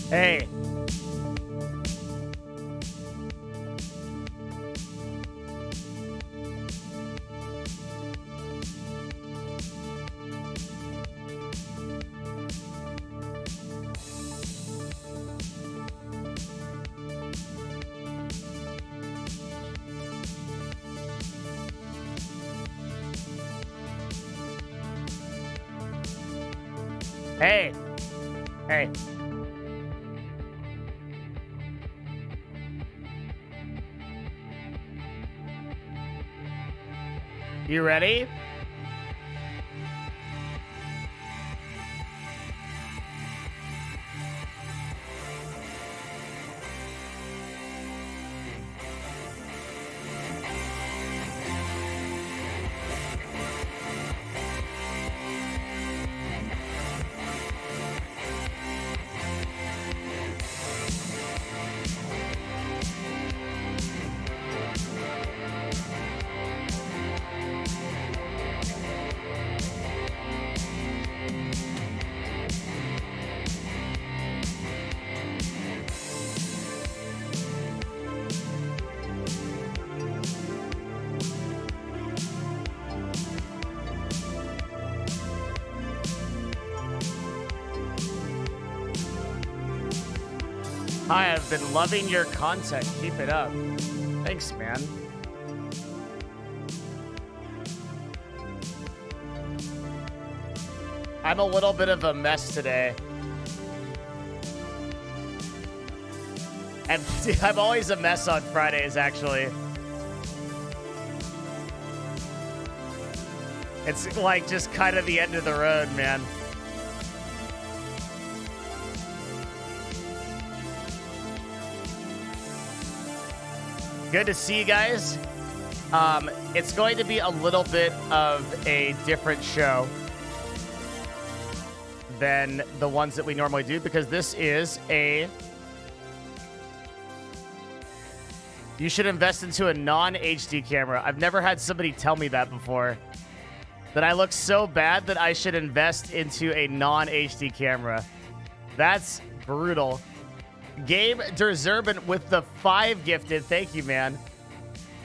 Hey. Hey. Hey. You ready? I have been loving your content. Keep it up. Thanks, man. I'm a little bit of a mess today. And I'm always a mess on Fridays, actually. It's like just kind of the end of the road, man. Good to see you guys. It's going to be a little bit of a different show than the ones that we normally do because this is a... You should invest into a non-HD camera. I've never had somebody tell me that before. That I look so bad that I should invest into a non-HD camera. That's brutal. Gabe Derzurban with the 5 gifted. Thank you, man.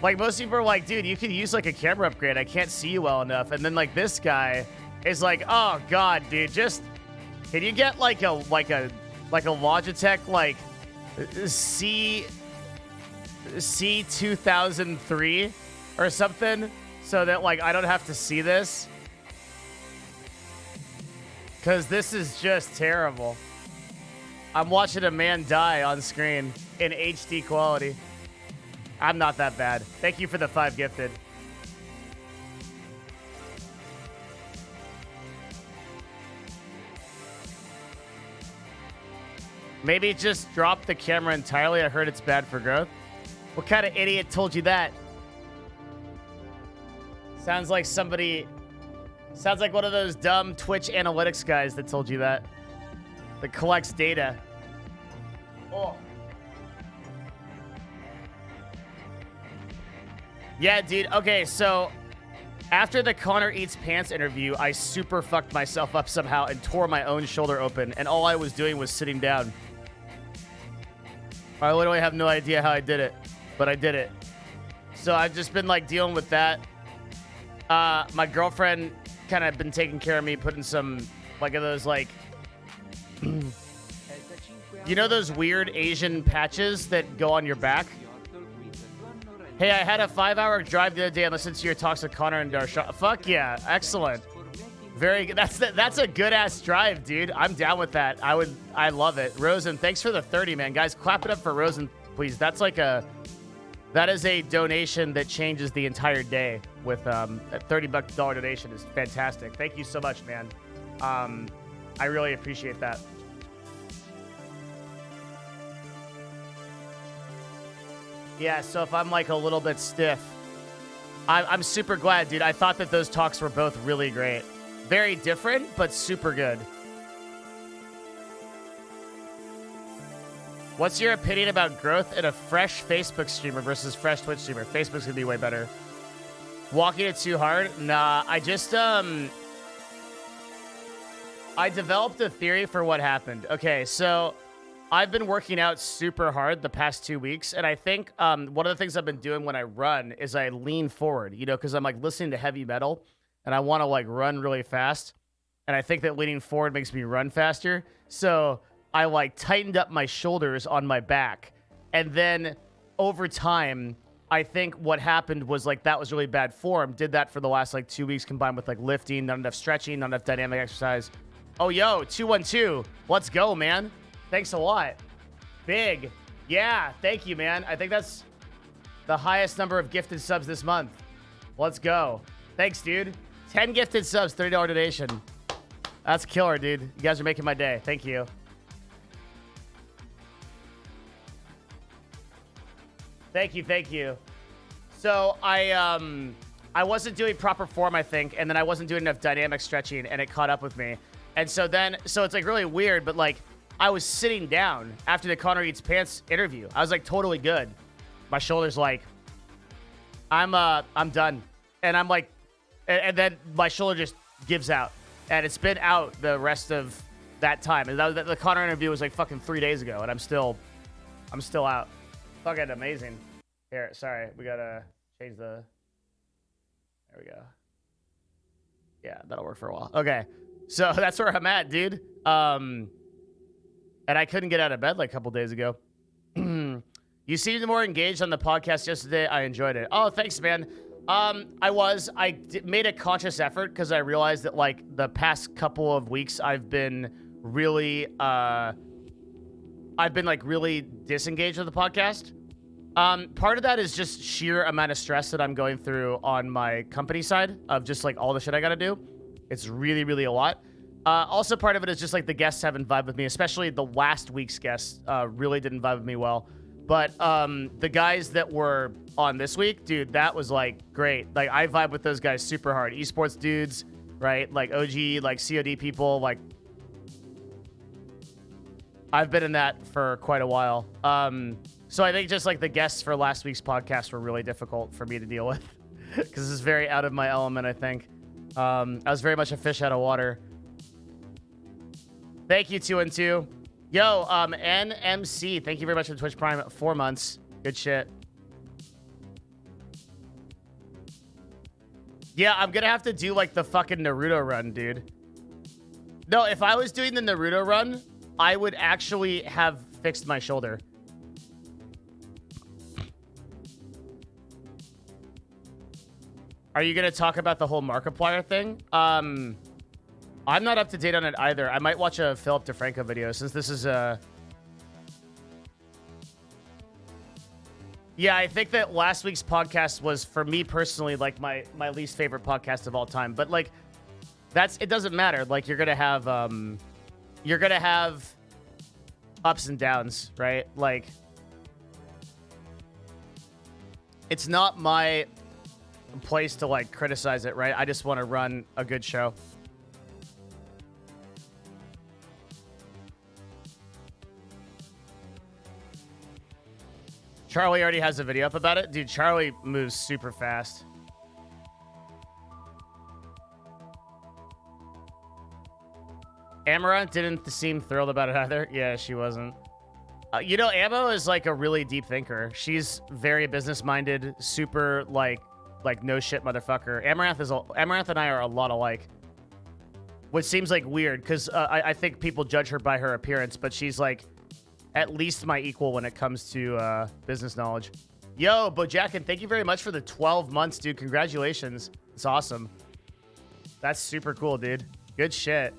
Like, most people are like, dude, you could use, like, a camera upgrade. I can't see you well enough. And then, like, this guy is like, oh, God, dude, just... Can you get, like a Logitech, like, C2003 or something? So that, like, I don't have to see this? Because this is just terrible. I'm watching a man die on screen in HD quality. I'm not that bad. Thank you for the 5 gifted. Maybe just drop the camera entirely. I heard it's bad for growth. What kind of idiot told you that? Sounds like somebody... Sounds like one of those dumb Twitch analytics guys that told you that. That collects data. Oh. Yeah, dude. Okay, so after the Connor Eats Pants interview, I super fucked myself up somehow and tore my own shoulder open, and all I was doing was sitting down. I literally have no idea how I did it, but I did it. So I've just been, like, dealing with that. My girlfriend kind of been taking care of me, putting some, like, of those, like... You know those weird Asian patches that go on your back? Hey, I had a 5-hour drive the other day and listened to your talks with Connor and Darshan. Fuck yeah, excellent. Very good. That's a good ass drive, dude. I'm down with that. I love it. Rosen, thanks for the 30, man. Guys, clap it up for Rosen, please. That is a donation that changes the entire day. With a $30 donation is fantastic. Thank you so much, man. I really appreciate that. Yeah, so if I'm like a little bit stiff, I'm super glad, dude. I thought that those talks were both really great. Very different, but super good. What's your opinion about growth in a fresh Facebook streamer versus fresh Twitch streamer? Facebook's gonna be way better. Walking it too hard? Nah, I just, I developed a theory for what happened. Okay, so I've been working out super hard the past 2 weeks, and I think one of the things I've been doing when I run is I lean forward, you know, because I'm like listening to heavy metal, and I want to like run really fast, and I think that leaning forward makes me run faster. So I like tightened up my shoulders on my back, and then over time, I think what happened was like that was really bad form. Did that for the last like 2 weeks combined with like lifting, not enough stretching, not enough dynamic exercise. Oh, yo, 212. Let's go, man. Thanks a lot. Big. Yeah, thank you, man. I think that's the highest number of gifted subs this month. Let's go. Thanks, dude. 10 gifted subs, $30 donation. That's killer, dude. You guys are making my day. Thank you. Thank you, thank you. So I wasn't doing proper form, I think, and then I wasn't doing enough dynamic stretching, and it caught up with me. And so it's like really weird, but like I was sitting down after the Connor Eats Pants interview. I was like totally good. My shoulder's like, I'm done. And I'm like, and then my shoulder just gives out. And it's been out the rest of that time. And the Connor interview was like fucking 3 days ago, and I'm still out. Fucking amazing. Here, sorry, we gotta change the. There we go. Yeah, that'll work for a while. Okay, so that's where I'm at, dude. And I couldn't get out of bed like a couple days ago. You seemed more engaged on the podcast yesterday. I enjoyed it. Oh, thanks, man. I made a conscious effort because I realized that like the past couple of weeks I've been really really disengaged with the podcast. Part of that is just sheer amount of stress that I'm going through on my company side of just like all the shit I gotta do. It's really, really a lot. Also, part of it is just like the guests haven't vibed with me, especially the last week's guests really didn't vibe with me well. But the guys that were on this week, dude, that was like great. Like I vibe with those guys super hard. Esports dudes, right? Like OG, like COD people. Like I've been in that for quite a while. So I think just like the guests for last week's podcast were really difficult for me to deal with because this is very out of my element, I think. I was very much a fish out of water. Thank you, 2 and 2. Yo, NMC, thank you very much for the Twitch Prime. 4 months. Good shit. Yeah, I'm gonna have to do like the fucking Naruto run, dude. No, if I was doing the Naruto run, I would actually have fixed my shoulder. Are you gonna talk about the whole Markiplier thing? I'm not up to date on it either. I might watch a Philip DeFranco video since this is a... Yeah, I think that last week's podcast was, for me personally, like my least favorite podcast of all time. But like, it doesn't matter. Like you're gonna have ups and downs, right? Like, it's not my place to like criticize it, right? I just want to run a good show. Charlie already has a video up about it. Dude, Charlie moves super fast. Amaranth didn't seem thrilled about it either. Yeah, she wasn't. You know, Ammo is like a really deep thinker. She's very business-minded, super like no shit motherfucker. Amaranth and I are a lot alike. Which seems like weird because I think people judge her by her appearance, but she's like at least my equal when it comes to business knowledge. Yo, Bojack, thank you very much for the 12 months, dude. Congratulations. It's awesome. That's super cool, dude. Good shit.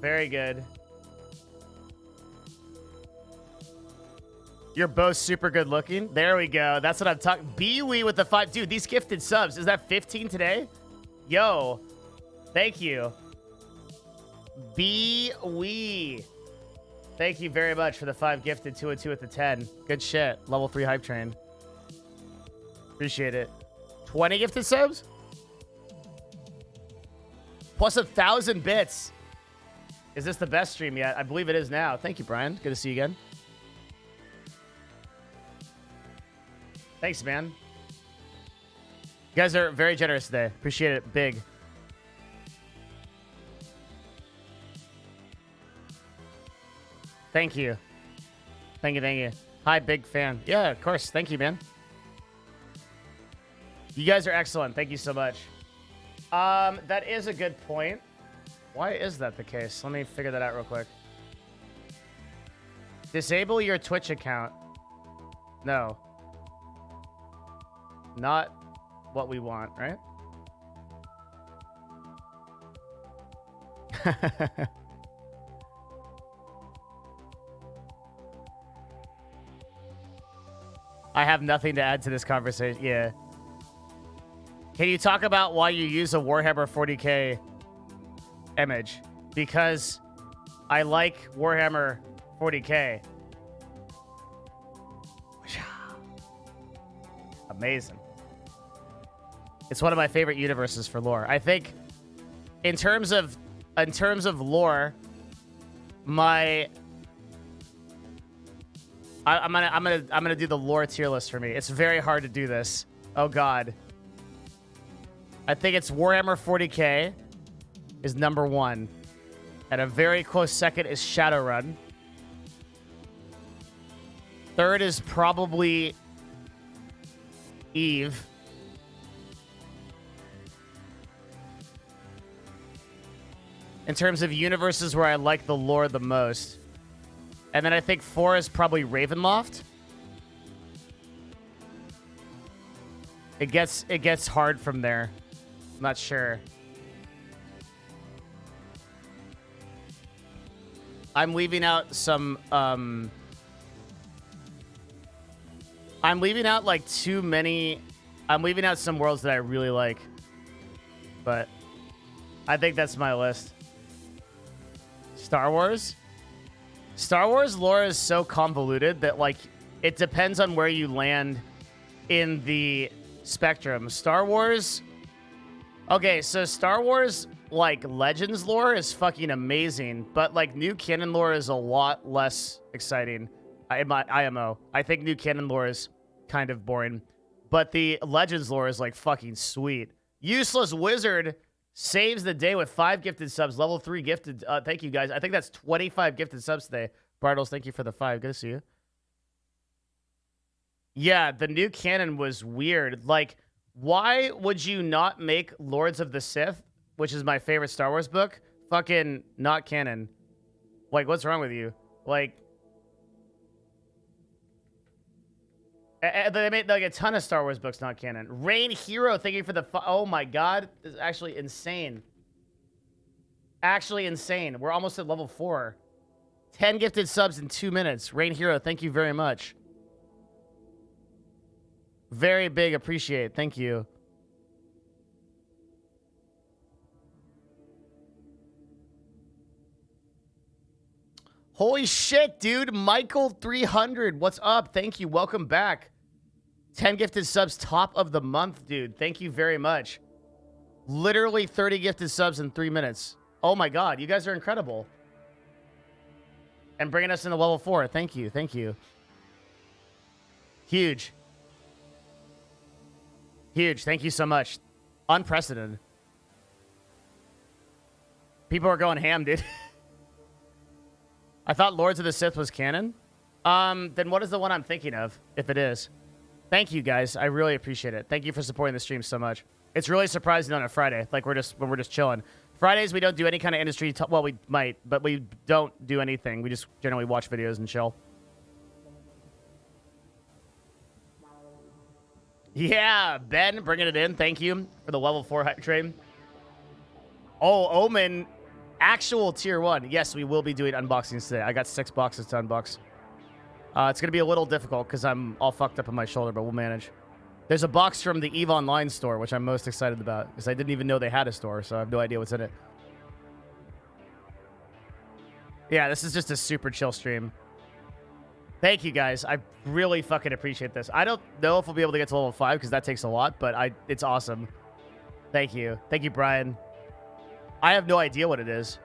Very good. You're both super good looking. There we go. That's what I'm talking. B-Wee with the 5. Dude, these gifted subs. Is that 15 today? Yo. Thank you. B-Wee. Thank you very much for the 5 gifted. 2 and 2 at the 10. Good shit. Level 3 hype train. Appreciate it. 20 gifted subs? Plus 1,000 bits. Is this the best stream yet? I believe it is now. Thank you, Brian. Good to see you again. Thanks, man. You guys are very generous today. Appreciate it. Big. Thank you. Thank you, thank you. Hi, big fan. Yeah, of course. Thank you, man. You guys are excellent. Thank you so much. That is a good point. Why is that the case? Let me figure that out real quick. Disable your Twitch account. No. Not what we want, right? I have nothing to add to this conversation. Yeah. Can you talk about why you use a Warhammer 40k image? Because I like Warhammer 40k. Amazing. It's one of my favorite universes for lore. I think in terms of lore, I'm gonna do the lore tier list for me. It's very hard to do this. Oh god. I think it's Warhammer 40k is number 1. And a very close second is Shadowrun. Third is probably Eve. In terms of universes where I like the lore the most. And then I think 4 is probably Ravenloft. It gets hard from there. I'm not sure. I'm leaving out some I'm leaving out like too many. I'm leaving out some worlds that I really like. But I think that's my list. Star Wars? Star Wars lore is so convoluted that, like, it depends on where you land in the spectrum. Star Wars... Okay, so Star Wars, like, Legends lore is fucking amazing, but, like, new canon lore is a lot less exciting. IMO. I think new canon lore is kind of boring, but the Legends lore is, like, fucking sweet. Useless Wizard saves the day with 5 gifted subs. Level 3 gifted. Thank you, guys. I think that's 25 gifted subs today. Bartles, thank you for the 5. Good to see you. Yeah, the new canon was weird. Like, why would you not make Lords of the Sith, which is my favorite Star Wars book, fucking not canon? Like, what's wrong with you? Like, they made like a ton of Star Wars books not canon. Rain Hero, thank you for the... Oh my god. This is actually insane. Actually insane. We're almost at level 4. 10 gifted subs in 2 minutes. Rain Hero, thank you very much. Very big appreciate. Thank you. Holy shit, dude. Michael 300. What's up? Thank you. Welcome back. 10 gifted subs, top of the month, dude. Thank you very much. Literally 30 gifted subs in 3 minutes. Oh my god, you guys are incredible. And bringing us into level 4. Thank you, thank you. Huge. Huge, thank you so much. Unprecedented. People are going ham, dude. I thought Lords of the Sith was canon. Then what is the one I'm thinking of, if it is? Thank you, guys. I really appreciate it. Thank you for supporting the stream so much. It's really surprising on a Friday. Like, when we're just chilling. Fridays, we don't do any kind of industry... Well, we might, but we don't do anything. We just generally watch videos and chill. Yeah, Ben, bringing it in. Thank you for the level 4 hype train. Oh, Omen. Actual tier 1. Yes, we will be doing unboxings today. I got 6 boxes to unbox. It's going to be a little difficult because I'm all fucked up on my shoulder, but we'll manage. There's a box from the EVE Online store, which I'm most excited about because I didn't even know they had a store, so I have no idea what's in it. Yeah, this is just a super chill stream. Thank you, guys. I really fucking appreciate this. I don't know if we'll be able to get to level 5 because that takes a lot, but it's awesome. Thank you. Thank you, Brian. I have no idea what it is.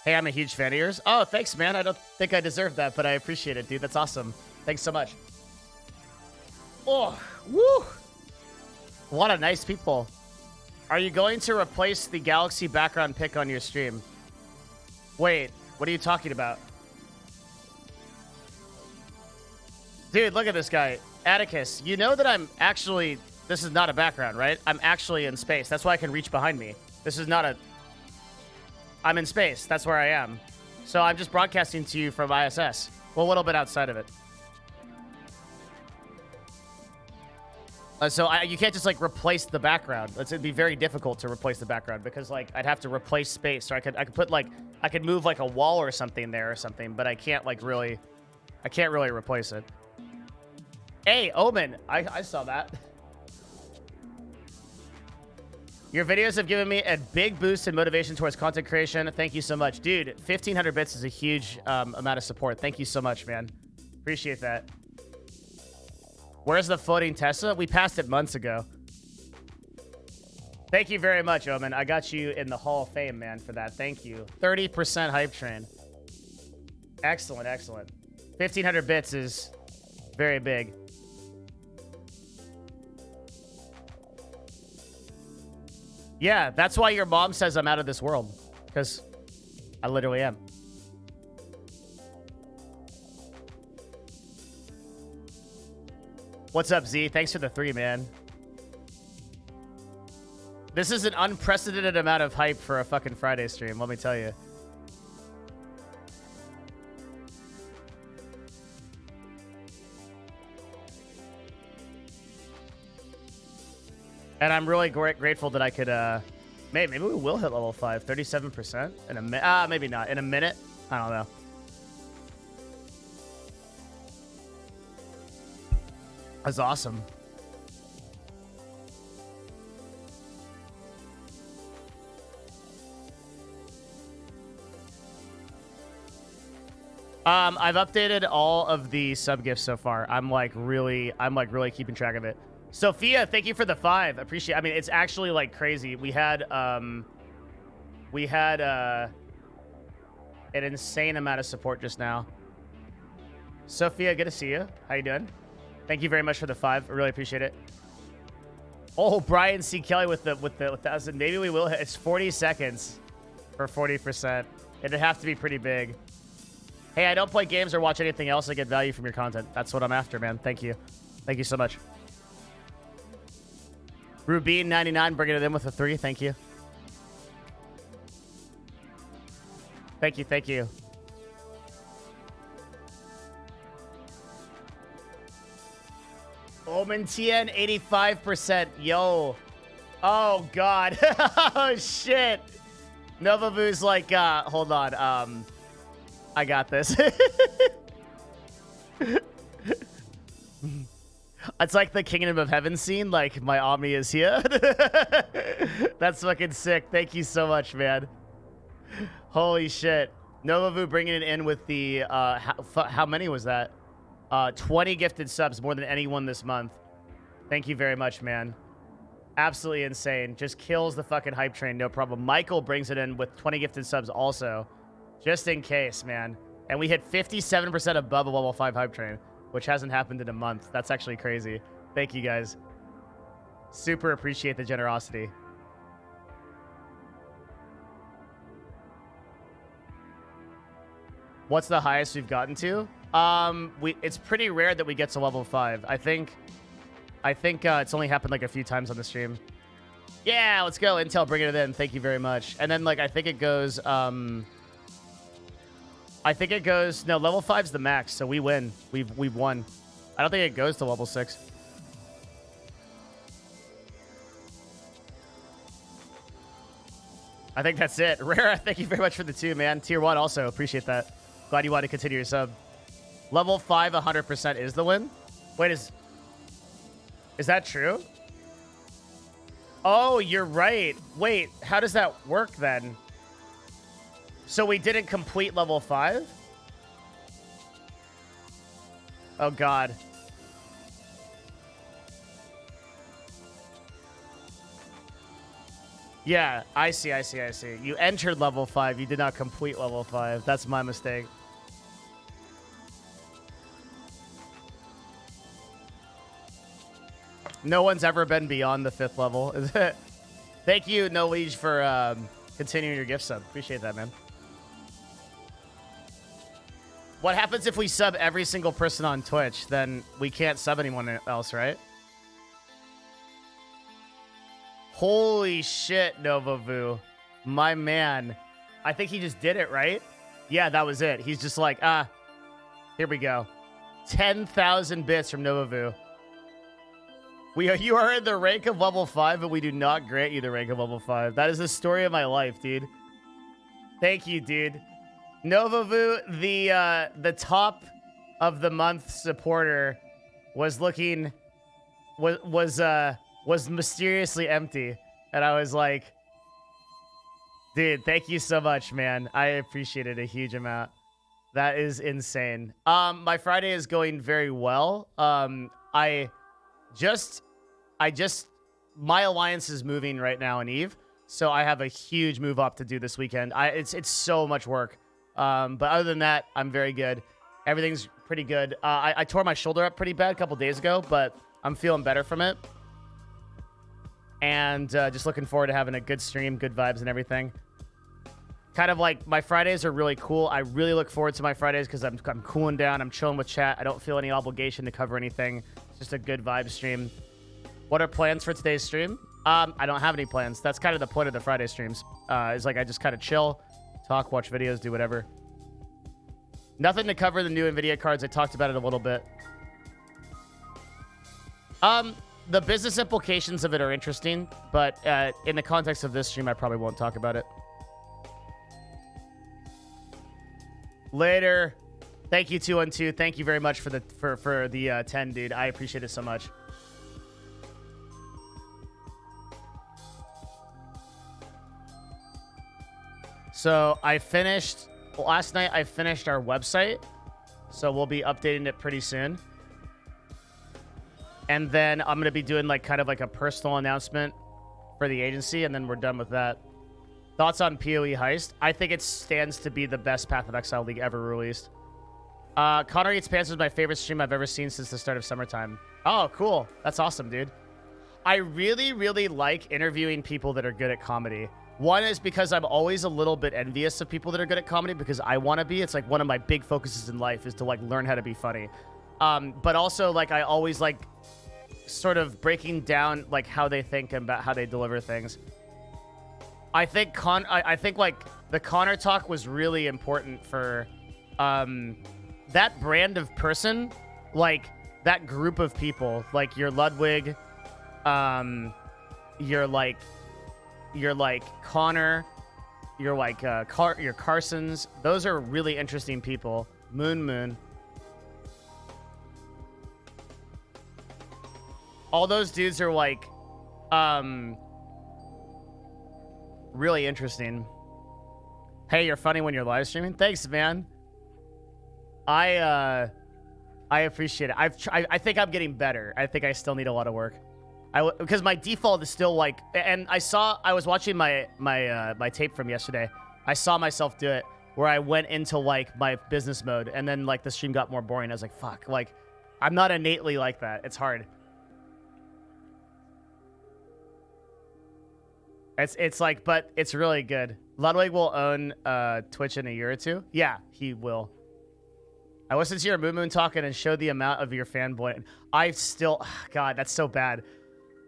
Hey, I'm a huge fan of yours. Oh, thanks, man. I don't think I deserve that, but I appreciate it, dude. That's awesome. Thanks so much. Oh, woo! A lot of nice people. Are you going to replace the Galaxy background pic on your stream? Wait, what are you talking about? Dude, look at this guy. Atticus, you know that I'm actually... This is not a background, right? I'm actually in space. That's why I can reach behind me. This is not a... I'm in space. That's where I am. So I'm just broadcasting to you from ISS. Well, a little bit outside of it. You can't just, like, replace the background. It'd be very difficult to replace the background because, like, I'd have to replace space. So I could put, like... I could move, like, a wall or something there or something, but I can't, like, really... I can't really replace it. Hey, Omen! I saw that. Your videos have given me a big boost in motivation towards content creation. Thank you so much. Dude, 1,500 bits is a huge amount of support. Thank you so much, man. Appreciate that. Where's the floating Tesla? We passed it months ago. Thank you very much, Omen. I got you in the Hall of Fame, man, for that. Thank you. 30% hype train. Excellent, excellent. 1,500 bits is very big. Yeah, that's why your mom says I'm out of this world. Because I literally am. What's up, Z? Thanks for the 3, man. This is an unprecedented amount of hype for a fucking Friday stream, let me tell you. And I'm really grateful that I could, maybe we will hit level 5. 37% in a minute. Maybe not. In a minute? I don't know. That's awesome. I've updated all of the sub gifts so far. I'm like really keeping track of it. Sophia, thank you for the 5. Appreciate. I mean, it's actually like crazy. We had an insane amount of support just now. Sophia, good to see you. How you doing? Thank you very much for the 5. I really appreciate it. Oh, Brian C. Kelly with the 1,000. Maybe we will hit. It's 40 seconds for 40%. It'd have to be pretty big. Hey, I don't play games or watch anything else. I get value from your content. That's what I'm after, man. Thank you. Thank you so much. Rubine99 bringing it in with a 3. Thank you. Thank you. Thank you. Omen TN 85%. Yo. Oh God. Oh shit. Novavu's like, hold on. I got this. It's like the Kingdom of Heaven scene. Like, my Omni is here. That's fucking sick. Thank you so much, man. Holy shit. Novavu bringing it in with the, how many was that? 20 gifted subs, more than anyone this month. Thank you very much, man. Absolutely insane. Just kills the fucking hype train, no problem. Michael brings it in with 20 gifted subs also. Just in case, man. And we hit 57% above a level 5 hype train, which hasn't happened in a month. That's actually crazy. Thank you, guys. Super appreciate the generosity. What's the highest we've gotten to? It's pretty rare that we get to level 5. I think it's only happened like a few times on the stream. Yeah, let's go. Intel bringing it in. Thank you very much. And then like I think it goes no, level 5's the max, so we win. We've won. I don't think it goes to level 6. I think that's it. Rare, thank you very much for the 2, man. Tier 1 also. Appreciate that. Glad you want to continue your sub. Level 5, 100% is the win? Wait, is that true? Oh, you're right. Wait, how does that work then? So we didn't complete level 5? Oh, God. Yeah, I see. You entered level 5. You did not complete level 5. That's my mistake. No one's ever been beyond the 5th level. Thank you, No Liege, for continuing your gift sub. Appreciate that, man. What happens if we sub every single person on Twitch? Then we can't sub anyone else, right? Holy shit, Novavu. My man. I think he just did it, right? Yeah, that was it. He's just like, here we go. 10,000 bits from Novavu. You are in the rank of level 5, but we do not grant you the rank of level 5. That is the story of my life, dude. Thank you, dude. Novavu, the top of the month supporter, was looking was mysteriously empty, and I was like, dude, thank you so much, man. I appreciate it a huge amount. That is insane. My Friday is going very well. My alliance is moving right now in Eve, so I have a huge move up to do this weekend. It's so much work. But other than that, I'm very good. Everything's pretty good. I tore my shoulder up pretty bad a couple days ago, but I'm feeling better from it. And just looking forward to having a good stream, good vibes and everything. Kind of like my Fridays are really cool. I really look forward to my Fridays because I'm cooling down. I'm chilling with chat. I don't feel any obligation to cover anything. It's just a good vibe stream. What are plans for today's stream? I don't have any plans. That's kind of the point of the Friday streams. Is like I just kind of chill, talk, watch videos, do whatever. Nothing to cover the new NVIDIA cards. I talked about it a little bit. The business implications of it are interesting, but in the context of this stream, I probably won't talk about it. Later. Thank you, 212. Thank you very much for the 10, dude. I appreciate it so much. So I finished last night. I finished our website, so we'll be updating it pretty soon. And then I'm gonna be doing like kind of like a personal announcement for the agency, and then we're done with that. Thoughts on PoE Heist? I think it stands to be the best Path of Exile League ever released. Connor Eats Pants is my favorite stream I've ever seen since the start of summertime. Oh, cool. That's awesome, dude. I really, really like interviewing people that are good at comedy. One is because I'm always a little bit envious of people that are good at comedy because I want to be. It's like one of my big focuses in life is to like learn how to be funny. But also like I always like sort of breaking down like how they think and about how they deliver things. I think I think like the Connor talk was really important for that brand of person, like that group of people, like your Ludwig, you're like Connor, you're like your Carsons. Those are really interesting people. Moon. All those dudes are like really interesting. Hey, you're funny when you're live streaming. Thanks, man. I appreciate it. I think I'm getting better. I think I still need a lot of work. Because my default is still like, and I was watching my tape from yesterday. I saw myself do it where I went into like my business mode, and then like the stream got more boring. I was like, fuck, like I'm not innately like that. It's hard. It's like, but it's really good. Ludwig will own Twitch in a year or two. Yeah, he will. I listened to your Moon talking and showed the amount of your fanboy. I still, God, that's so bad.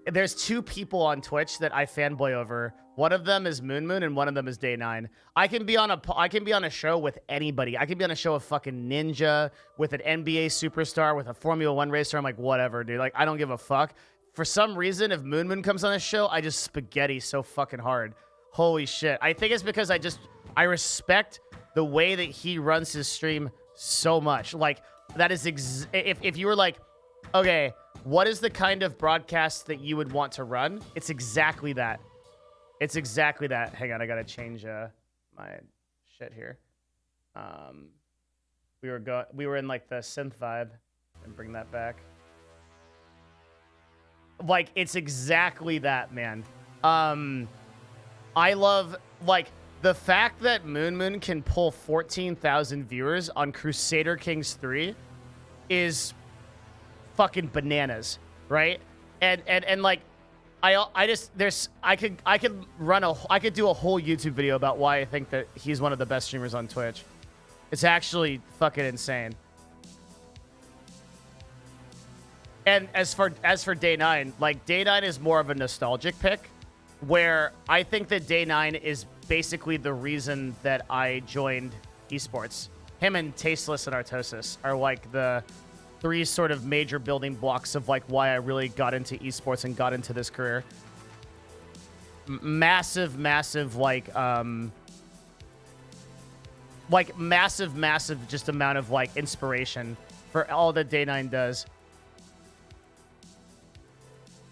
There's two people on Twitch that I fanboy over. One of them is Moon, and one of them is Day9. I can be on a show with anybody. I can be on a show with fucking Ninja, with an NBA superstar, with a Formula 1 racer. I'm like, whatever, dude. Like, I don't give a fuck. For some reason, if Moon comes on this show, I just spaghetti so fucking hard. Holy shit. I think it's because I respect the way that he runs his stream so much. Like, that is if you were like, okay, what is the kind of broadcast that you would want to run? It's exactly that. It's exactly that. Hang on, I gotta change my shit here. We were in like the synth vibe, and bring that back. Like, it's exactly that, man. I love, like, the fact that Moon Moon can pull 14,000 viewers on Crusader Kings 3 is fucking bananas, right? And like, I could do a whole YouTube video about why I think that he's one of the best streamers on Twitch. It's actually fucking insane. And as for Day 9, like, Day 9 is more of a nostalgic pick, where I think that Day 9 is basically the reason that I joined esports. Him and Tasteless and Artosis are like the three sort of major building blocks of like why I really got into esports and got into this career. Massive just amount of like inspiration for all that Day 9 does.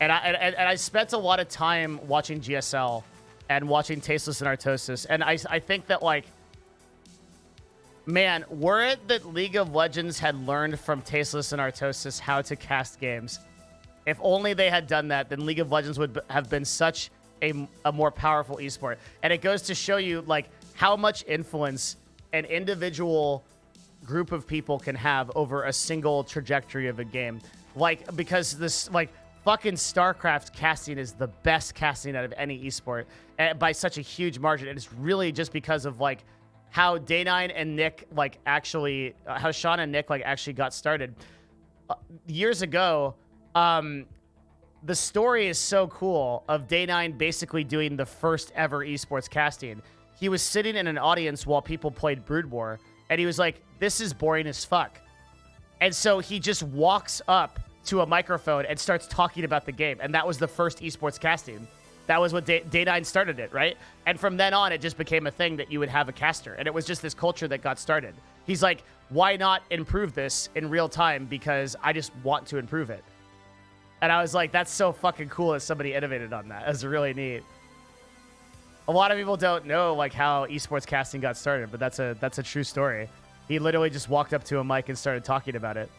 And I spent a lot of time watching GSL and watching Tasteless and Artosis. And I think that, like, man, were it that League of Legends had learned from Tasteless and Artosis how to cast games, if only they had done that, then League of Legends would have been such a more powerful esport. And it goes to show you, like, how much influence an individual group of people can have over a single trajectory of a game. Like, because this, like, fucking StarCraft casting is the best casting out of any esport by such a huge margin. And it's really just because of, like, how Day 9 and Nick, like, actually, how Sean and Nick, like, actually got started. Years ago, the story is so cool of Day 9 basically doing the first ever esports casting. He was sitting in an audience while people played Brood War, and he was like, this is boring as fuck. And so he just walks up to a microphone and starts talking about the game. And that was the first esports casting. That was what Day 9 started it, right? And from then on, it just became a thing that you would have a caster. And it was just this culture that got started. He's like, why not improve this in real time? Because I just want to improve it. And I was like, that's so fucking cool that somebody innovated on that. That's really neat. A lot of people don't know, like, how esports casting got started, but that's a true story. He literally just walked up to a mic and started talking about it.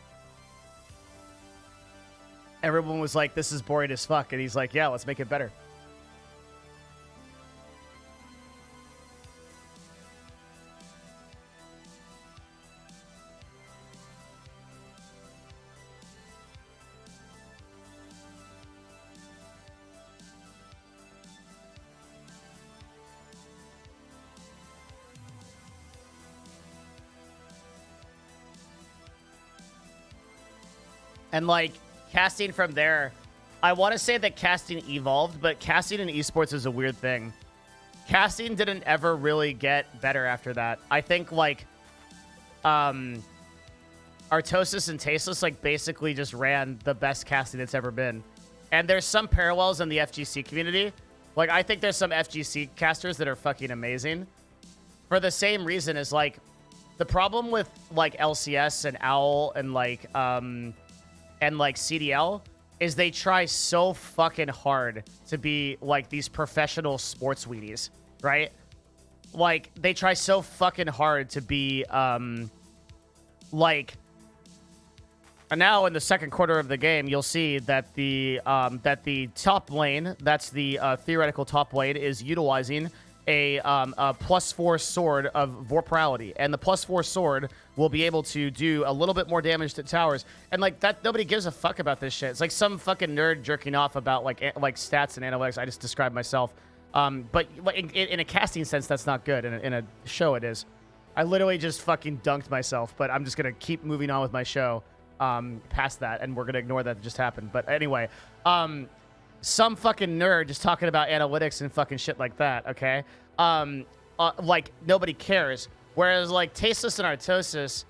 Everyone was like, this is boring as fuck. And he's like, yeah, let's make it better. And, like, casting from there, I want to say that casting evolved, but casting in esports is a weird thing. Casting didn't ever really get better after that. I think, like, Artosis and Tasteless, like, basically just ran the best casting it's ever been. And there's some parallels in the FGC community. Like, I think there's some FGC casters that are fucking amazing. For the same reason as, like, the problem with, like, LCS and OWL and, like, CDL is they try so fucking hard to be, like, these professional sports weenies, right? Like, they try so fucking hard to be, like... And now in the second quarter of the game, you'll see that the top lane, that's the theoretical top lane, is utilizing a +4 sword of Vorpality. And the +4 sword will be able to do a little bit more damage to towers. And, like, that, nobody gives a fuck about this shit. It's like some fucking nerd jerking off about, like stats and analytics. I just described myself. But in a casting sense, that's not good. In a show, it is. I literally just fucking dunked myself, but I'm just going to keep moving on with my show past that, and we're going to ignore that just happened. But anyway, some fucking nerd just talking about analytics and fucking shit like that, okay? Like, nobody cares. Whereas, like, Tasteless and Artosis,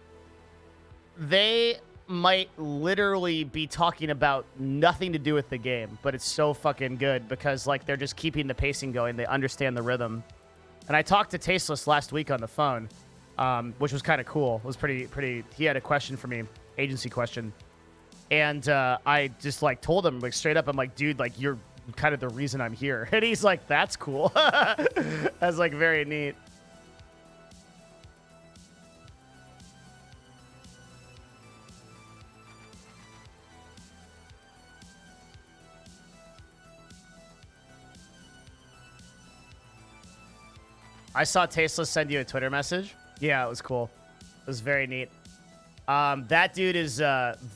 they might literally be talking about nothing to do with the game, but it's so fucking good because, like, they're just keeping the pacing going. They understand the rhythm. And I talked to Tasteless last week on the phone, which was kind of cool. It was pretty... He had a question for me, agency question. And I just, like, told him, like, straight up, I'm like, dude, like, you're kind of the reason I'm here. And he's like, that's cool. That's, like, very neat. I saw Tasteless send you a Twitter message. Yeah, it was cool. It was very neat. That dude is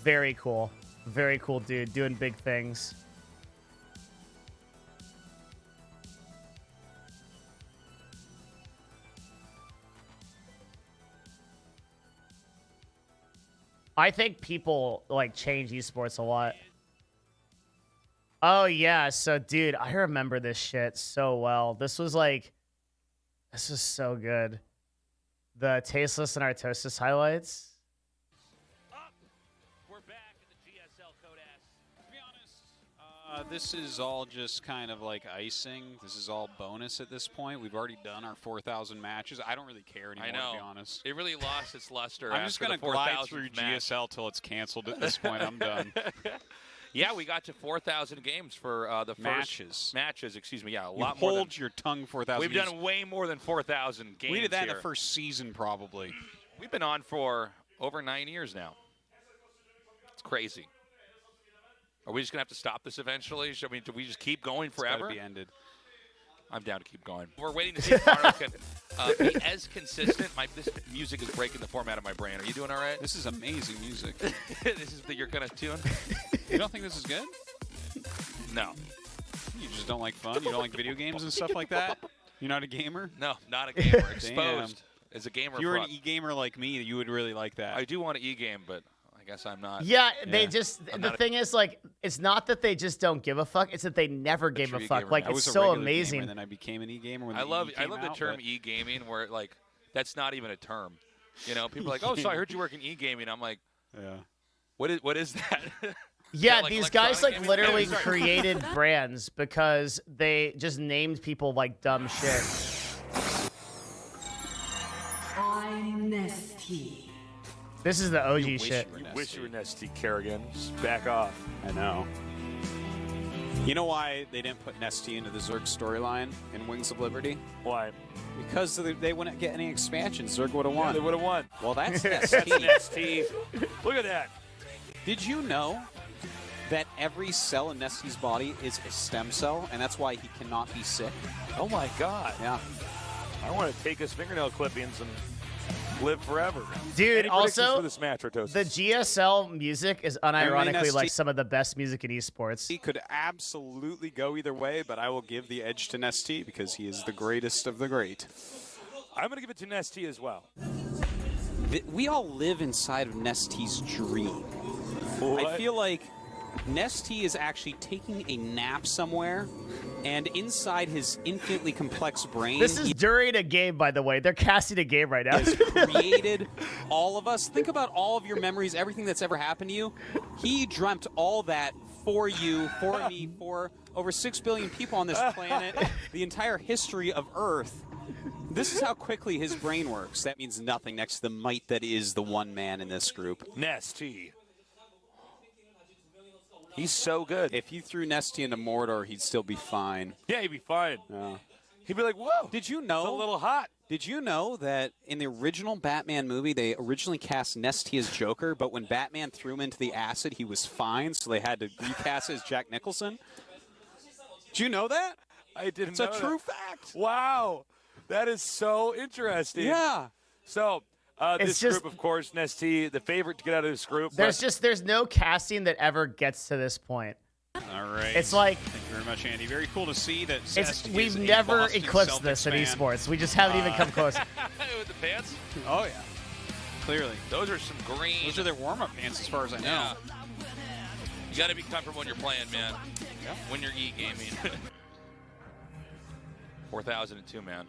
very cool. Very cool dude, doing big things. I think people like change esports a lot. Oh yeah, so dude, I remember this shit so well. This was so good. The Tasteless and Artosis highlights. We're back at the GSL Code S. To be honest, this is all just kind of like icing. This is all bonus at this point. We've already done our 4,000 matches. I don't really care anymore, to be honest. It really lost its luster. I'm just going to glide through GSL till it's canceled at this point. I'm done. Yeah, we got to 4,000 games for the first matches. Excuse me. Yeah, a lot more. Hold your tongue, 4,000. We've done way more than 4,000 games. We did that in the first season, probably. We've been on for over 9 years now. It's crazy. Are we just gonna have to stop this eventually? Do we just keep going forever? It's gotta be ended. I'm down to keep going. We're waiting to see if Arno can be as consistent. This music is breaking the format of my brain. Are you doing all right? This is amazing music. This is your kind of tune? You don't think this is good? No. You just don't like fun? You don't like video games and stuff like that? You're not a gamer? No, not a gamer. Exposed as a gamer. If you were an e-gamer like me, you would really like that. I do want to e-game, but I guess I'm not. Yeah, they just the thing is like it's not that they just don't give a fuck, it's that they never gave a fuck. Like it's so amazing. And then I became an e-gamer when I love the term e-gaming where like that's not even a term. You know, people are like, "Oh, so I heard you work in e-gaming." I'm like, "Yeah. What is that?" Yeah, like these guys like literally created brands because they just named people like dumb shit. I'm Nesty. This is the OG shit. You wish you were Nesty, Kerrigan. Just back off. I know. You know why they didn't put Nesty into the Zerg storyline in Wings of Liberty? Why? Because they wouldn't get any expansion. Zerg would have won. Yeah, they would have won. Well, that's Nesty. That's Nesty. Look at that. Did you know that every cell in Nesty's body is a stem cell, and that's why he cannot be sick? Oh, my God. Yeah. I want to take his fingernail clippings and live forever. Dude, Any also, for this match, Artosis? the GSL music is unironically like some of the best music in esports. He could absolutely go either way, but I will give the edge to Nesty because he is the greatest of the great. I'm going to give it to Nesty as well. We all live inside of Nesty's dream. What? I feel like Nesty is actually taking a nap somewhere, and inside his infinitely complex brain, This is during a game, by the way. They're casting a game right now. has created all of us. Think about all of your memories, everything that's ever happened to you. He dreamt all that for you, for me, for over 6 billion people on this planet, the entire history of Earth. This is how quickly his brain works. That means nothing next to the might that is the one man in this group. Nesty. He's so good. If you threw Nesty into Mordor, he'd still be fine. Yeah, he'd be fine. Yeah. He'd be like, whoa. Did you know? It's a little hot. Did you know that in the original Batman movie, they originally cast Nesty as Joker, but when Batman threw him into the acid, he was fine, so they had to recast as Jack Nicholson? Did you know that? I didn't It's know a true fact. Wow. That is so interesting. Yeah. So, this just- group, of course, Nesty, the favorite to get out of this group. There's no casting that ever gets to this point. All right. It's like Thank you very much, Andy. Very cool to see that we've never eclipsed this in esports. We just haven't even come close. With the pants? Oh, yeah. Clearly. Those are some green. Those are their warm-up pants as far as I know. Yeah. You got to be comfortable when you're playing, man. Yeah. When you're e-gaming. 4,002, man.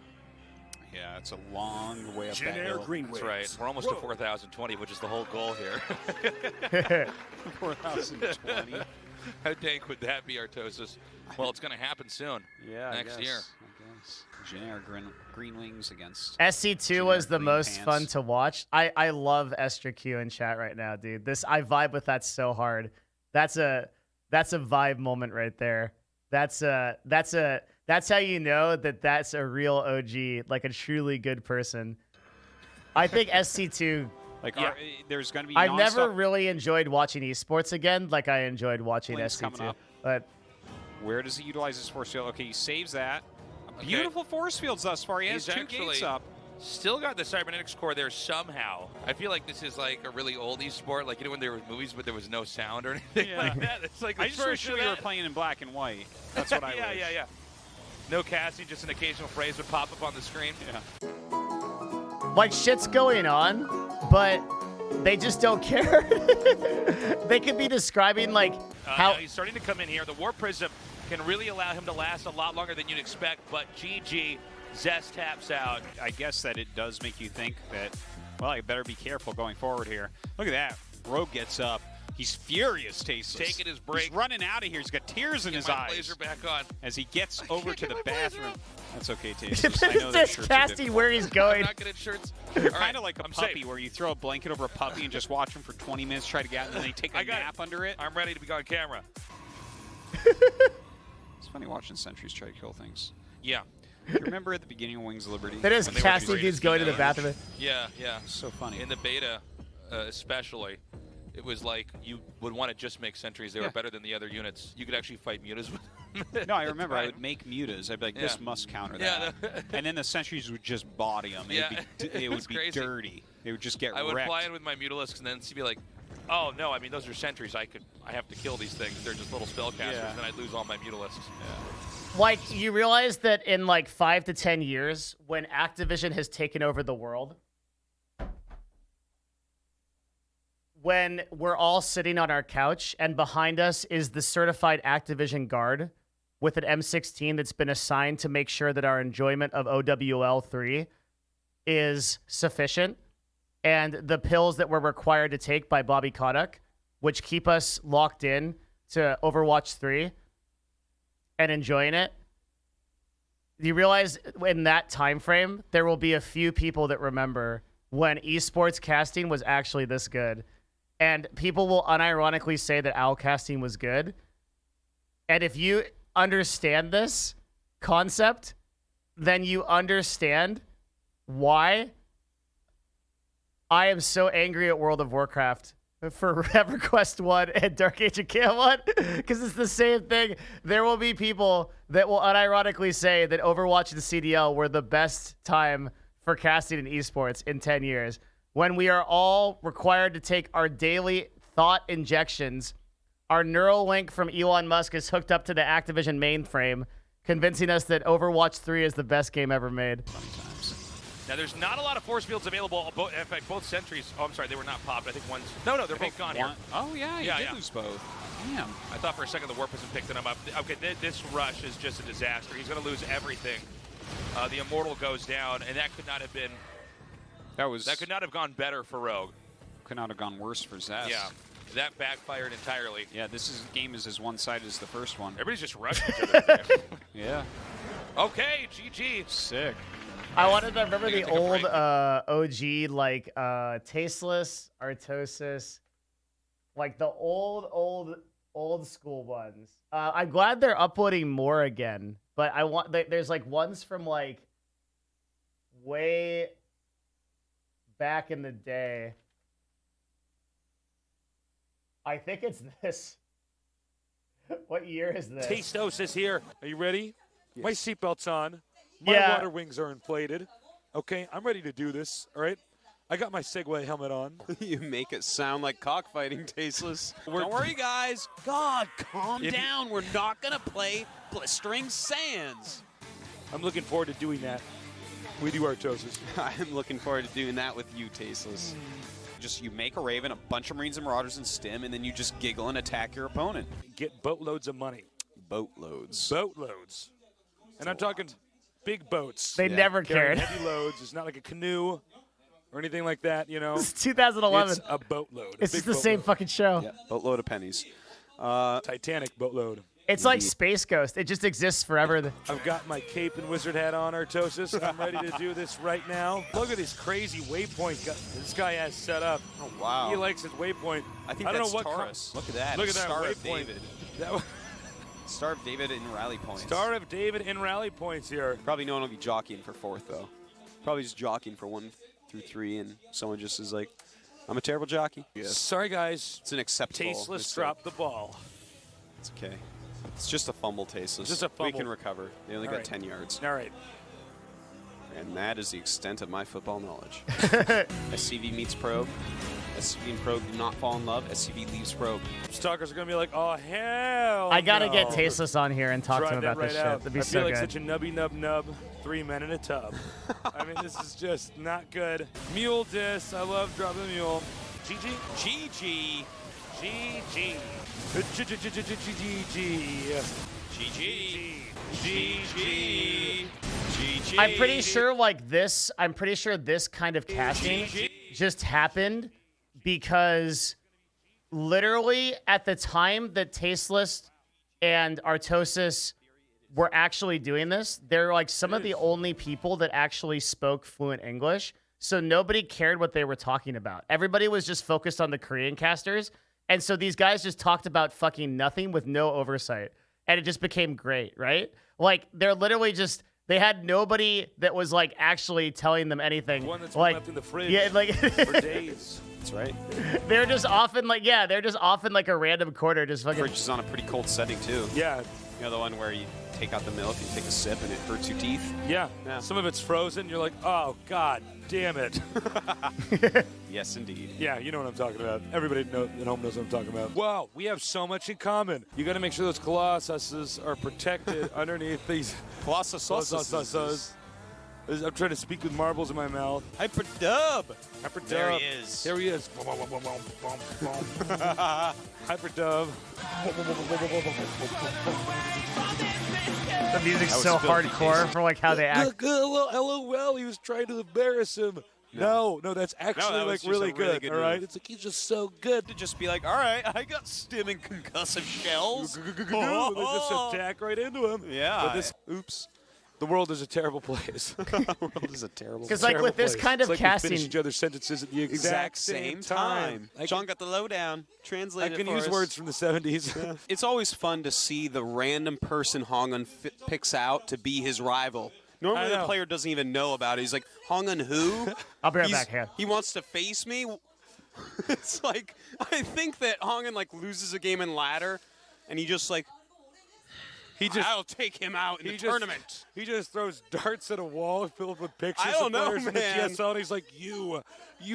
Yeah, it's a long way up that hill. That's right. We're almost to 4,020, which is the whole goal here. 4,020. How dank would that be, Artosis? Well, it's going to happen soon. Yeah, Next year. I guess. Generic Green Wings against SC2 was the green most pants. fun to watch. I love Esther Q in chat right now, dude. I vibe with that so hard. That's a vibe moment right there. That's how you know that that's a real OG, like a truly good person. I think SC2. Like, Yeah. there's going to be I've never nonstop- really enjoyed watching esports again, like I enjoyed watching Link's coming SC2. up. But Where does he utilize his force field? Okay, he saves that. Okay. Beautiful force fields thus far. He has He's two actually gates up. Still got the cybernetics core there somehow. I feel like this is like a really old e-sport, like, you know, when there were movies but there was no sound or anything Yeah. like that. It's like I just wish we were playing in black and white. That's what I yeah, wish. yeah. No casting, just an occasional phrase would pop up on the screen. Yeah. Like, shit's going on, but they just don't care. They could be describing, like, how... Now he's starting to come in here. The Warp Prism can really allow him to last a lot longer than you'd expect, but GG, Zest taps out. I guess that it does make you think that, well, I better be careful going forward here. Look at that. Rogue gets up. He's furious, Tasteless. Taking his break. He's running out of here. He's got tears in Get his my eyes. blazer back on. As he gets over to get the my blazer bathroom. on. That's okay, Tasteless. I know that Just shirts are casting difficult. where he's I'm going. not good at shirts. You're All kind of right, like a I'm puppy safe. where you throw a blanket over a puppy and just watch him for 20 minutes, try to get out, and then they take a I got nap under it. I'm ready to be on camera. It's funny watching sentries try to kill things. Yeah. You remember at the beginning of Wings of Liberty? That is When they were casting greatest dudes going to the female bathroom. Yeah, yeah. So funny. In the beta, especially, it was like you would want to just make sentries. They were better than the other units. You could actually fight mutas with them. No, I remember I would make mutas. I'd be like, this Yeah. must counter Yeah, that. And then the sentries would just body them. Yeah. It would It's be crazy. dirty. They would just get I would wrecked. fly in with my Mutalisks and then be like, oh, no, I mean, those are sentries. I have to kill these things. They're just little spellcasters, Yeah. and I'd lose all my Mutalisks. Like, you realize that in, like, 5 to 10 years, when Activision has taken over the world, when we're all sitting on our couch and behind us is the certified Activision guard with an M16 that's been assigned to make sure that our enjoyment of OWL 3 is sufficient, and the pills that we're required to take by Bobby Kotick, which keep us locked in to Overwatch 3 and enjoying it. You realize in that time frame, there will be a few people that remember when esports casting was actually this good. And people will unironically say that owl casting was good. And if you understand this concept, then you understand why I am so angry at World of Warcraft for EverQuest 1 and Dark Age of Camelot, because it's the same thing. There will be people that will unironically say that Overwatch and CDL were the best time for casting in esports in 10 years, when we are all required to take our daily thought injections. Our Neuralink from Elon Musk is hooked up to the Activision mainframe, convincing us that Overwatch 3 is the best game ever made. Now, there's not a lot of force fields available. In fact, both sentries. Oh, I'm sorry, they were not popped. I think one's. No, they're both gone here. Oh, yeah, you did Yeah. lose both. Damn. I thought for a second the Warp Prism picked them up. Okay, this rush is just a disaster. He's going to lose everything. The Immortal goes down, and that could not have been. That could not have gone better for Rogue. Could not have gone worse for Zest. Yeah, that backfired entirely. Yeah, game is as one-sided as the first one. Everybody's just rushing each other. Yeah. Okay, GG. Sick. I wanted to remember Take the a old break. OG, like Tasteless, Artosis, like the old school ones. I'm glad they're uploading more again, but I want there's like ones from like way back in the day. I think it's this. What year is this? Tastos is here. Are you ready? My seatbelt's on. My Yeah. water wings are inflated. Okay, I'm ready to do this. All right. I got my Segway helmet on. You make it sound like cockfighting, Tasteless. Don't worry, guys. God, calm If- down. We're not going to play Blistering Sands. I'm looking forward to doing that with you, Artosis. I'm looking forward to doing that with you, Tasteless. Just you make a Raven, a bunch of Marines and Marauders and Stim, and then you just giggle and attack your opponent. Get boatloads of money. Boatloads. Boatloads. And I'm talking big boats. They never Carrying cared. heavy loads. It's not like a canoe or anything like that, you know. It's 2011. It's a boatload. It's just the same fucking show. Yeah, boatload of pennies. Titanic boatload. It's like Space Ghost. It just exists forever. I've got my cape and wizard hat on, Artosis. I'm ready to do this right now. Look at this crazy waypoint this guy has set up. Oh, wow. He likes his waypoint. I think don't that's know what Taurus. Look at that. Look at that Star of waypoint. David. That Star of David in rally points. Star of David in rally points here. Probably no one will be jockeying for 4th, though. Probably just jockeying for 1 through 3, and someone just is like, I'm a terrible jockey. Yes. Sorry, guys. It's an acceptable Tasteless mistake. dropped the ball. It's okay. It's just a fumble, Tasteless. Just a We fumble. can recover. They only All got right. 10 yards. All right. And that is the extent of my football knowledge. SCV meets Probe. SCV and Probe do not fall in love. SCV leaves Probe. Stalkers are going to be like, oh, hell I gotta no. get Tasteless on here and talk to him Tried about that this right shit. out. That'd be I so feel like good. such a nubby nub 3 men in a tub. I mean, this is just not good. Mule diss. I love dropping the mule. GG. GG. GG. GG. GG. GG. I'm pretty sure I'm pretty sure this kind of casting just happened because literally at the time that Tasteless and Artosis were actually doing this, they're like some of the only people that actually spoke fluent English. So nobody cared what they were talking about. Everybody was just focused on the Korean casters. And so these guys just talked about fucking nothing with no oversight. And it just became great, right? Like they're literally just they had nobody that was like actually telling them anything. One that's like been left in the fridge yeah, like for days. That's right. they're just often like they're just often like a random corner just fucking Fridge is on a pretty cold setting, too. Yeah. You know the one where you take out the milk and take a sip and it hurts your teeth? Yeah. Yeah. Some of it's frozen. You're like, oh, God damn it. Yes, indeed. Yeah, you know what I'm talking about. Everybody at home knows what I'm talking about. Wow, we have so much in common. You got to make sure those colossuses are protected underneath these Colossus. I'm trying to speak with marbles in my mouth. Hyperdub. Hyperdub. There he is. Here he is. Hyperdub. the music's was so filthy, hardcore Jason. for like how they act. Good, LOL. He was trying to embarrass him. No, that's actually that was like just really a really good. good All right, move. it's like he's just so good. To just be like, all right, I got stim and concussive shells. They just attack right into him. Yeah. But this, oops. The world is a terrible place. The world is a terrible Because like with this kind of it's like we finish casting, each other's sentences at the exact same time. Sean got the lowdown. I Translate can it for use us. words from the 70s. It's always fun to see the random person Hongun picks out to be his rival. Normally I the know. player doesn't even know about it. He's like, Hongun who? I'll be right He's- back here. He wants to face me. It's like, I think that Hongun like loses a game in ladder, and he just like, I'll take him out in the tournament. He just throws darts at a wall filled with pictures I don't of know, players in man. the GSL, and he's like, you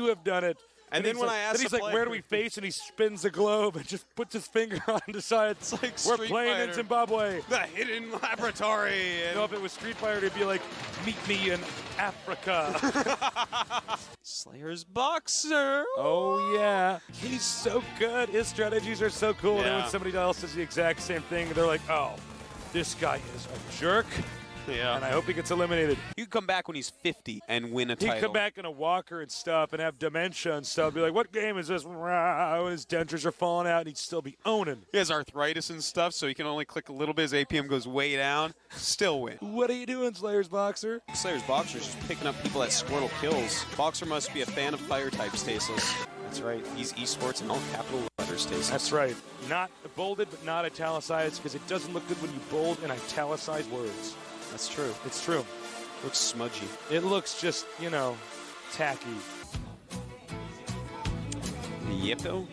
have done it. And then he's when like, I asked then he's the like, where do player- we face? And he spins the globe and just puts his finger on the side. It's like we're Street playing in Fighter. Zimbabwe. The hidden laboratory. You know, if it was Street Fighter, it'd be like, meet me in Africa. Slayer's Boxer. Oh, yeah. He's so good. His strategies are so cool. And then when Yeah. somebody else does the exact same thing, they're like, oh, this guy is a jerk. Yeah. And I hope he gets eliminated. He could come back when he's 50 and win a He'd title. come back in a walker and stuff and have dementia and stuff. Be like, what game is this? Rah, his dentures are falling out and he'd still be owning. He has arthritis and stuff, so he can only click a little bit. His APM goes way down. Still win. What are you doing, Slayer's Boxer? Slayer's Boxer's just picking up people at Squirtle kills. Boxer must be a fan of fire types, Tasteless. That's right. He's esports in all capital letters, Tasteless. That's right. Not bolded, but not italicized, because it doesn't look good when you bold and italicize words. That's true. It's true. Looks smudgy. It looks just, tacky. Yippo?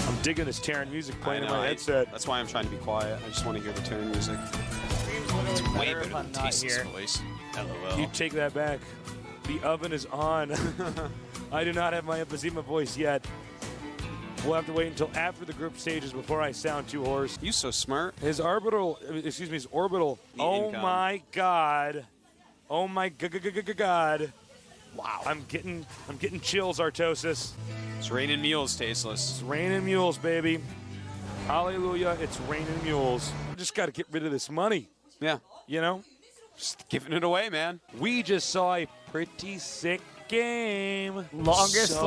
I'm digging this Terran music playing I in know, my headset. That's why I'm trying to be quiet. I just want to hear the Terran music. It's way better than Tasteless voice. LOL. You take that back. The oven is on. I do not have my emphysema voice yet. We'll have to wait until after the group stages before I sound too hoarse. You so smart. His orbital. The Oh income. my God. Oh my God. Wow. I'm getting chills, Artosis. It's raining mules, Tasteless. It's raining mules, baby. Hallelujah. It's raining mules. We just got to get rid of this money. Yeah. Just giving it away, man. We just saw a pretty sick game. Longest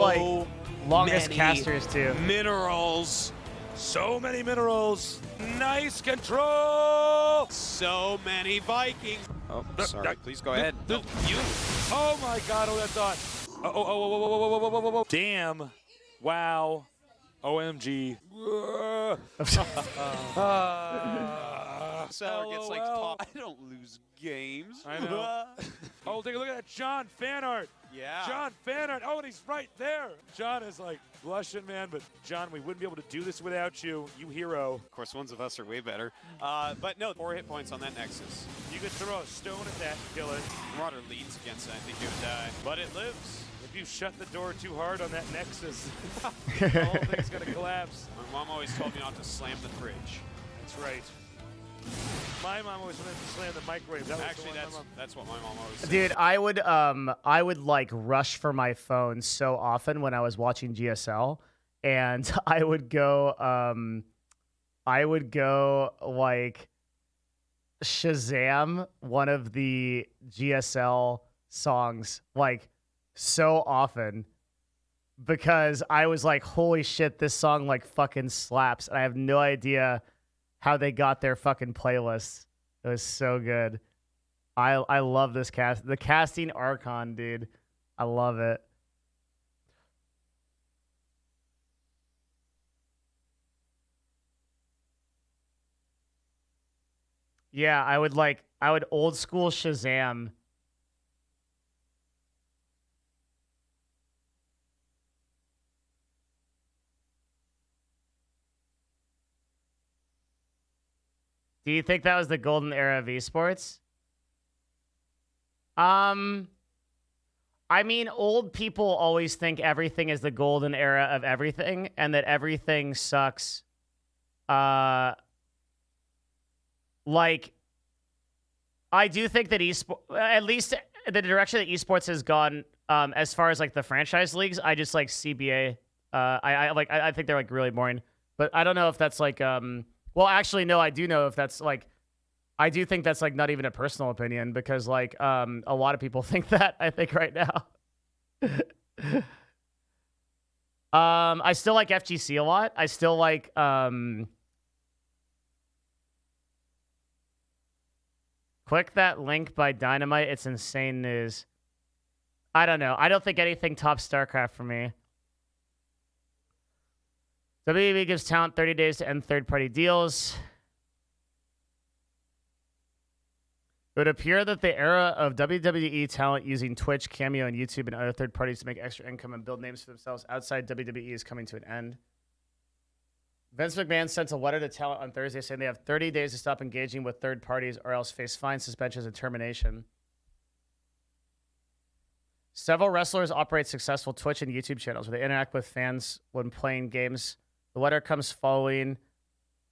many casters too. Minerals. So many minerals. Nice control. So many Vikings. Oh, sorry. Please go ahead. You. Oh my God! Oh, that thought. Oh. Damn. Wow. OMG. Sour gets like LOL. top. I don't lose games. I know. Oh, take a look at that John fan art. Yeah. John fan art. Oh, and he's right there. John is like blushing, man. But John, we wouldn't be able to do this without you. You hero. Of course, ones of us are way better. But no, 4 hit points on that Nexus. You could throw a stone at that and kill it. Marauder leads against it. I think he would die. But it lives. If you shut the door too hard on that Nexus, the whole thing's going to collapse. My mom always told me not to slam the fridge. That's right. My mom always wanted to slam the microwave. That was Actually, that's what my mom always said. Dude, I would like rush for my phone so often when I was watching GSL, and I would go like Shazam one of the GSL songs like so often because I was like, holy shit, this song like fucking slaps, and I have no idea how they got their fucking playlists. It was so good. I love this cast. The casting Archon, dude. I love it. Yeah, I would old school Shazam. Do you think that was the golden era of esports? I mean, old people always think everything is the golden era of everything and that everything sucks. Like, I do think that at least the direction that esports has gone, as far as like the franchise leagues, I just like CBA. I think they're like really boring, but I don't know if that's like, well, actually, no, I do know if that's like, I do think that's like not even a personal opinion because like a lot of people think that, I think right now. I still like FGC a lot. I still like click that link by Dynamite. It's insane news. I don't know. I don't think anything tops StarCraft for me. WWE gives talent 30 days to end third-party deals. It would appear that the era of WWE talent using Twitch, Cameo, and YouTube and other third parties to make extra income and build names for themselves outside WWE is coming to an end. Vince McMahon sent a letter to talent on Thursday saying they have 30 days to stop engaging with third parties or else face fines, suspensions, and termination. Several wrestlers operate successful Twitch and YouTube channels where they interact with fans when playing games. The letter comes following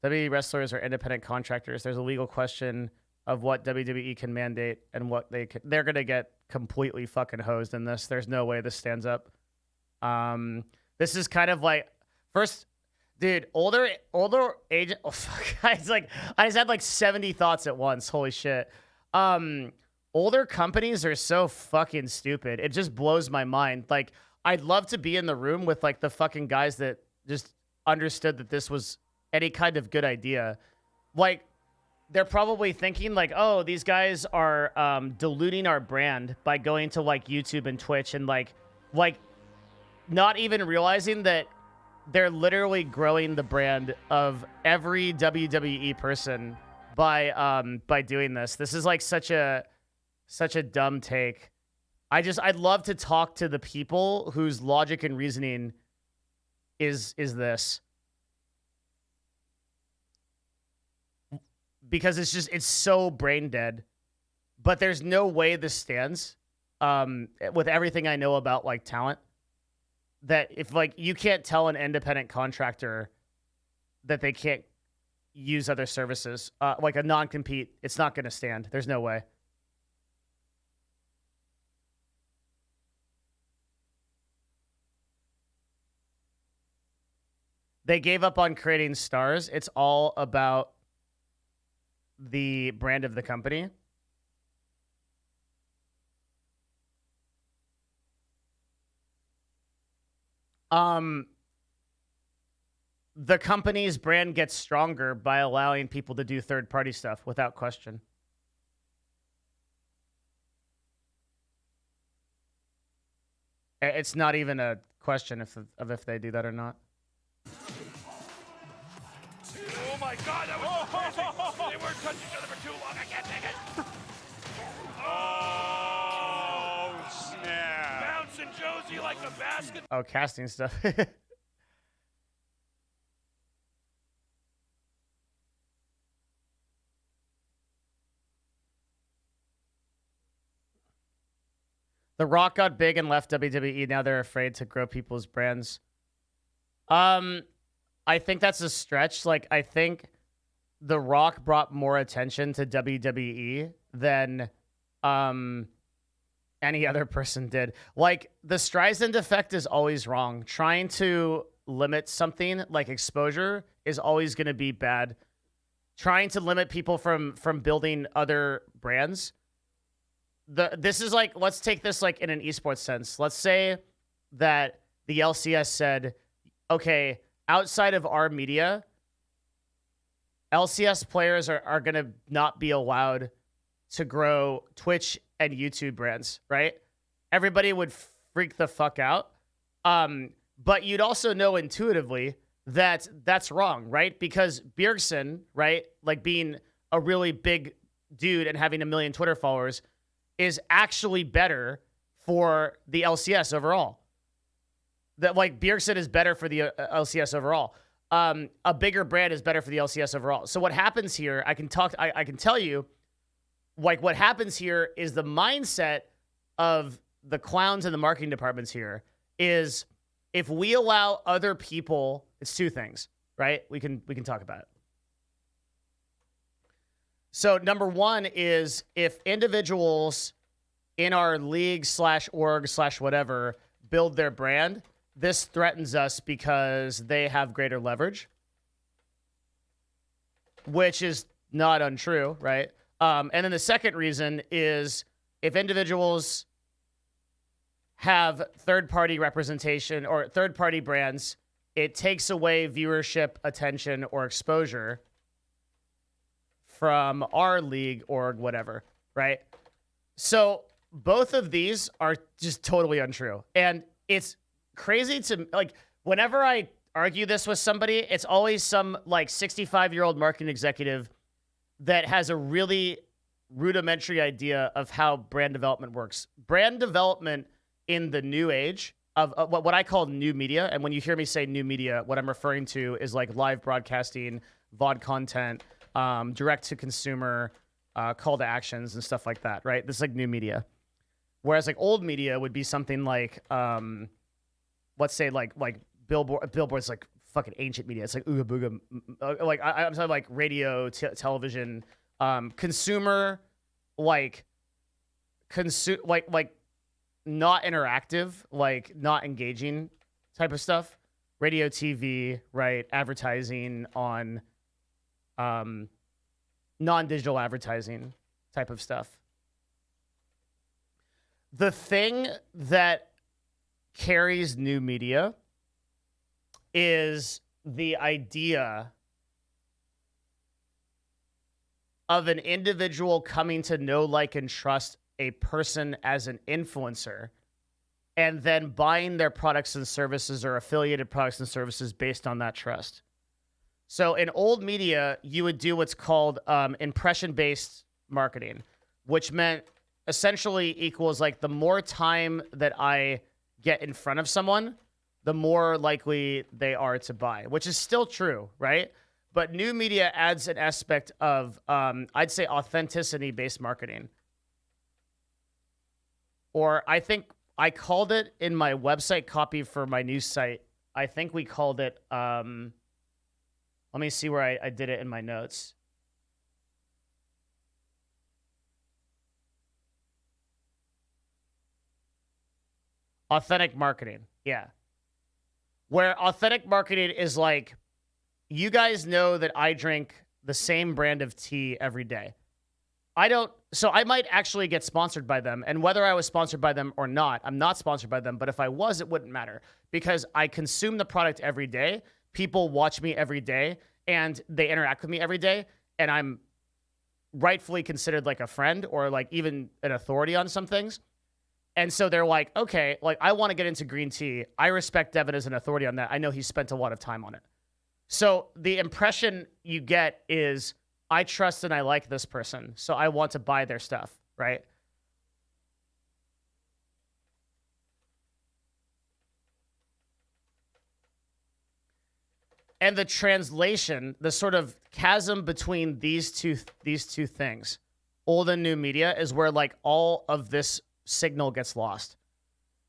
WWE wrestlers are independent contractors. There's a legal question of what WWE can mandate and what they're going to get completely fucking hosed in this. There's no way this stands up. This is kind of like first, dude, older age. Oh, fuck. I just had like 70 thoughts at once. Holy shit. Older companies are so fucking stupid. It just blows my mind. Like, I'd love to be in the room with like the fucking guys that just understood that this was any kind of good idea. Like, they're probably thinking like, oh, these guys are diluting our brand by going to like YouTube and Twitch and like not even realizing that they're literally growing the brand of every WWE person by doing this. This is like such a dumb take. I'd love to talk to the people whose logic and reasoning is this. Because it's so brain dead. But there's no way this stands with everything I know about like talent, that if like you can't tell an independent contractor that they can't use other services, like a non-compete, it's not going to stand. There's no way. They gave up on creating stars. It's all about the brand of the company. The company's brand gets stronger by allowing people to do third-party stuff without question. It's not even a question if they do that or not. Oh my God, that was crazy. They weren't touching each other for too long. I can't take it. Oh! like a basket. Oh, casting stuff. The Rock got big and left WWE. Now they're afraid to grow people's brands. I think that's a stretch. Like, I think The Rock brought more attention to WWE than any other person did. Like, the Streisand effect is always wrong. Trying to limit something like exposure is always going to be bad. Trying to limit people from building other brands. This is like, let's take this like in an esports sense. Let's say that the LCS said, okay, outside of our media, LCS players are going to not be allowed to grow Twitch and YouTube brands, right? Everybody would freak the fuck out. But you'd also know intuitively that that's wrong, right? Because Bjergsen, right, like being a really big dude and having 1 million Twitter followers is actually better for the LCS overall. That like Bjergsen is better for the LCS overall. A bigger brand is better for the LCS overall. So what happens here, I can tell you, like what happens here is the mindset of the clowns in the marketing departments here is if we allow other people, it's two things, right? We can talk about it. So number one is if individuals in our league /org /whatever build their brand, this threatens us because they have greater leverage, which is not untrue, right? And then the second reason is if individuals have third-party representation or third-party brands, it takes away viewership, attention, or exposure from our league or whatever, right? So both of these are just totally untrue. And it's crazy to, like, whenever I argue this with somebody, it's always some, like, 65-year-old marketing executive that has a really rudimentary idea of how brand development works. Brand development in the new age of what I call new media, and when you hear me say new media, what I'm referring to is like live broadcasting, VOD content, direct to consumer, call to actions and stuff like that, right? This is like new media. Whereas like old media would be something like, let's say like billboards, like fucking ancient media. It's like ooga booga, like I'm talking like radio, television, consumer, like not interactive, like not engaging type of stuff. Radio, TV, right? Advertising on non-digital advertising type of stuff. The thing that carries new media is the idea of an individual coming to know, like, and trust a person as an influencer and then buying their products and services or affiliated products and services based on that trust. So in old media, you would do what's called impression-based marketing, which meant essentially equals like the more time that I get in front of someone, the more likely they are to buy, which is still true, right? But new media adds an aspect of, I'd say, authenticity-based marketing. Or I think I called it in my website copy for my news site. I think we called it, let me see where I did it in my notes. Authentic marketing, yeah. Where authentic marketing is like, you guys know that I drink the same brand of tea every day. So I might actually get sponsored by them. And whether I was sponsored by them or not, I'm not sponsored by them. But if I was, it wouldn't matter because I consume the product every day. People watch me every day and they interact with me every day. And I'm rightfully considered like a friend or like even an authority on some things. And so they're like, okay, like I want to get into green tea. I respect Devin as an authority on that. I know he spent a lot of time on it. So the impression you get is I trust and I like this person, so I want to buy their stuff, right? And the translation, the sort of chasm between these two things, old and new media, is where like all of this signal gets lost.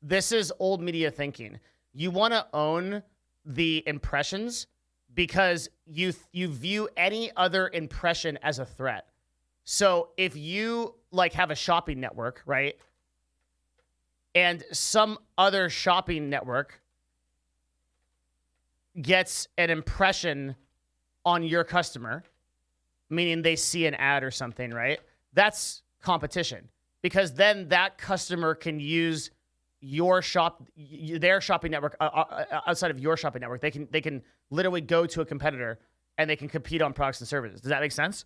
This is old media thinking. You want to own the impressions because you view any other impression as a threat. So if you like have a shopping network, right? And some other shopping network gets an impression on your customer, meaning they see an ad or something, right? That's competition, because then that customer can use their shopping network outside of your shopping network. They can literally go to a competitor and they can compete on products and services. Does that make sense?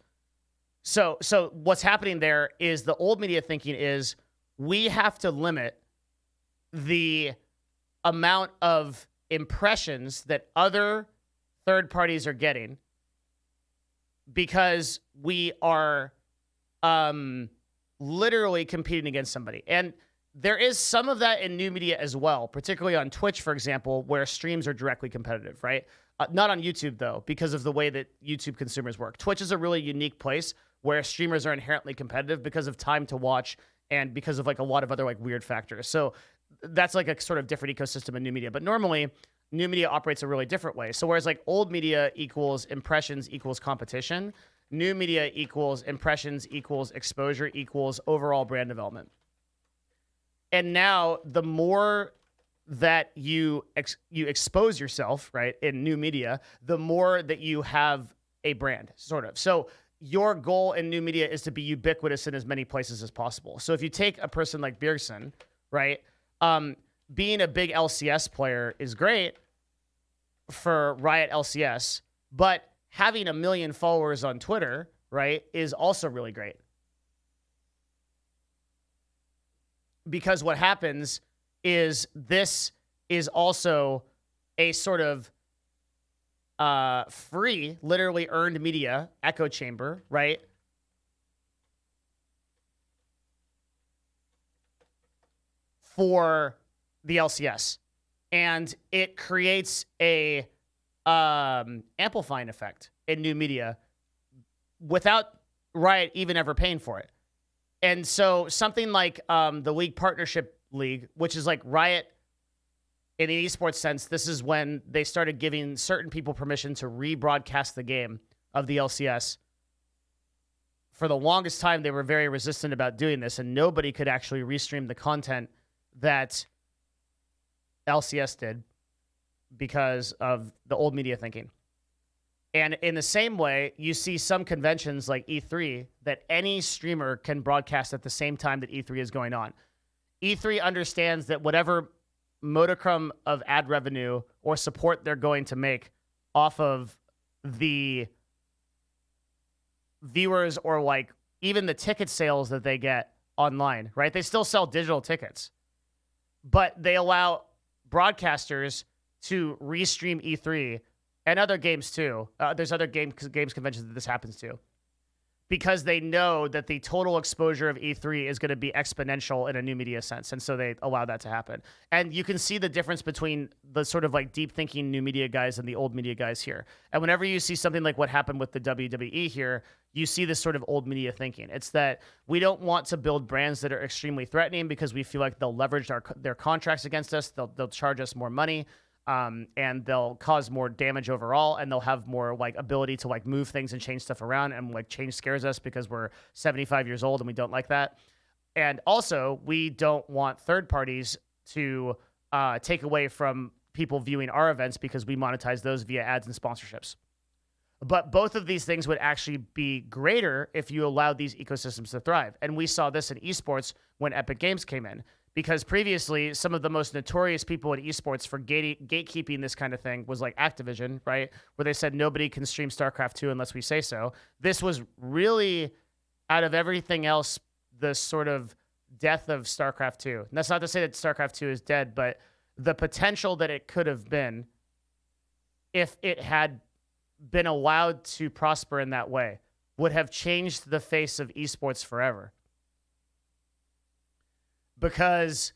So what's happening there is the old media thinking is we have to limit the amount of impressions that other third parties are getting because we are literally competing against somebody. And there is some of that in new media as well, particularly on Twitch, for example, where streams are directly competitive, right? Not on YouTube, though, because of the way that YouTube consumers work. Twitch is a really unique place where streamers are inherently competitive because of time to watch and because of like a lot of other like weird factors. So that's like a sort of different ecosystem in new media. But normally, new media operates a really different way. So whereas like old media equals impressions equals competition, new media equals impressions equals exposure equals overall brand development. And now the more that you expose yourself, right, in new media, the more that you have a brand, sort of. So your goal in new media is to be ubiquitous in as many places as possible. So if you take a person like Bjergsen, right, being a big LCS player is great for Riot LCS, but having 1 million followers on Twitter, right, is also really great. Because what happens is this is also a sort of free, literally earned media echo chamber, right? For the LCS. And it creates a amplifying effect in new media without Riot even ever paying for it. And so something like the League Partnership League, which is like Riot in the esports sense, this is when they started giving certain people permission to rebroadcast the game of the LCS. For the longest time, they were very resistant about doing this, and nobody could actually restream the content that LCS did because of the old media thinking. And in the same way, you see some conventions like E3 that any streamer can broadcast at the same time that E3 is going on. E3 understands that whatever modicum of ad revenue or support they're going to make off of the viewers or like even the ticket sales that they get online, right? They still sell digital tickets, but they allow broadcasters to restream E3 and other games too. There's other games conventions that this happens to, because they know that the total exposure of E3 is going to be exponential in a new media sense. And so they allow that to happen. And you can see the difference between the sort of like deep thinking new media guys and the old media guys here. And whenever you see something like what happened with the WWE here, you see this sort of old media thinking. It's that we don't want to build brands that are extremely threatening because we feel like they'll leverage their contracts against us. They'll charge us more money. And they'll cause more damage overall, and they'll have more like ability to like move things and change stuff around, and like change scares us because we're 75 years old and we don't like that. And also, we don't want third parties to take away from people viewing our events because we monetize those via ads and sponsorships. But both of these things would actually be greater if you allowed these ecosystems to thrive. And we saw this in esports when Epic Games came in. Because previously, some of the most notorious people in esports for gatekeeping this kind of thing was like Activision, right? Where they said nobody can stream StarCraft 2 unless we say so. This was really, out of everything else, the sort of death of StarCraft 2. And that's not to say that StarCraft 2 is dead, but the potential that it could have been if it had been allowed to prosper in that way would have changed the face of esports forever. Because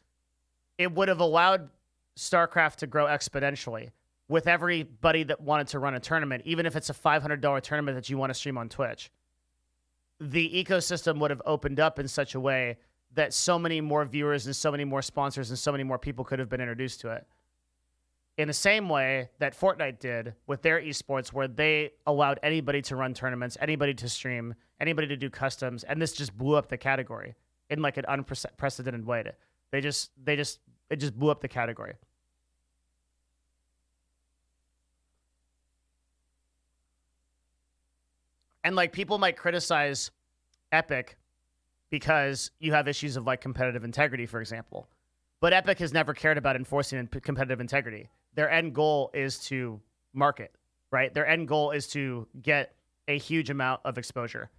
it would have allowed StarCraft to grow exponentially with everybody that wanted to run a tournament, even if it's a $500 tournament that you want to stream on Twitch. The ecosystem would have opened up in such a way that so many more viewers and so many more sponsors and so many more people could have been introduced to it. In the same way that Fortnite did with their esports, where they allowed anybody to run tournaments, anybody to stream, anybody to do customs, and this just blew up the category in like an unprecedented way. It just blew up the category. And like people might criticize Epic because you have issues of like competitive integrity, for example. But Epic has never cared about enforcing competitive integrity. Their end goal is to market, right? Their end goal is to get a huge amount of exposure.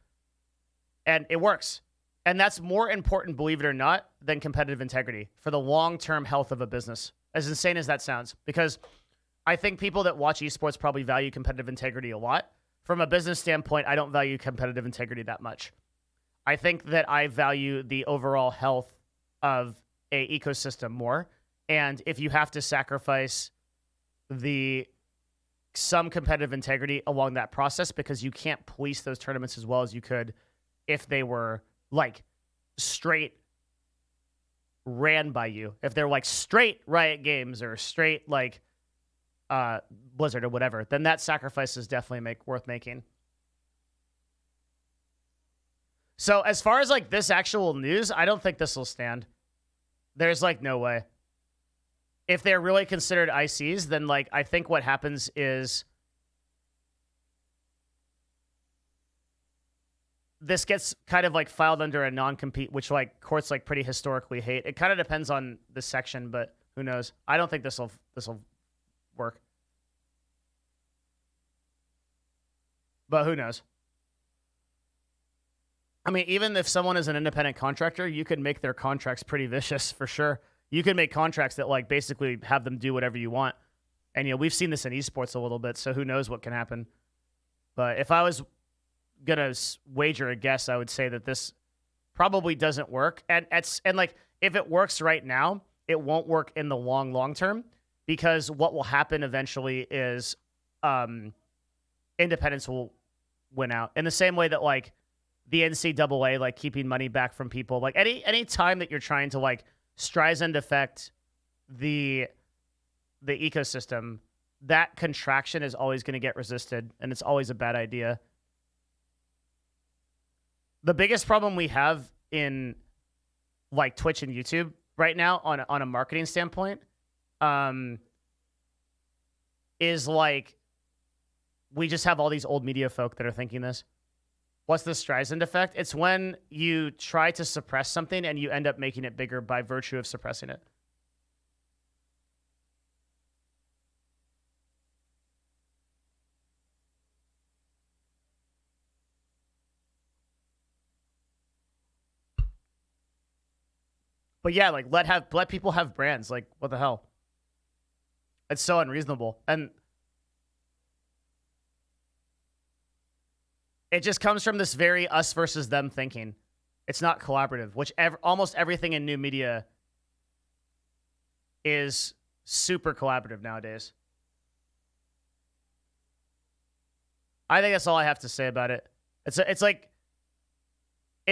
And it works. And that's more important, believe it or not, than competitive integrity for the long-term health of a business. As insane as that sounds. Because I think people that watch esports probably value competitive integrity a lot. From a business standpoint, I don't value competitive integrity that much. I think that I value the overall health of a ecosystem more. And if you have to sacrifice some competitive integrity along that process because you can't police those tournaments as well as you could if they were like straight ran by you. If they're like straight Riot Games or straight like Blizzard or whatever, then that sacrifice is definitely worth making. So as far as like this actual news, I don't think this will stand. There's like no way. If they're really considered ICs, then like I think what happens is this gets kind of like filed under a non-compete, which like courts like pretty historically hate. It kind of depends on the section, but who knows? I don't think this will work. But who knows? I mean, even if someone is an independent contractor, you can make their contracts pretty vicious for sure. You can make contracts that like basically have them do whatever you want. And, you know, we've seen this in esports a little bit, so who knows what can happen. But if I was going to wager a guess, I would say that this probably doesn't work. And like, if it works right now, it won't work in the long term, because what will happen eventually is independents will win out. In the same way that like the NCAA, like keeping money back from people, like any time that you're trying to like Streisand affect the ecosystem, that contraction is always going to get resisted, and it's always a bad idea. The biggest problem we have in like Twitch and YouTube right now on a marketing standpoint is like we just have all these old media folk that are thinking this. What's the Streisand effect? It's when you try to suppress something and you end up making it bigger by virtue of suppressing it. But yeah, like let people have brands. Like, what the hell? It's so unreasonable. And it just comes from this very us versus them thinking. It's not collaborative, which almost everything in new media is super collaborative nowadays. I think that's all I have to say about it. It's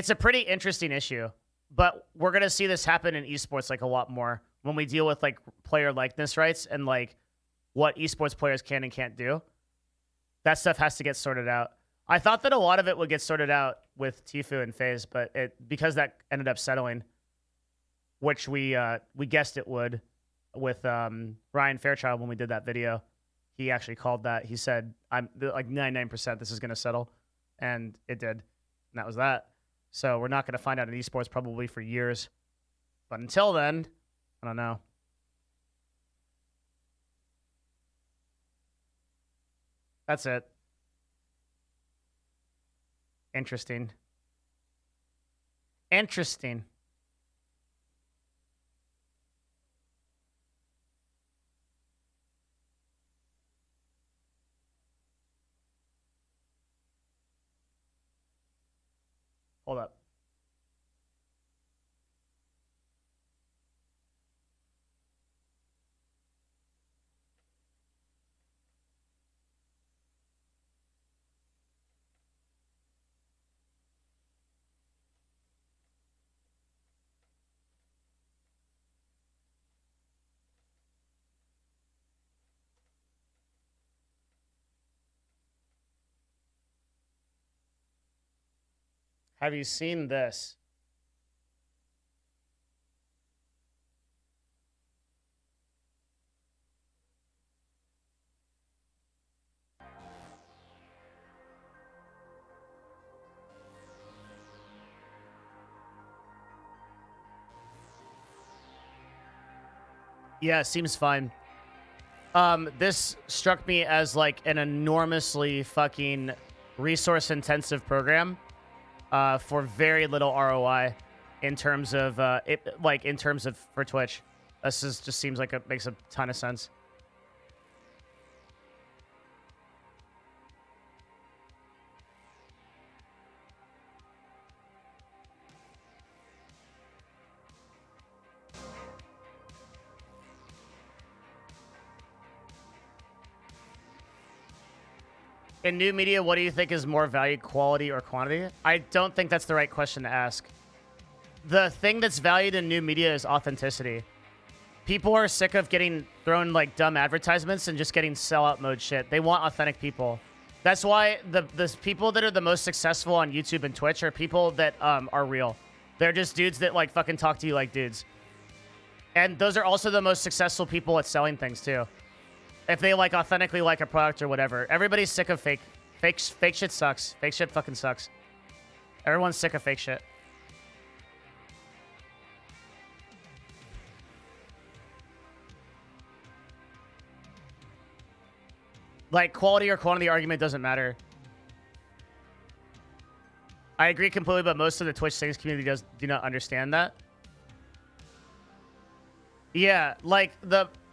a pretty interesting issue, but we're going to see this happen in esports like a lot more when we deal with like player likeness rights and like what esports players can and can't do. That stuff has to get sorted out. I thought that a lot of it would get sorted out with Tfue and FaZe, but because that ended up settling, which we guessed it would with Ryan Fairchild when we did that video. He actually called that. He said, "I'm like 99% this is going to settle," and it did. And that was that. So we're not going to find out in esports probably for years. But until then, I don't know. That's it. Interesting. Interesting. Hold up. Have you seen this? Yeah, seems fine. This struck me as like an enormously fucking resource-intensive program, for very little ROI in terms of for Twitch. This just seems like it makes a ton of sense. In new media, what do you think is more value, quality or quantity? I don't think that's the right question to ask. The thing that's valued in new media is authenticity. People are sick of getting thrown like dumb advertisements and just getting sellout mode shit. They want authentic people. That's why the people that are the most successful on YouTube and Twitch are people that are real. They're just dudes that like fucking talk to you like dudes. And those are also the most successful people at selling things too. If they like authentically like a product or whatever. Everybody's sick of fake shit sucks. Fake shit fucking sucks. Everyone's sick of fake shit. Like, quality or quantity argument doesn't matter. I agree completely, but most of the Twitch Sings community do not understand that. Yeah, like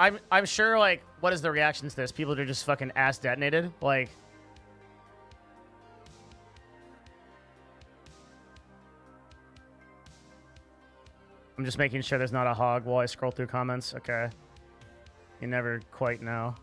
I'm sure like what is the reaction to this? People that are just fucking ass detonated, like. I'm just making sure there's not a hog while I scroll through comments. Okay. You never quite know.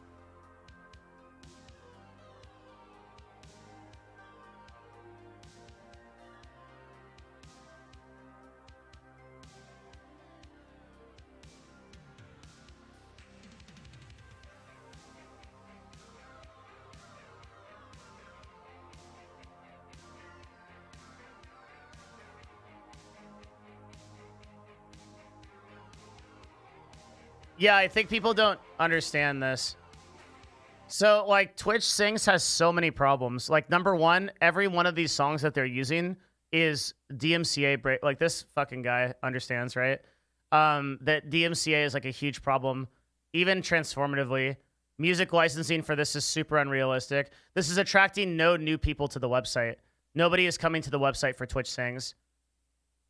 Yeah, I think people don't understand this. So, like, Twitch Sings has so many problems. Like, number one, every one of these songs that they're using is DMCA break. Like, this fucking guy understands, right? That DMCA is, like, a huge problem. Even transformatively. Music licensing for this is super unrealistic. This is attracting no new people to the website. Nobody is coming to the website for Twitch Sings.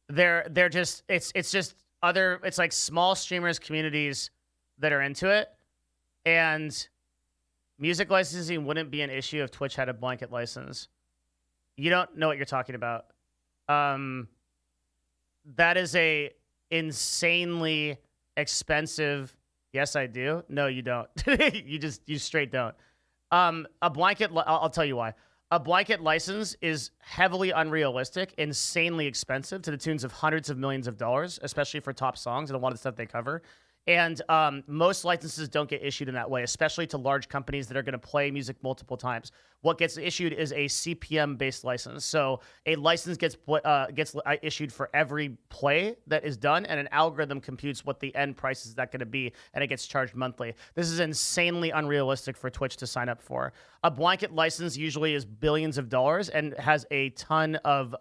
They're just, it's just other, it's like small streamers, communities that are into it, and music licensing wouldn't be an issue if Twitch had a blanket license. You don't know what you're talking about. That is a insanely expensive. Yes, I do. No, you don't. you straight don't. A blanket. I'll tell you why. A blanket license is heavily unrealistic, insanely expensive to the tunes of hundreds of millions of dollars, especially for top songs and a lot of stuff they cover. And most licenses don't get issued in that way, especially to large companies that are going to play music multiple times. What gets issued is a CPM-based license. So a license gets issued for every play that is done, and an algorithm computes what the end price is that going to be, and it gets charged monthly. This is insanely unrealistic for Twitch to sign up for. A blanket license usually is billions of dollars and has a ton of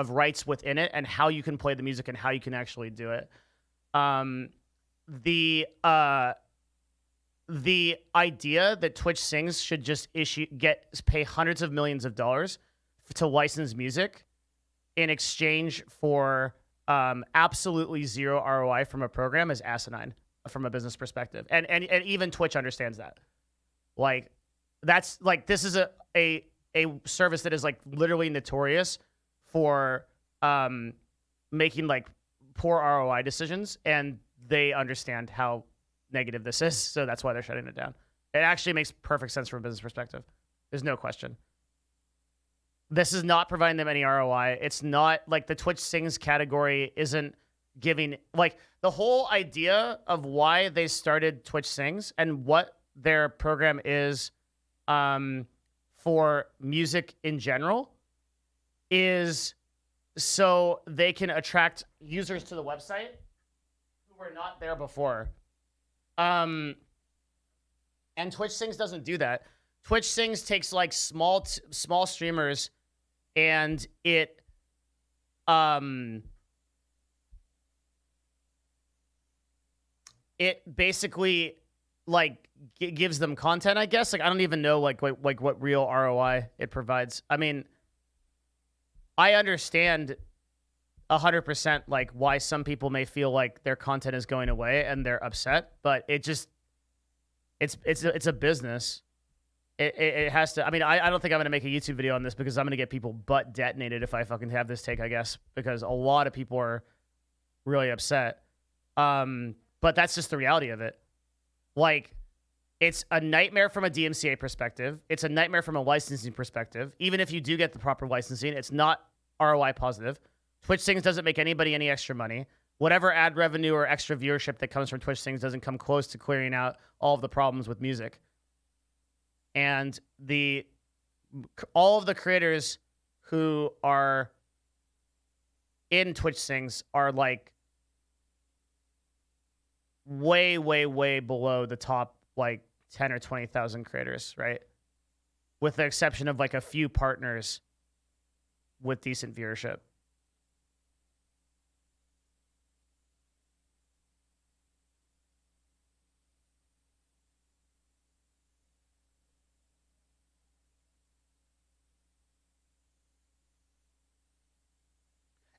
rights within it, and how you can play the music and how you can actually do it. The idea that Twitch Sings should just pay hundreds of millions of dollars to license music in exchange for absolutely zero ROI from a program is asinine from a business perspective, and even Twitch understands that. Like, that's like, this is a service that is like literally notorious for making like poor ROI decisions, and they understand how negative this is, so that's why they're shutting it down. It actually makes perfect sense from a business perspective. There's no question. This is not providing them any ROI. It's not like the Twitch Sings category isn't giving, like, the whole idea of why they started Twitch Sings and what their program is for music in general is so they can attract users to the website who were not there before. And Twitch Sings doesn't do that. Twitch Sings takes like small streamers, and it basically like gives them content, I guess. Like I don't even know like what real ROI it provides. I mean, I understand 100% like why some people may feel like their content is going away and they're upset, but it's a business. It has to. I mean, I don't think I'm gonna make a YouTube video on this because I'm gonna get people butt detonated if I fucking have this take, I guess, because a lot of people are really upset. But that's just the reality of it. Like, it's a nightmare from a DMCA perspective. It's a nightmare from a licensing perspective. Even if you do get the proper licensing, it's not ROI positive. Twitch Sings doesn't make anybody any extra money. Whatever ad revenue or extra viewership that comes from Twitch Sings doesn't come close to clearing out all of the problems with music. And all of the creators who are in Twitch Sings are like way, way, way below the top like 10 or 20,000 creators, right? With the exception of like a few partners with decent viewership.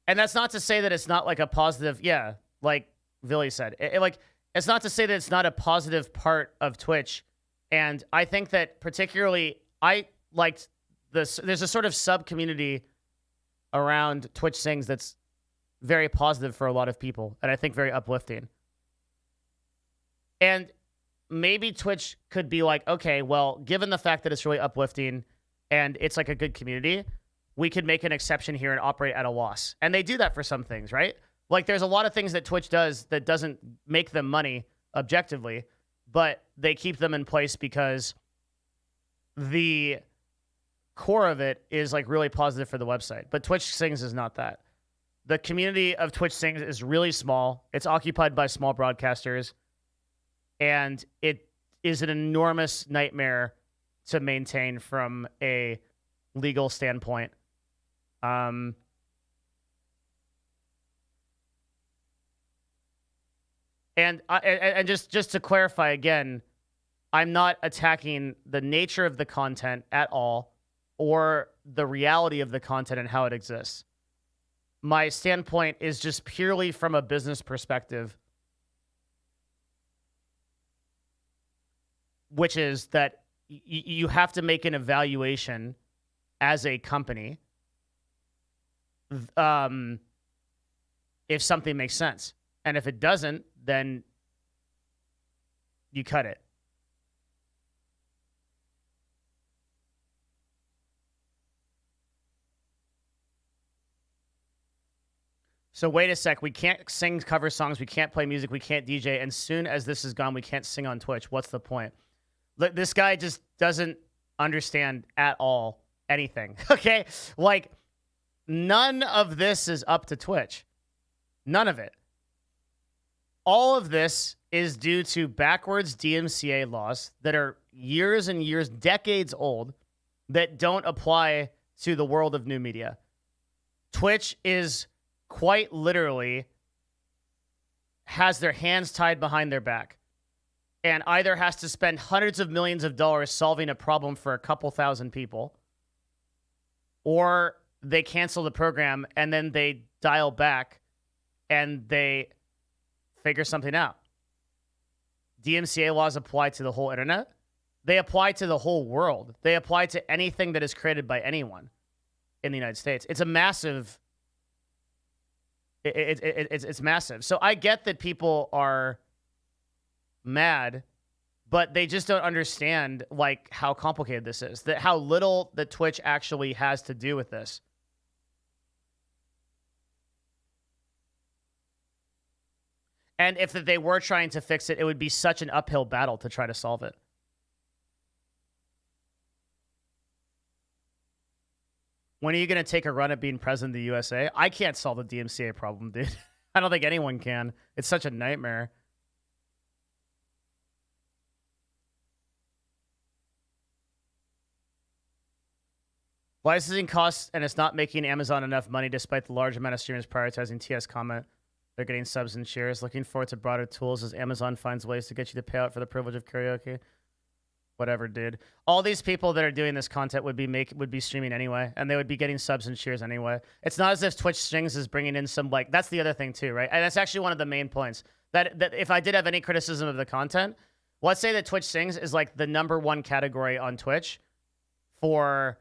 And that's not to say that it's not like a positive, yeah, like Billy said. It's not to say that it's not a positive part of Twitch. And I think that particularly I liked this. There's a sort of sub-community around Twitch Sings that's very positive for a lot of people, and I think very uplifting. And maybe Twitch could be like, okay, well, given the fact that it's really uplifting and it's like a good community, we could make an exception here and operate at a loss. And they do that for some things, right? Like there's a lot of things that Twitch does that doesn't make them money objectively, but they keep them in place because the core of it is like really positive for the website. But Twitch Sings is not that. The community of Twitch Sings is really small. It's occupied by small broadcasters, and it is an enormous nightmare to maintain from a legal standpoint. And just to clarify again, I'm not attacking the nature of the content at all or the reality of the content and how it exists. My standpoint is just purely from a business perspective, which is that you have to make an evaluation as a company if something makes sense. And if it doesn't, then you cut it. So wait a sec. We can't sing cover songs. We can't play music. We can't DJ. And soon as this is gone, we can't sing on Twitch. What's the point? Look, this guy just doesn't understand at all anything. Okay? Like, none of this is up to Twitch. None of it. All of this is due to backwards DMCA laws that are years and years, decades old, that don't apply to the world of new media. Twitch is quite literally has their hands tied behind their back and either has to spend hundreds of millions of dollars solving a problem for a couple thousand people, or they cancel the program and then they dial back and they figure something out. DMCA laws apply to the whole internet. They apply to the whole world. They apply to anything that is created by anyone in the United States. It's a massive... It's massive. So I get that people are mad, but they just don't understand like how complicated this is, that how little that Twitch actually has to do with this. And if they were trying to fix it, it would be such an uphill battle to try to solve it. When are you going to take a run at being president of the USA? I can't solve the DMCA problem, dude. I don't think anyone can. It's such a nightmare. Licensing costs, and it's not making Amazon enough money despite the large amount of streamers prioritizing TS comment. They're getting subs and shares. Looking forward to broader tools as Amazon finds ways to get you to pay out for the privilege of karaoke. Whatever, dude. All these people that are doing this content would be streaming anyway, and they would be getting subs and shares anyway. It's not as if Twitch Strings is bringing in some, like, that's the other thing too, right? And that's actually one of the main points. That if I did have any criticism of the content, let's say that Twitch Strings is like the #1 category on Twitch for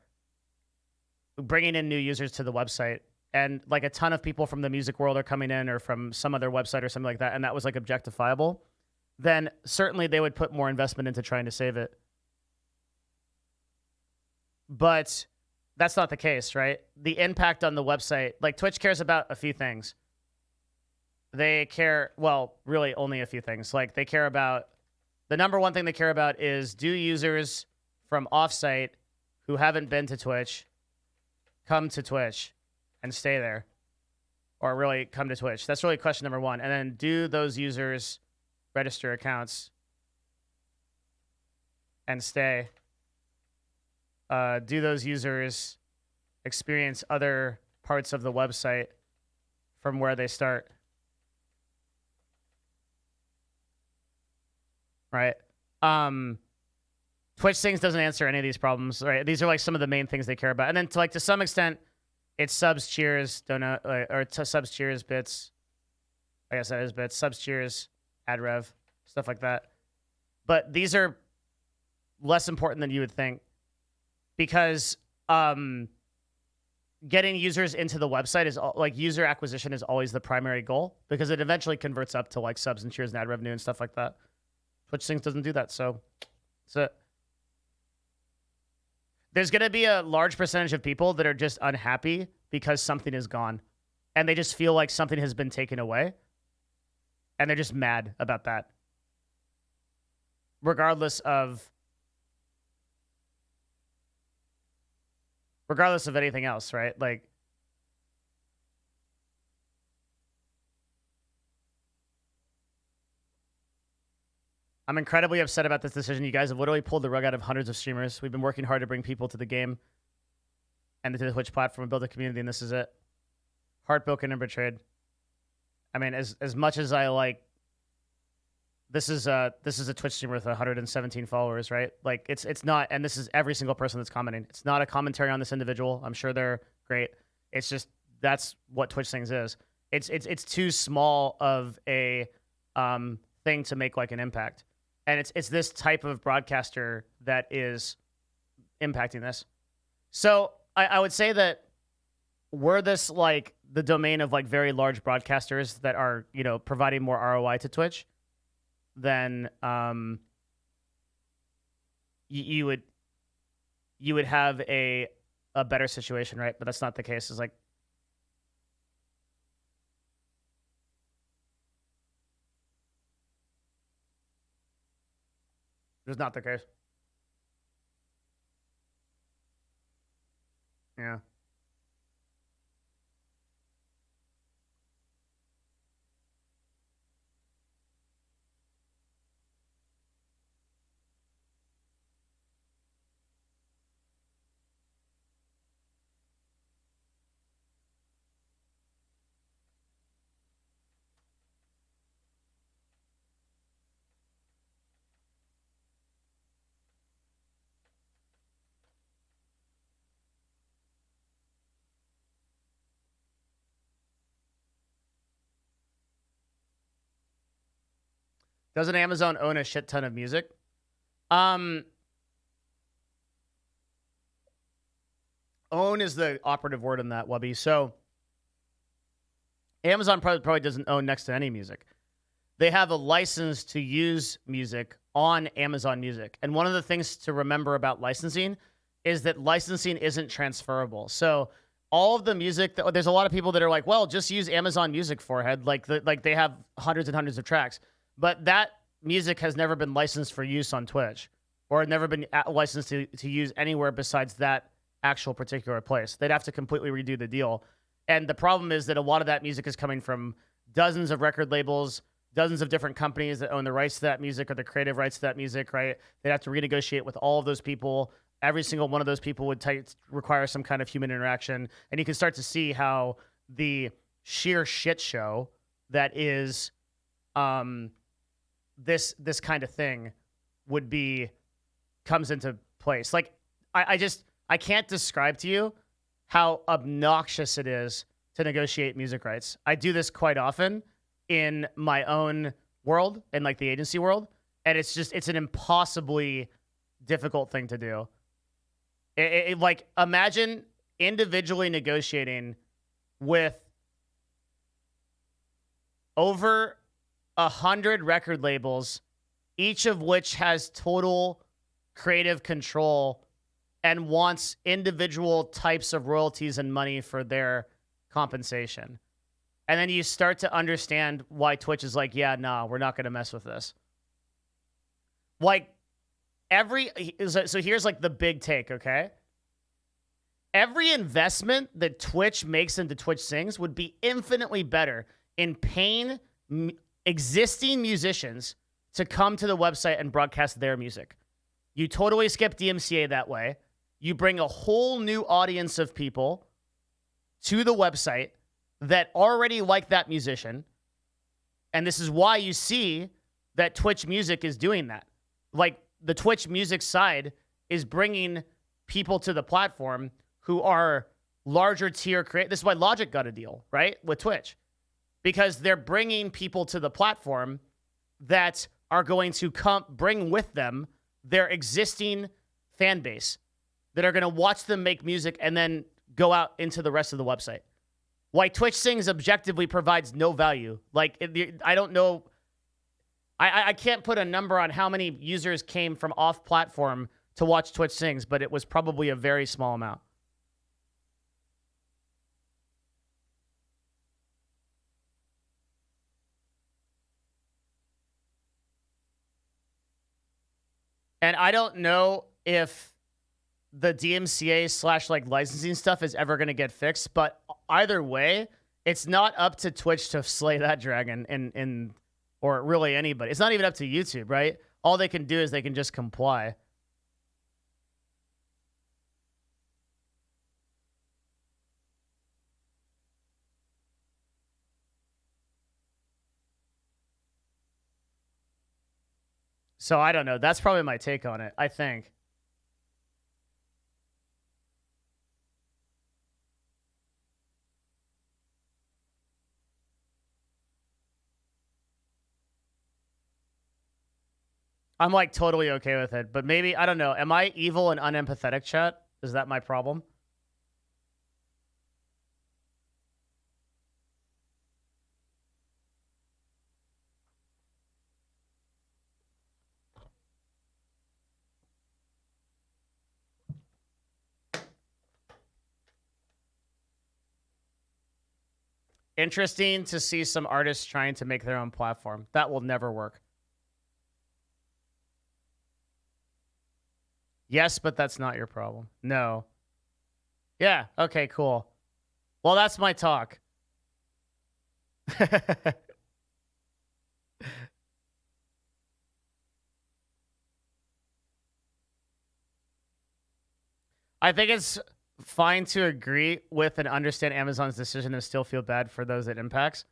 bringing in new users to the website, and like a ton of people from the music world are coming in or from some other website or something like that, and that was like objectifiable, then certainly they would put more investment into trying to save it. But that's not the case, right? The impact on the website, like Twitch cares about a few things. They care, well, really only a few things. Like they care about, the #1 thing they care about is, do users from offsite who haven't been to Twitch come to Twitch and stay there? Or really come to Twitch? That's really question #1. And then, do those users register accounts and stay? Do those users experience other parts of the website from where they start? Right? Twitch Things doesn't answer any of these problems, right? These are like some of the main things they care about. And then to some extent, it's subs, cheers, donut, or subs, cheers, bits. I guess that is bits. Subs, cheers, ad rev, stuff like that. But these are less important than you would think, because getting users into the website is like, user acquisition is always the primary goal, because it eventually converts up to like subs and cheers and ad revenue and stuff like that. Twitch Things doesn't do that, so that's it. There's going to be a large percentage of people that are just unhappy because something is gone, and they just feel like something has been taken away, and they're just mad about that, regardless of anything else, right? Like, I'm incredibly upset about this decision. You guys have literally pulled the rug out of hundreds of streamers. We've been working hard to bring people to the game and to the Twitch platform and build a community, and this is it. Heartbroken and betrayed. I mean, as much as I like, this is a Twitch streamer with 117 followers, right? Like, it's not, and this is every single person that's commenting. It's not a commentary on this individual. I'm sure they're great. It's just, that's what Twitch Things is. It's too small of a thing to make like an impact. And it's this type of broadcaster that is impacting this. So I would say that were this like the domain of like very large broadcasters that are, you know, providing more ROI to Twitch, then you would have a better situation, right? But that's not the case. It's like, it's not the case. Yeah. Doesn't Amazon own a shit ton of music? Own is the operative word in that, Wubby. So Amazon probably doesn't own next to any music. They have a license to use music on Amazon Music. And one of the things to remember about licensing is that licensing isn't transferable. So all of the music, there's a lot of people that are like, well, just use Amazon Music, forehead. Like they have hundreds and hundreds of tracks. But that music has never been licensed for use on Twitch, or never been licensed to use anywhere besides that actual particular place. They'd have to completely redo the deal. And the problem is that a lot of that music is coming from dozens of record labels, dozens of different companies that own the rights to that music or the creative rights to that music, right? They'd have to renegotiate with all of those people. Every single one of those people would require some kind of human interaction. And you can start to see how the sheer shit show that is this kind of thing comes into place. Like, I can't describe to you how obnoxious it is to negotiate music rights. I do this quite often in my own world, in like the agency world, and it's an impossibly difficult thing to do. Like, imagine individually negotiating with over 100 record labels, each of which has total creative control and wants individual types of royalties and money for their compensation. And then you start to understand why Twitch is like, yeah, nah, we're not going to mess with this. Like, so here's like the big take, okay? Every investment that Twitch makes into Twitch Sings would be infinitely better in paying existing musicians to come to the website and broadcast their music. You totally skip DMCA that way. You bring a whole new audience of people to the website that already like that musician. And this is why you see that Twitch Music is doing that. Like, the Twitch Music side is bringing people to the platform who are larger tier creators. This is why Logic got a deal, right, with Twitch. Because they're bringing people to the platform that are going to bring with them their existing fan base, that are going to watch them make music and then go out into the rest of the website. Why Twitch Sings objectively provides no value. Like, I don't know. I can't put a number on how many users came from off-platform to watch Twitch Sings, but it was probably a very small amount. And I don't know if the DMCA / like licensing stuff is ever going to get fixed, but either way, it's not up to Twitch to slay that dragon or really anybody. It's not even up to YouTube, right? All they can do is they can just comply. So I don't know. That's probably my take on it, I think. I'm like totally okay with it, but maybe, I don't know. Am I evil and unempathetic, chat? Is that my problem? Interesting to see some artists trying to make their own platform. That will never work. Yes, but that's not your problem. No. Yeah, okay, cool. Well, that's my talk. I think it's fine to agree with and understand Amazon's decision and still feel bad for those it impacts.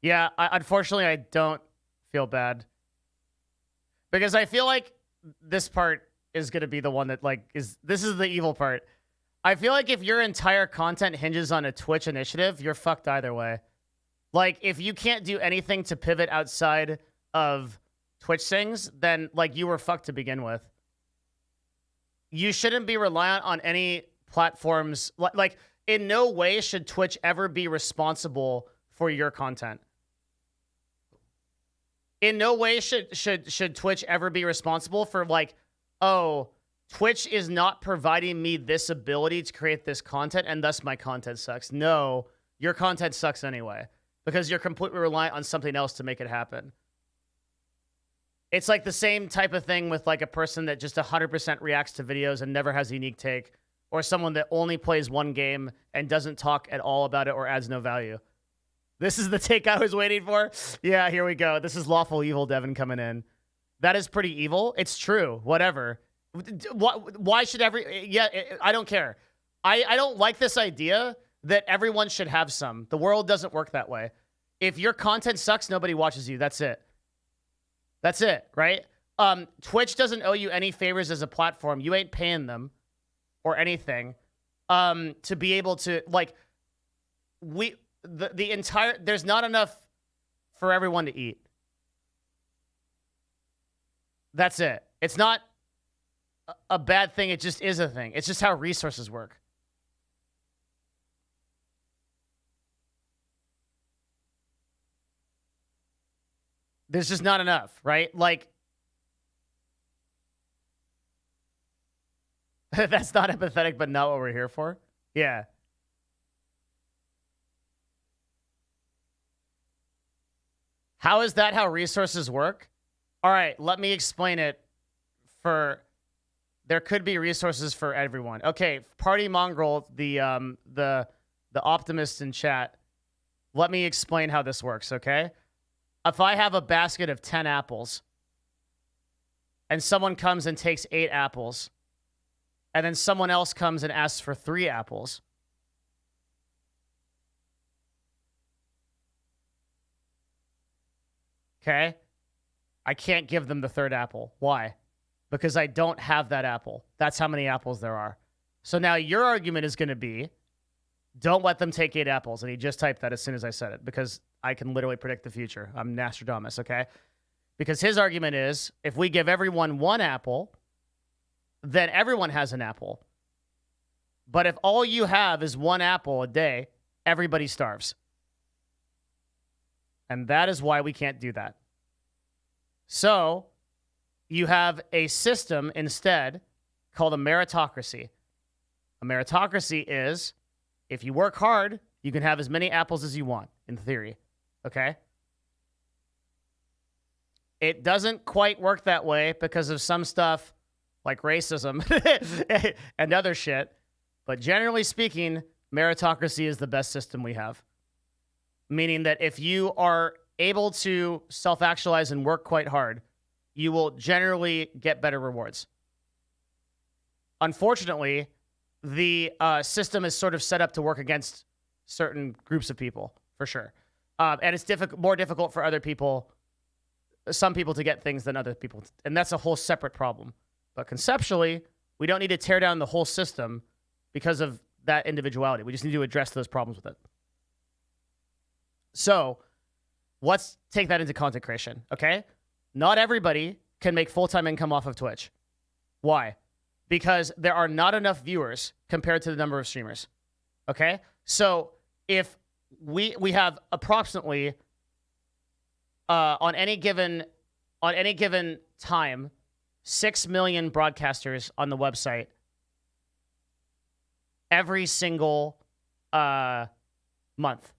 Yeah, unfortunately, I don't feel bad. Because I feel like this part is going to be the one that, like, this is the evil part. I feel like if your entire content hinges on a Twitch initiative, you're fucked either way. Like, if you can't do anything to pivot outside of Twitch Sings, then, like, you were fucked to begin with. You shouldn't be reliant on any platforms. Like, in no way should Twitch ever be responsible for your content. In no way should Twitch ever be responsible for, like, oh, Twitch is not providing me this ability to create this content, and thus my content sucks. No, your content sucks anyway, because you're completely reliant on something else to make it happen. It's like the same type of thing with, like, a person that just 100% reacts to videos and never has a unique take. or someone that only plays one game and doesn't talk at all about it or adds no value. This is the take I was waiting for. Yeah, here we go. This is lawful evil Devin coming in. That is pretty evil. It's true. Whatever. Why should I don't care. I don't like this idea that everyone should have some. The world doesn't work that way. If your content sucks, nobody watches you. That's it. That's it, right? Twitch doesn't owe you any favors as a platform. You ain't paying them or anything to be able to, like, the entire, there's not enough for everyone to eat. That's it. It's not a bad thing. It just is a thing. It's just how resources work. There's just not enough, right? Like, that's not empathetic, but not what we're here for. Yeah. How is that how resources work? All right, let me explain it. There could be resources for everyone. Okay, Party Mongrel, the optimist in chat. Let me explain how this works, okay? If I have a basket of 10 apples and someone comes and takes 8 apples, and then someone else comes and asks for 3 apples, okay? I can't give them the 3rd apple. Why? Because I don't have that apple. That's how many apples there are. So now your argument is going to be, don't let them take 8 apples. And he just typed that as soon as I said it, because I can literally predict the future. I'm Nostradamus, okay? Because his argument is, if we give everyone 1 apple, then everyone has an apple. But if all you have is 1 apple a day, everybody starves. And that is why we can't do that. So you have a system instead called a meritocracy. A meritocracy is, if you work hard, you can have as many apples as you want, in theory. Okay? It doesn't quite work that way because of some stuff like racism and other shit. But generally speaking, meritocracy is the best system we have. Meaning that if you are able to self-actualize and work quite hard, you will generally get better rewards. Unfortunately, the system is sort of set up to work against certain groups of people, for sure. And it's more difficult for other people, some people to get things than other people. And that's a whole separate problem. But conceptually, we don't need to tear down the whole system because of that individuality. We just need to address those problems with it. So let's take that into content creation, okay? Not everybody can make full-time income off of Twitch. Why? Because there are not enough viewers compared to the number of streamers, okay? So if we have approximately on any given time 6 million broadcasters on the website every single month,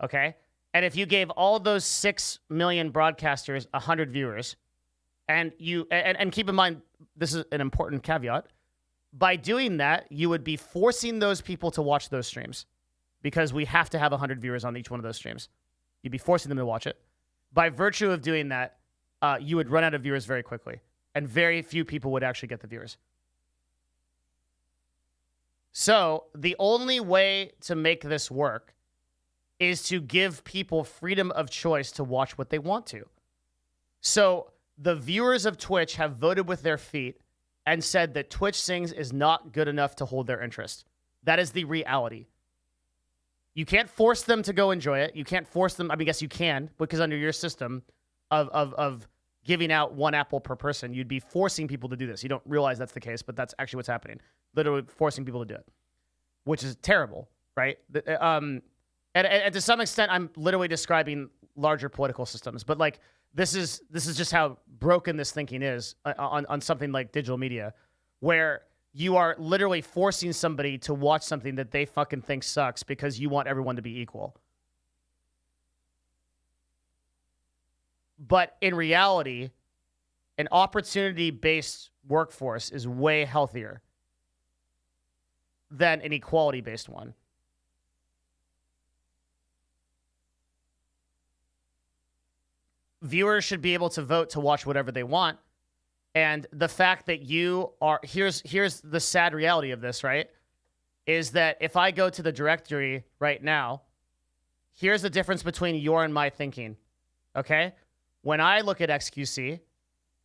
okay? And if you gave all those 6 million broadcasters 100 viewers, and keep in mind, this is an important caveat, by doing that, you would be forcing those people to watch those streams because we have to have 100 viewers on each one of those streams. You'd be forcing them to watch it. By virtue of doing that, you would run out of viewers very quickly, and very few people would actually get the viewers. So the only way to make this work is to give people freedom of choice to watch what they want to. So the viewers of Twitch have voted with their feet and said that Twitch Sings is not good enough to hold their interest. That is the reality. You can't force them to go enjoy it. You can't force them. I mean, yes, you can, because under your system of giving out 1 apple per person, you'd be forcing people to do this. You don't realize that's the case, but that's actually what's happening. Literally forcing people to do it, which is terrible, right? And to some extent, I'm literally describing larger political systems, but like this is just how broken this thinking is on something like digital media, where you are literally forcing somebody to watch something that they fucking think sucks because you want everyone to be equal. But in reality, an opportunity-based workforce is way healthier. than an equality-based one. Viewers should be able to vote to watch whatever they want. And the fact that you are... Here's the sad reality of this, right? Is that if I go to the directory right now, here's the difference between your and my thinking, okay? When I look at XQC,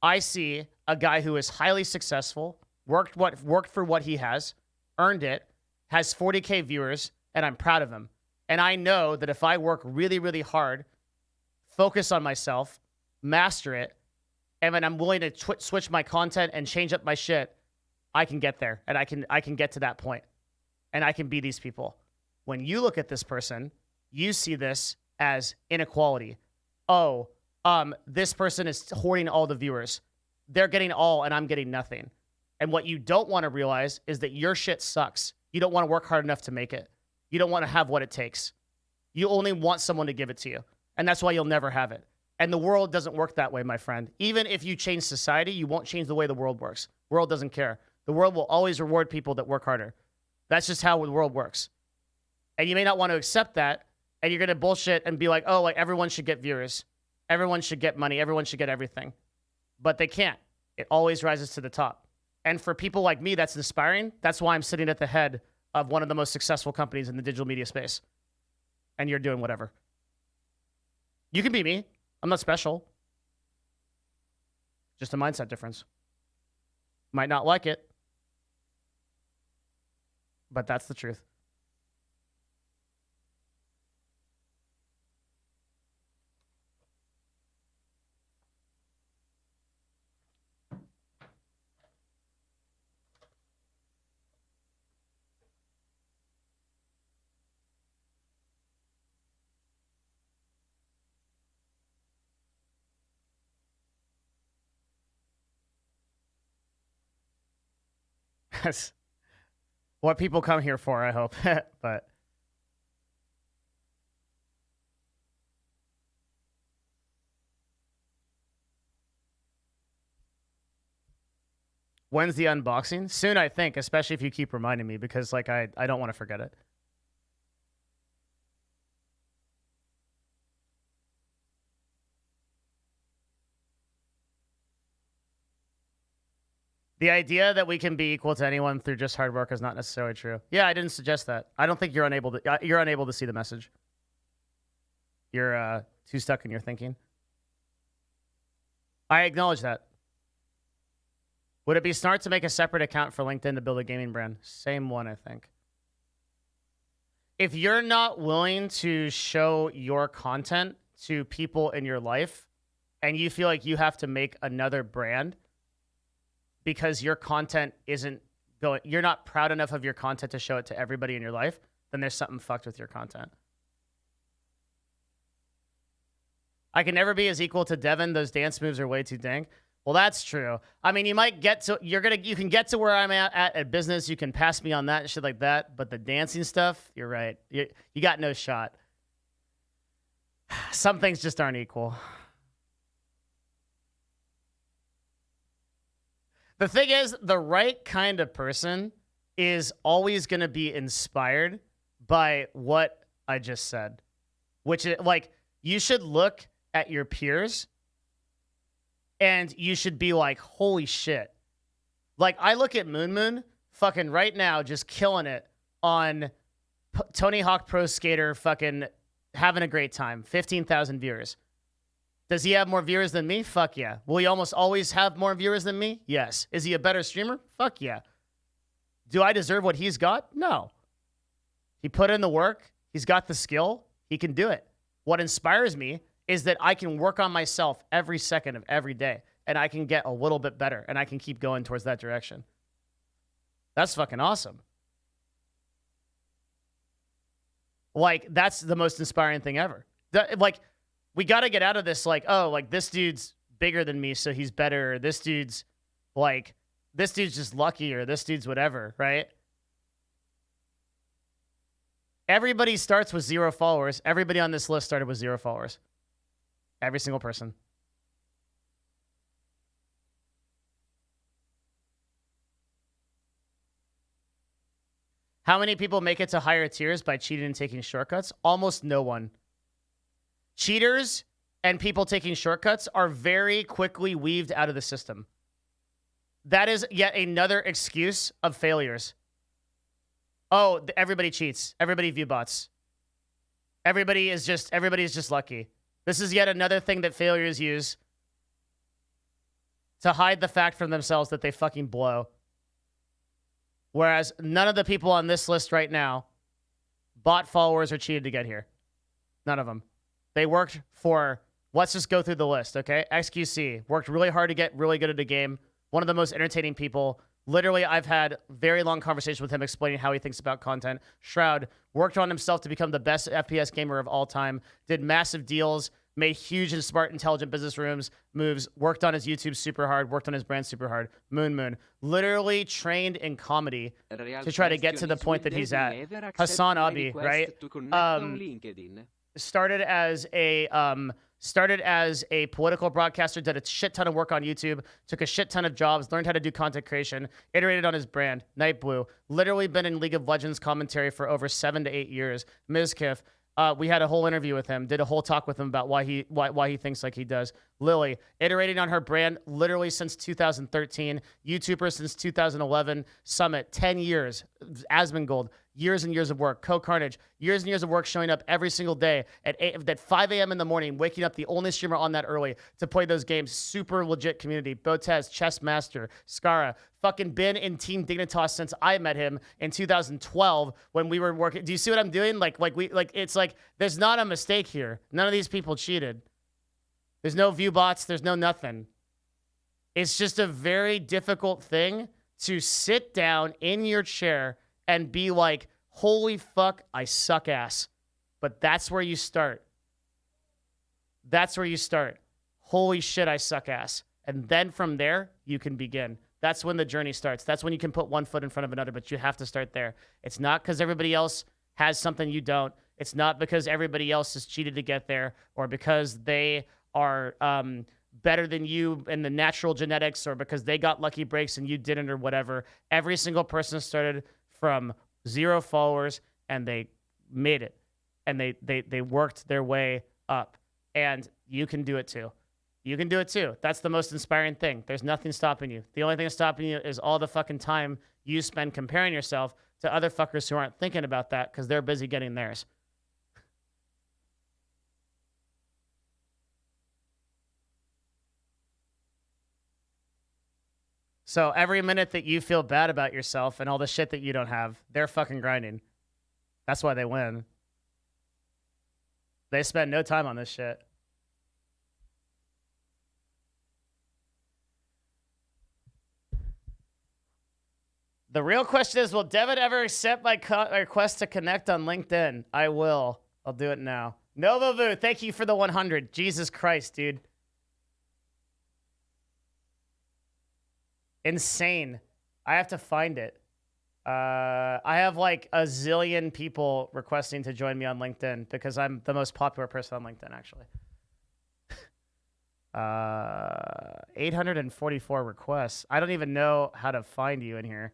I see a guy who is highly successful, worked for what he has, earned it, has 40K viewers, and I'm proud of him. And I know that if I work really, really hard, focus on myself, master it, and then I'm willing to switch my content and change up my shit, I can get there, and I can get to that point, and I can be these people. When you look at this person, you see this as inequality. Oh, this person is hoarding all the viewers. They're getting all, and I'm getting nothing. And what you don't want to realize is that your shit sucks. You don't want to work hard enough to make it. You don't want to have what it takes. You only want someone to give it to you. And that's why you'll never have it. And the world doesn't work that way, my friend. Even if you change society, you won't change the way the world works. The world doesn't care. The world will always reward people that work harder. That's just how the world works. And you may not want to accept that, and you're going to bullshit and be like, oh, like everyone should get viewers. Everyone should get money. Everyone should get everything. But they can't. It always rises to the top. And for people like me, that's inspiring. That's why I'm sitting at the head of one of the most successful companies in the digital media space. And you're doing whatever. You can be me. I'm not special. Just a mindset difference. Might not like it. But that's the truth. That's what people come here for, I hope. But when's the unboxing? Soon, I think, especially if you keep reminding me, because like I don't want to forget it. The idea that we can be equal to anyone through just hard work is not necessarily true. Yeah, I didn't suggest that. I don't think you're unable to see the message. You're too stuck in your thinking. I acknowledge that. Would it be smart to make a separate account for LinkedIn to build a gaming brand? Same one, I think. If you're not willing to show your content to people in your life and you feel like you have to make another brand because your content isn't going, you're not proud enough of your content to show it to everybody in your life, then there's something fucked with your content. I can never be as equal to Devin. Those dance moves are way too dank. Well, that's true. I mean, you might get to, you can get to where I'm at business. You can pass me on that and shit like that. But the dancing stuff, you're right. You got no shot. Some things just aren't equal. The thing is, the right kind of person is always going to be inspired by what I just said. Which is, like, you should look at your peers and you should be like, holy shit. Like, I look at Moon Moon fucking right now just killing it on Tony Hawk Pro Skater, fucking having a great time. 15,000 viewers. Does he have more viewers than me? Fuck yeah. Will he almost always have more viewers than me? Yes. Is he a better streamer? Fuck yeah. Do I deserve what he's got? No. He put in the work. He's got the skill. He can do it. What inspires me is that I can work on myself every second of every day, and I can get a little bit better, and I can keep going towards that direction. That's fucking awesome. Like, that's the most inspiring thing ever. Like, we got to get out of this, like, oh, like, this dude's bigger than me, so he's better, or this dude's, like, this dude's just lucky, or this dude's whatever, right? Everybody starts with 0 followers. Everybody on this list started with 0 followers. Every single person. How many people make it to higher tiers by cheating and taking shortcuts? Almost no one. Cheaters and people taking shortcuts are very quickly weaved out of the system. That is yet another excuse of failures. Oh, everybody cheats. Everybody view bots. Everybody's just lucky. This is yet another thing that failures use to hide the fact from themselves that they fucking blow. Whereas none of the people on this list right now bought followers or cheated to get here. None of them. They worked for, let's just go through the list, okay? XQC worked really hard to get really good at a game. One of the most entertaining people. Literally, I've had very long conversations with him explaining how he thinks about content. Shroud worked on himself to become the best FPS gamer of all time. Did massive deals. Made huge and smart, intelligent business moves. Worked on his YouTube super hard. Worked on his brand super hard. Moon. Literally trained in comedy to try to get to the point that he's at. Hassan Abi, right? Started as a political broadcaster, did a shit ton of work on YouTube, took a shit ton of jobs, learned how to do content creation, iterated on his brand. Nightblue, literally been in League of Legends commentary for over 7 to 8 years. Mizkif, we had a whole interview with him, did a whole talk with him about why he thinks like he does. Lily, iterating on her brand literally since 2013, YouTuber since 2011, Summit, 10 years, Asmongold, years and years of work, Co-Carnage, years and years of work showing up every single day at 5 a.m. in the morning, waking up the only streamer on that early to play those games. Super legit community. Botez, Chess Master, Skara, fucking been in Team Dignitas since I met him in 2012 when we were working. Do you see what I'm doing? It's like there's not a mistake here. None of these people cheated. There's no view bots. There's no nothing. It's just a very difficult thing to sit down in your chair and be like, holy fuck, I suck ass. But that's where you start. That's where you start. Holy shit, I suck ass. And then from there, you can begin. That's when the journey starts. That's when you can put one foot in front of another, but you have to start there. It's not because everybody else has something you don't. It's not because everybody else has cheated to get there or because they are better than you in the natural genetics or because they got lucky breaks and you didn't or whatever. Every single person started from 0 followers and they made it and they worked their way up, and you can do it too. You can do it too. That's the most inspiring thing. There's nothing stopping you. The only thing stopping you is all the fucking time you spend comparing yourself to other fuckers who aren't thinking about that because they're busy getting theirs. So every minute that you feel bad about yourself and all the shit that you don't have, they're fucking grinding. That's why they win. They spend no time on this shit. The real question is, will Devin ever accept my request to connect on LinkedIn? I will. I'll do it now. Novavu, thank you for the 100. Jesus Christ, dude. Insane. I have to find it. I have like a zillion people requesting to join me on LinkedIn because I'm the most popular person on LinkedIn, actually. 844 requests. I don't even know how to find you in here.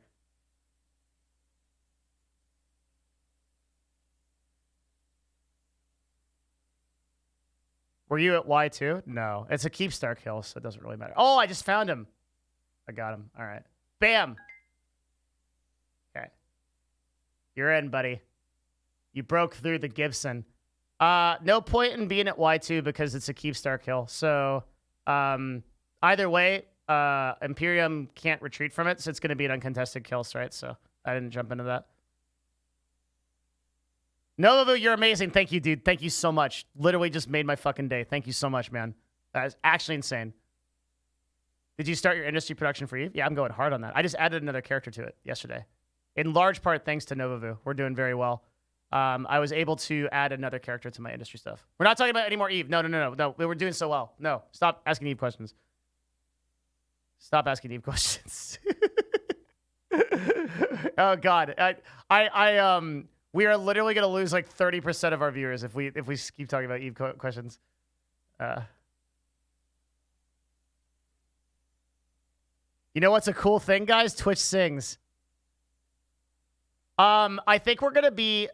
Were you at Y2? No. It's a Keepstar kill, so it doesn't really matter. Oh, I just found him. I got him. All right. Bam. Okay. You're in, buddy. You broke through the Gibson. No point in being at Y2 because it's a Keepstar kill. So either way, Imperium can't retreat from it, so it's going to be an uncontested kill, right? So I didn't jump into that. Novavu, you're amazing. Thank you, dude. Thank you so much. Literally just made my fucking day. Thank you so much, man. That is actually insane. Did you start your industry production for Eve? Yeah, I'm going hard on that. I just added another character to it yesterday. In large part, thanks to Novavu. We're doing very well. I was able to add another character to my industry stuff. We're not talking about any more Eve. No. We were doing so well. No, stop asking Eve questions. Stop asking Eve questions. Oh, God. We are literally going to lose like 30% of our viewers if we keep talking about Eve questions. You know what's a cool thing, guys? Twitch sings. I think we're gonna be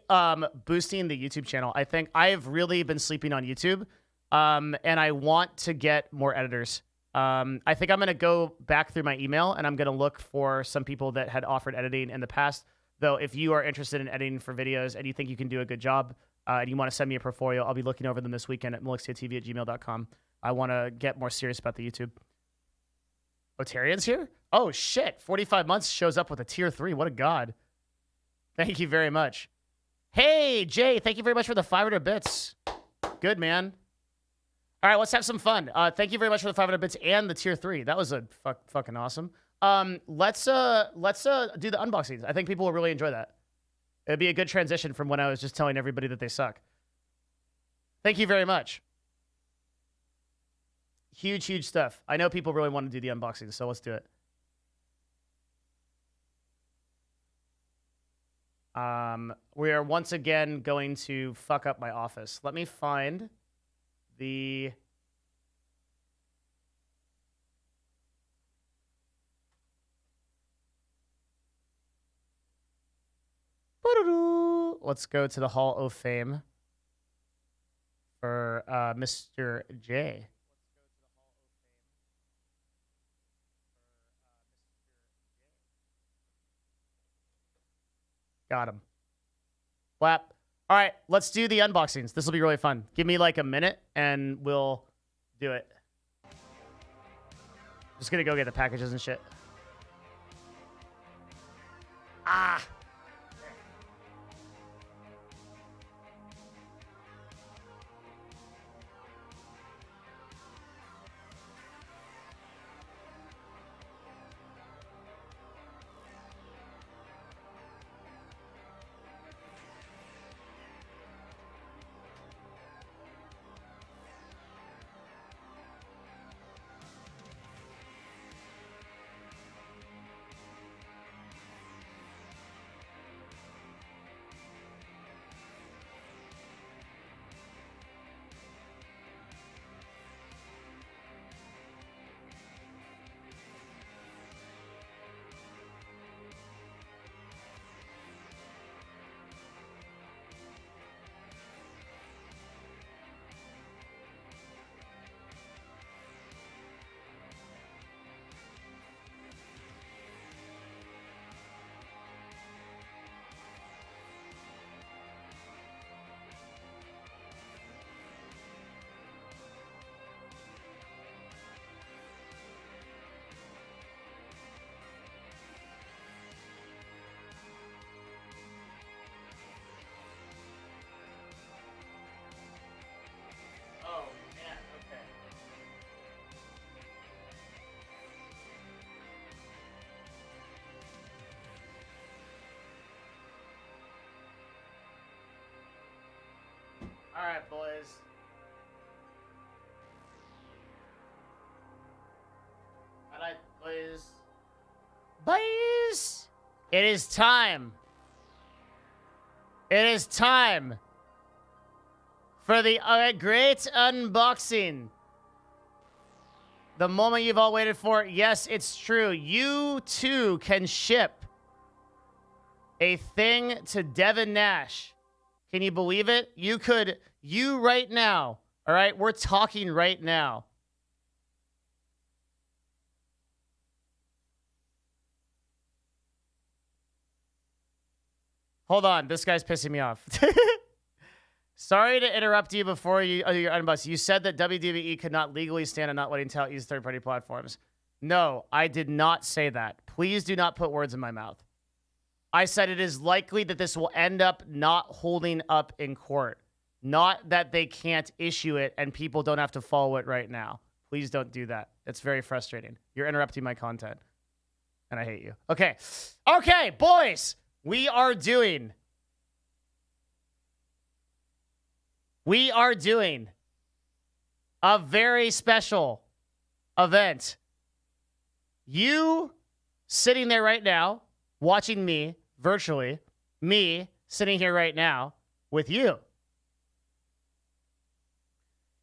boosting the YouTube channel. I think I've really been sleeping on YouTube, and I want to get more editors. I think I'm gonna go back through my email and I'm gonna look for some people that had offered editing in the past. Though, if you are interested in editing for videos and you think you can do a good job, and you want to send me a portfolio, I'll be looking over them this weekend at melixiatv@gmail.com. I want to get more serious about the YouTube. Otarian's here? Oh shit! 45 months shows up with a tier 3. What a god! Thank you very much. Hey, Jay, thank you very much for the 500 bits. Good, man. All right, let's have some fun. Thank you very much for the 500 bits and the tier 3. That was a fucking awesome. Let's do the unboxings. I think people will really enjoy that. It'd be a good transition from when I was just telling everybody that they suck. Thank you very much. Huge stuff. I know people really want to do the unboxings, so let's do it. We are once again going to fuck up my office. Let me find the... Let's go to the Hall of Fame for Mr. J. Got him. Flap. All right, let's do the unboxings. This will be really fun. Give me like a minute and we'll do it. Just gonna go get the packages and shit. Ah! All right, boys. All right, boys. Boys! It is time. It is time for the great unboxing. The moment you've all waited for. Yes, it's true. You, too, can ship a thing to Devin Nash. Can you believe it? You could, you right now, all right? We're talking right now. Hold on, this guy's pissing me off. Sorry to interrupt you before you your unbox. You said that WWE could not legally stand on not letting talent use third-party platforms. No, I did not say that. Please do not put words in my mouth. I said it is likely that this will end up not holding up in court. Not that they can't issue it and people don't have to follow it right now. Please don't do that. It's very frustrating. You're interrupting my content. And I hate you. Okay. Okay, boys. We are doing a very special event. You sitting there right now, watching me virtually, me sitting here right now with you.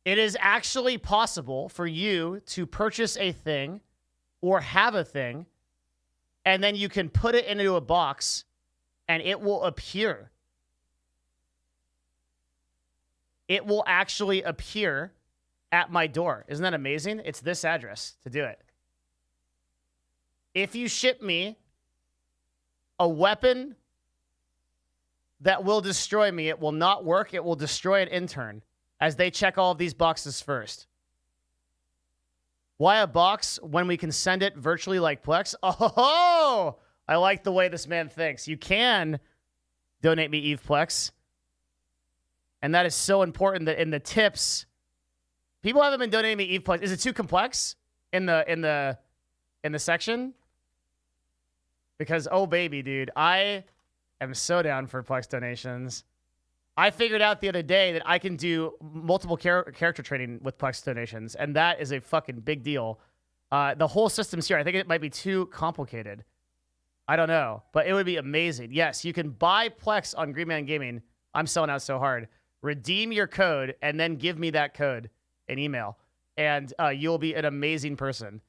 It is actually possible for you to purchase a thing or have a thing, and then you can put it into a box and it will appear. It will actually appear at my door. Isn't that amazing? It's this address to do it. If you ship me a weapon that will destroy me, it will not work. It will destroy an intern as they check all of these boxes first. Why a box when we can send it virtually like Plex? Oh, I like the way this man thinks. You can donate me Eve Plex. And that is so important that in the tips, people haven't been donating me Eve Plex. Is it too complex in the section? Because, oh baby, dude, I am so down for Plex donations. I figured out the other day that I can do multiple character training with Plex donations, and that is a fucking big deal. The whole system's here. I think it might be too complicated. I don't know, but it would be amazing. Yes, you can buy Plex on Green Man Gaming. I'm selling out so hard. Redeem your code, and then give me that code in email, and you'll be an amazing person.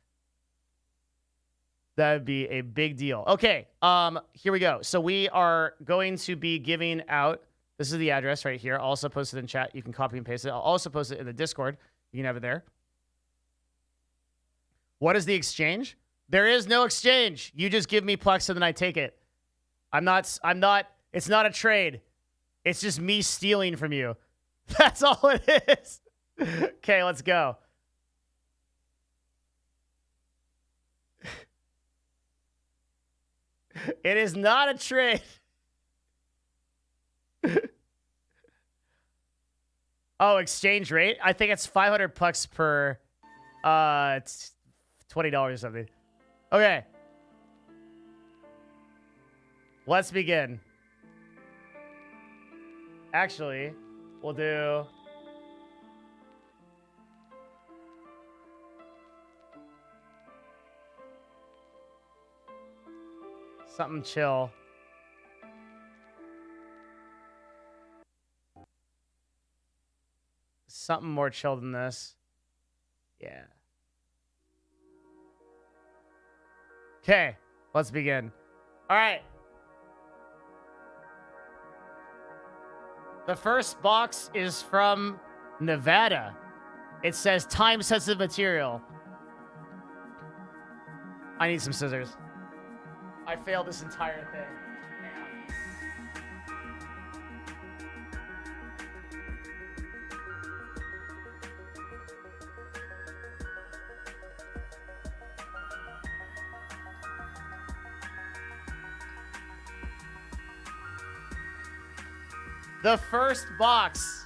That would be a big deal. Okay, here we go. So we are going to be giving out, this is the address right here. I'll also post it in chat. You can copy and paste it. I'll also post it in the Discord. You can have it there. What is the exchange? There is no exchange. You just give me Plex and then I take it. It's not a trade. It's just me stealing from you. That's all it is. Okay, let's go. It is not a trade. Oh, exchange rate? I think it's 500 Plex per it's $20 or something. Okay. Let's begin. Actually, we'll do something chill. Something more chill than this. Yeah. Okay, let's begin. All right. The first box is from Nevada. It says time-sensitive material. I need some scissors. I failed this entire thing. The first box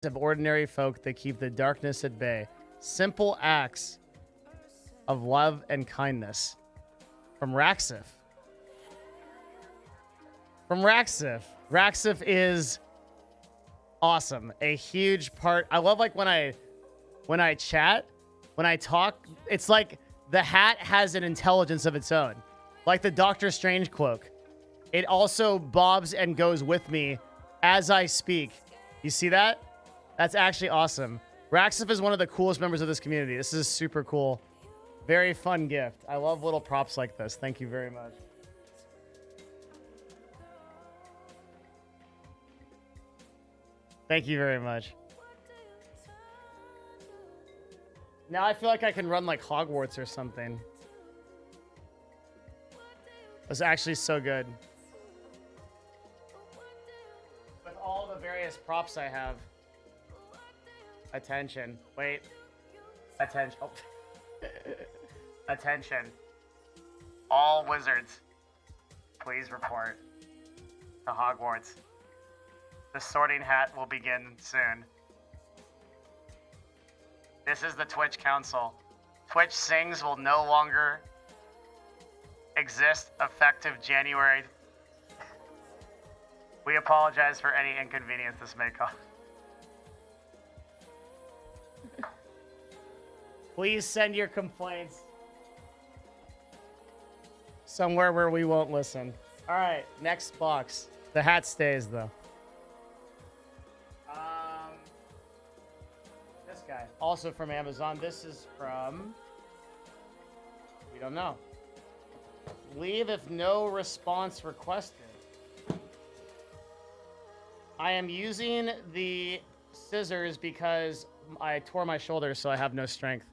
of ordinary folk that keep the darkness at bay. Simple acts of love and kindness. From Raxif. From Raxif. Raxif is awesome. A huge part. I love like when I chat, when I talk, it's like the hat has an intelligence of its own. Like the Doctor Strange cloak. It also bobs and goes with me as I speak. You see that? That's actually awesome. Raxif is one of the coolest members of this community. This is super cool. Very fun gift. I love little props like this. Thank you very much. Thank you very much. Now I feel like I can run like Hogwarts or something. That's actually so good. With all the various props I have. Attention. Wait. Attention. Oh. Attention. All wizards. Please report to Hogwarts. The sorting hat will begin soon. This is the Twitch Council. Twitch Sings will no longer exist effective January. We apologize for any inconvenience this may cause. Please send your complaints somewhere where we won't listen. All right, next box. The hat stays though. This guy, also from Amazon. This is from, we don't know. Leave if no response requested. I am using the scissors because I tore my shoulder, so I have no strength.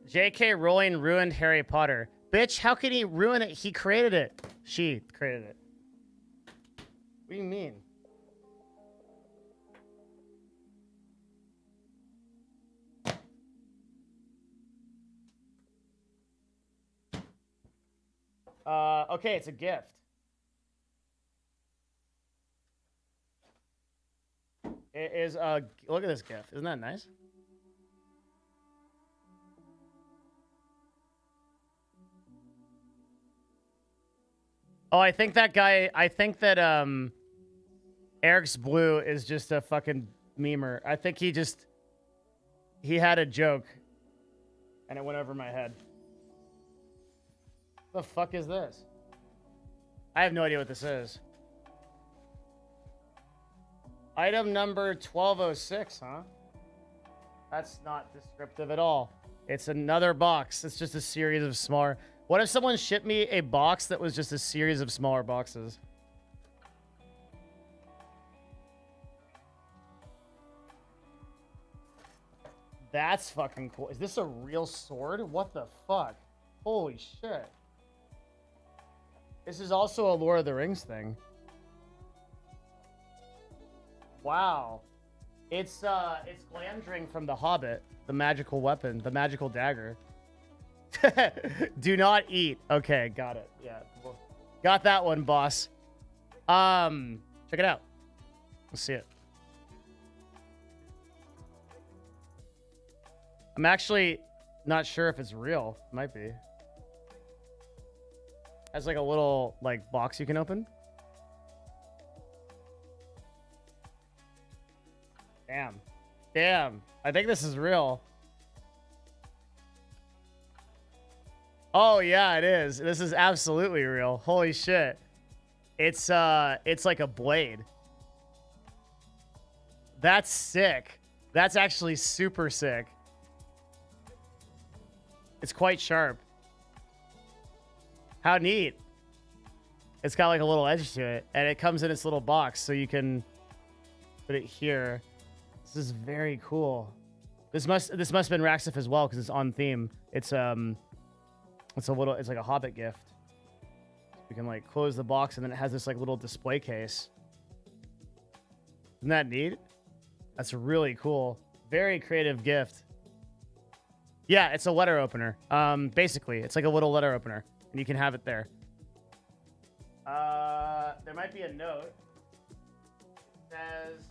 J.K. Rowling ruined Harry Potter. Bitch, how can he ruin it? He created it. She created it. What do you mean? Okay, it's a gift. It is a... Look at this gift. Isn't that nice? Oh, I think that guy... I think that, Eric's Blue is just a fucking memer. I think he just... He had a joke. And it went over my head. What the fuck is this? I have no idea what this is. Item number 1206, huh? That's not descriptive at all. It's another box. It's just a series of smaller... What if someone shipped me a box that was just a series of smaller boxes? That's fucking cool. Is this a real sword? What the fuck? Holy shit. This is also a Lord of the Rings thing. Wow. It's Glamdring from The Hobbit. The magical weapon. The magical dagger. Do not eat. Okay, got it. Yeah. Got that one, boss. Check it out. Let's see it. I'm actually not sure if it's real. It might be. Has like a little like box you can open. Damn. Damn. I think this is real. Oh yeah, it is. This is absolutely real. Holy shit. It's like a blade. That's sick. That's actually super sick. It's quite sharp. How neat. It's got like a little edge to it, and it comes in its little box, so you can put it here. This is very cool. This must have been Raxif as well, because it's on theme. It's like a Hobbit gift. We can like close the box, and then it has this like little display case. Isn't that neat? That's really cool. Very creative gift. Yeah, it's a letter opener. Basically, it's like a little letter opener, and you can have it there. There might be a note. It says,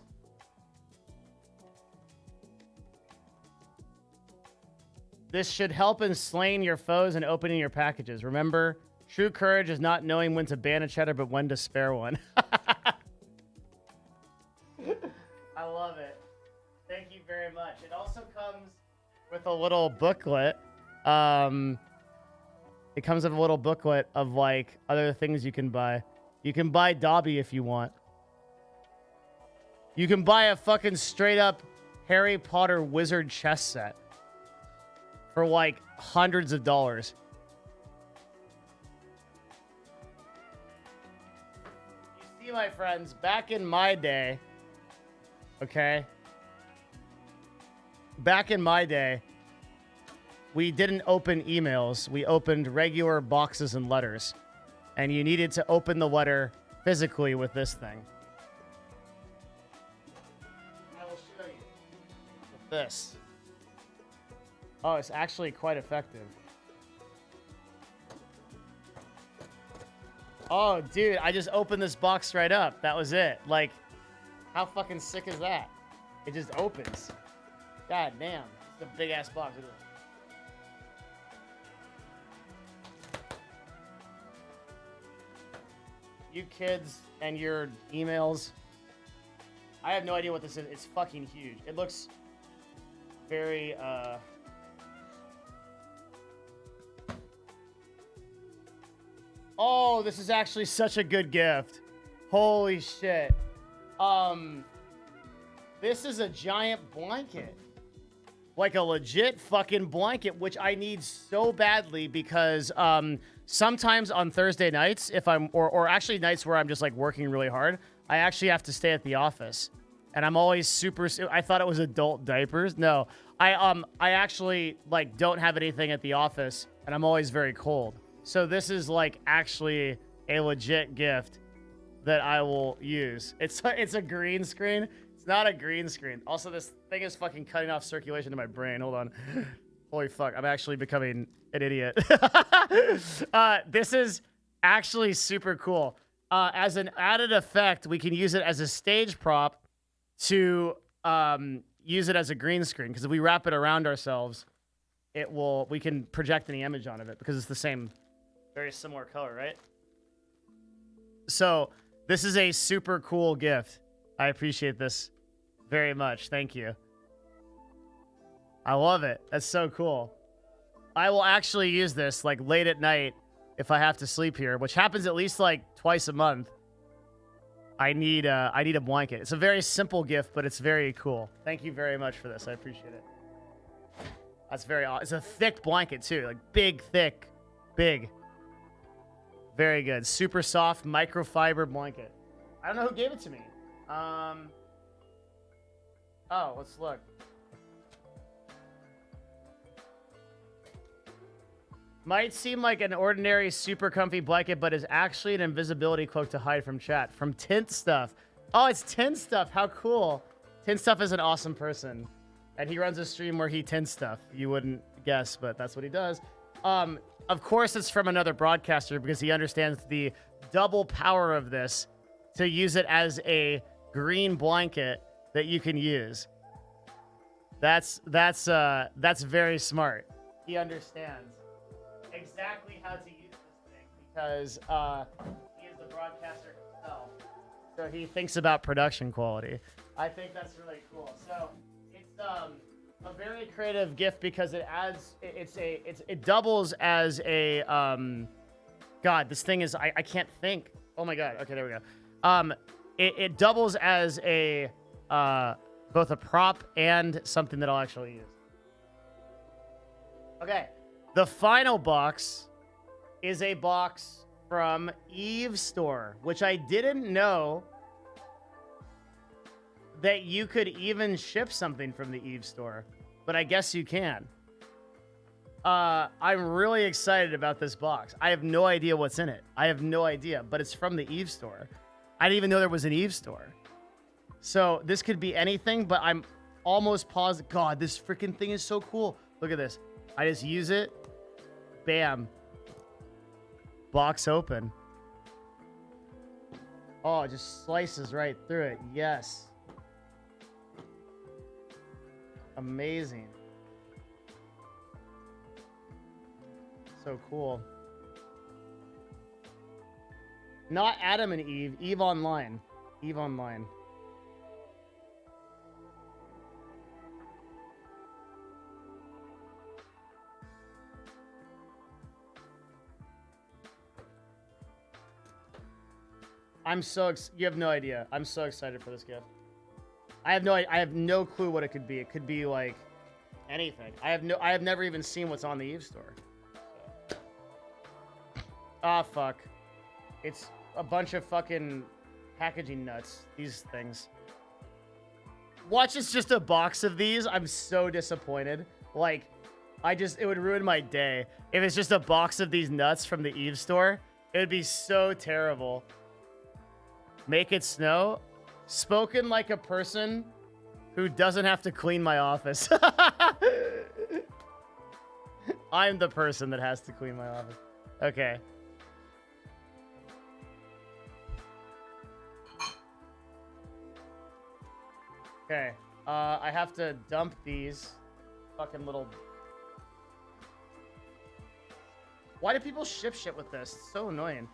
this should help in slaying your foes and opening your packages. Remember, true courage is not knowing when to ban a cheddar, but when to spare one. I love it. Thank you very much. It also comes with a little booklet. It comes with a little booklet of like other things you can buy. You can buy Dobby if you want. You can buy a fucking straight up Harry Potter wizard chess set for like hundreds of dollars. You see, my friends, back in my day, okay? Back in my day, we didn't open emails. We opened regular boxes and letters. And you needed to open the letter physically with this thing. I will show you. With this. Oh, it's actually quite effective. Oh, dude, I just opened this box right up. That was it. Like, how fucking sick is that? It just opens. God damn. It's a big ass box. Look at this. You kids and your emails. I have no idea what this is. It's fucking huge. It looks very, Oh, this is actually such a good gift. Holy shit. This is a giant blanket. Like a legit fucking blanket, which I need so badly because, sometimes on Thursday nights, if I'm, or actually nights where I'm just like working really hard, I actually have to stay at the office. And I'm always super, I thought it was adult diapers. No, I actually like don't have anything at the office and I'm always very cold. So this is like actually a legit gift that I will use. It's a green screen. It's not a green screen. Also, this thing is fucking cutting off circulation to my brain. Hold on. Holy fuck, I'm actually becoming an idiot. This is actually super cool. As an added effect, we can use it as a stage prop to use it as a green screen. Because if we wrap it around ourselves, we can project any image onto it because it's the same, very similar color, right? So this is a super cool gift. I appreciate this very much. Thank you. I love it. That's so cool. I will actually use this like late at night if I have to sleep here, which happens at least like twice a month. I need a blanket. It's a very simple gift, but it's very cool. Thank you very much for this. I appreciate it. That's very awesome. It's a thick blanket too, like big, thick, big. Very good. Super soft microfiber blanket. I don't know who gave it to me. Oh, let's look. Might seem like an ordinary super comfy blanket, but is actually an invisibility cloak to hide from chat. From Tint Stuff. Oh, it's Tint Stuff. How cool. Tint Stuff is an awesome person. And he runs a stream where he tints stuff. You wouldn't guess, but that's what he does. Of course, it's from another broadcaster because he understands the double power of this to use it as a green blanket that you can use. That's very smart. He understands exactly how to use this thing because he is the broadcaster himself. So he thinks about production quality. I think that's really cool. So it's a very creative gift because it adds it doubles as a God, this thing is I can't think. Oh my God. Okay, there we go. It doubles as a both a prop and something that I'll actually use. Okay. The final box is a box from Eve Store, which I didn't know that you could even ship something from the Eve Store, but I guess you can. I'm really excited about this box. I have no idea what's in it. I have no idea, but it's from the Eve Store. I didn't even know there was an Eve Store. So this could be anything, but I'm almost positive. God, this freaking thing is so cool. Look at this. I just use it. Bam. Box open. Oh, it just slices right through it. Yes. Amazing. So cool. Not Adam and Eve. Eve Online. Eve Online. You have no idea. I'm so excited for this gift. I have no clue what it could be. It could be like anything. I have never even seen what's on the Eve store. Ah, fuck. It's a bunch of fucking packaging nuts. These things. Watch, it's just a box of these. I'm so disappointed. Like, it would ruin my day. If it's just a box of these nuts from the Eve store, it would be so terrible. Make it snow? Spoken like a person who doesn't have to clean my office. I'm the person that has to clean my office. Okay. Okay. I have to dump these fucking little... Why do people ship shit with this? It's so annoying.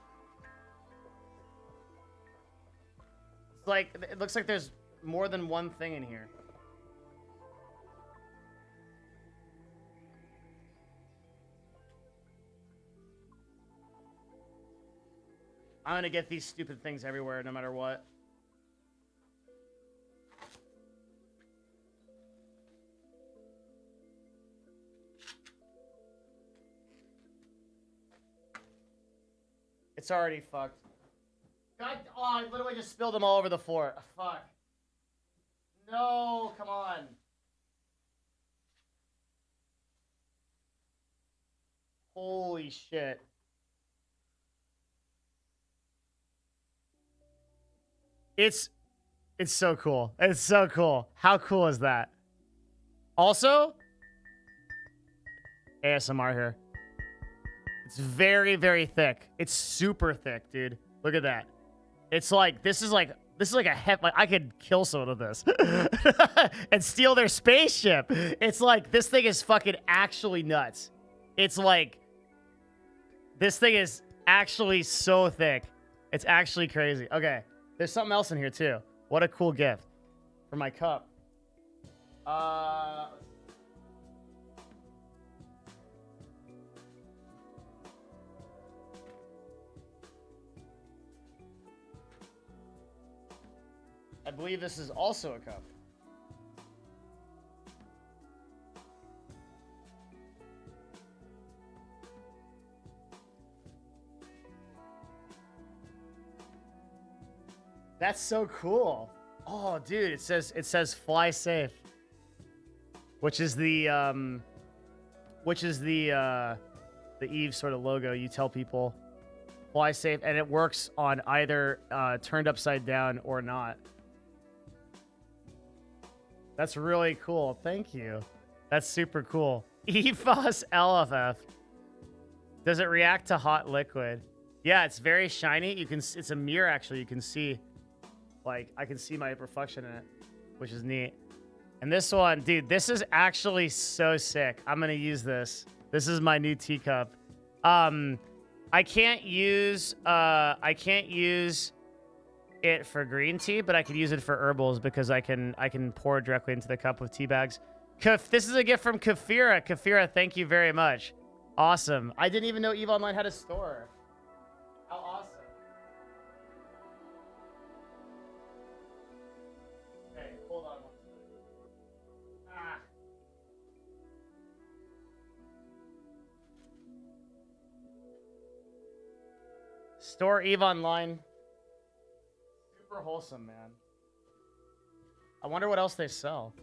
It's like, it looks like there's more than one thing in here. I'm gonna get these stupid things everywhere no matter what. It's already fucked. God, oh, I literally just spilled them all over the floor. Fuck. No, come on. Holy shit. It's so cool. It's so cool. How cool is that? Also, ASMR here. It's very, very thick. It's super thick, dude. Look at that. It's like, this is like a like I could kill someone with this and steal their spaceship. It's like, this thing is fucking actually nuts. It's like, this thing is actually so thick. It's actually crazy. Okay. There's something else in here too. What a cool gift for my cup. I believe this is also a cup. That's so cool. Oh, dude, it says fly safe. Which is the Eve sort of logo. You tell people fly safe, and it works on either turned upside down or not. That's really cool. Thank you. That's super cool. EFOS LFF. Does it react to hot liquid? Yeah, it's very shiny. It's a mirror actually. You can see, like, I can see my reflection in it, which is neat. And this one, dude, this is actually so sick. I'm gonna use this. This is my new teacup. I can't use it for green tea, but I could use it for herbals because I can pour it directly into the cup with tea bags. This is a gift from Kafira. Kafira, thank you very much. Awesome. I didn't even know EVE Online had a store. How awesome. Hey, hold on. Ah. Store EVE Online. Super wholesome, man. I wonder what else they sell.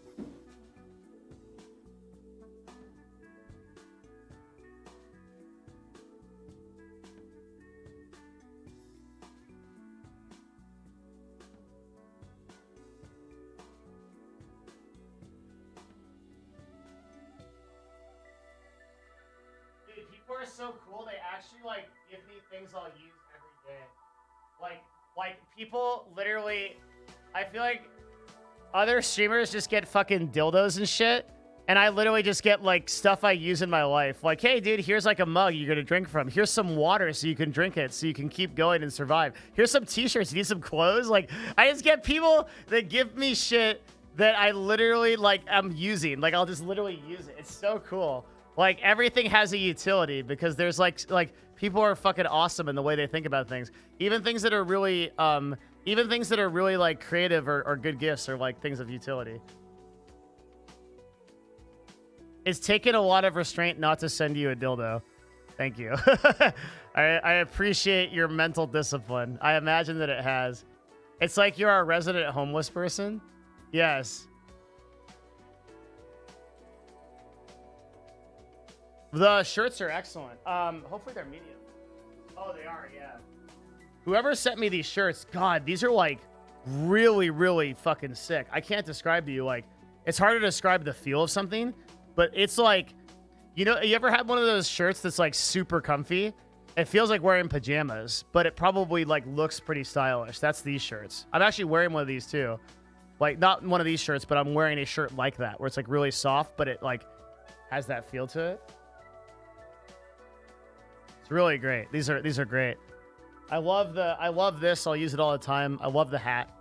Dude, people are so cool. They actually, like, give me things I'll use every day. Like, Like, people literally, I feel like other streamers just get fucking dildos and shit. And I literally just get, like, stuff I use in my life. Like, hey, dude, here's, like, a mug you're gonna drink from. Here's some water so you can drink it, so you can keep going and survive. Here's some t-shirts. You need some clothes? Like, I just get people that give me shit that I literally, like, am using. Like, I'll just literally use it. It's so cool. Like, everything has a utility because there's, like, people are fucking awesome in the way they think about things. Even things that are really, like, creative or good gifts are, like, things of utility. It's taken a lot of restraint not to send you a dildo. Thank you. I appreciate your mental discipline. I imagine that it has. It's like you're a resident homeless person. Yes. The shirts are excellent. Hopefully they're medium. Oh, they are, yeah. Whoever sent me these shirts, God, these are like really, really fucking sick. I can't describe to you, like, it's hard to describe the feel of something. But it's like, you know, you ever had one of those shirts that's like super comfy? It feels like wearing pajamas, but it probably like looks pretty stylish. That's these shirts. I'm actually wearing one of these too. Like, not one of these shirts, but I'm wearing a shirt like that where it's like really soft, but it like has that feel to it. It's really great. These are great. I love this. I'll use it all the time. I love the hat.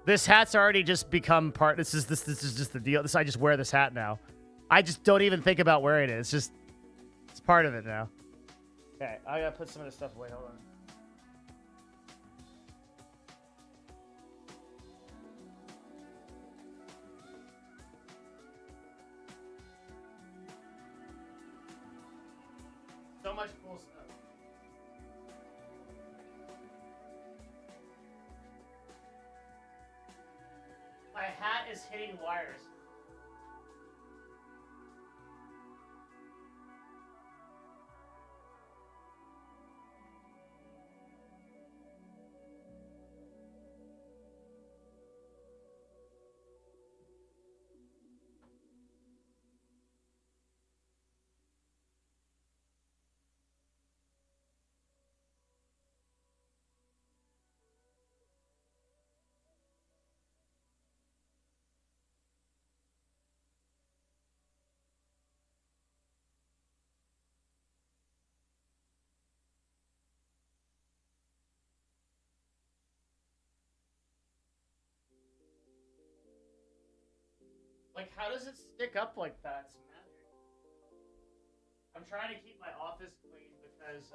This hat's already just become part. This is just the deal. I just wear this hat now. I just don't even think about wearing it. It's part of it now. Okay, I gotta put some of this stuff away. Hold on. So much cool stuff. My hat is hitting wires. Like, how does it stick up like that? It's magic. I'm trying to keep my office clean because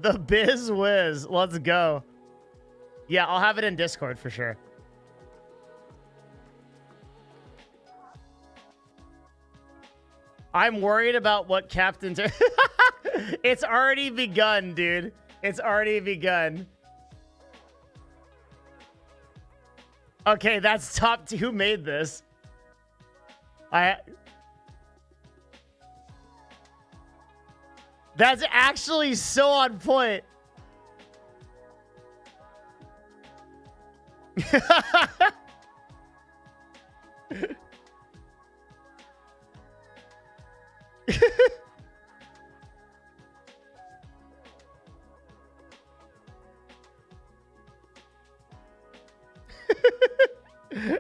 The Biz Wiz. Let's go. Yeah, I'll have it in Discord for sure. I'm worried about what Captain... It's already begun, dude. It's already begun. Okay, that's top 2. Who made this? That's actually so on point.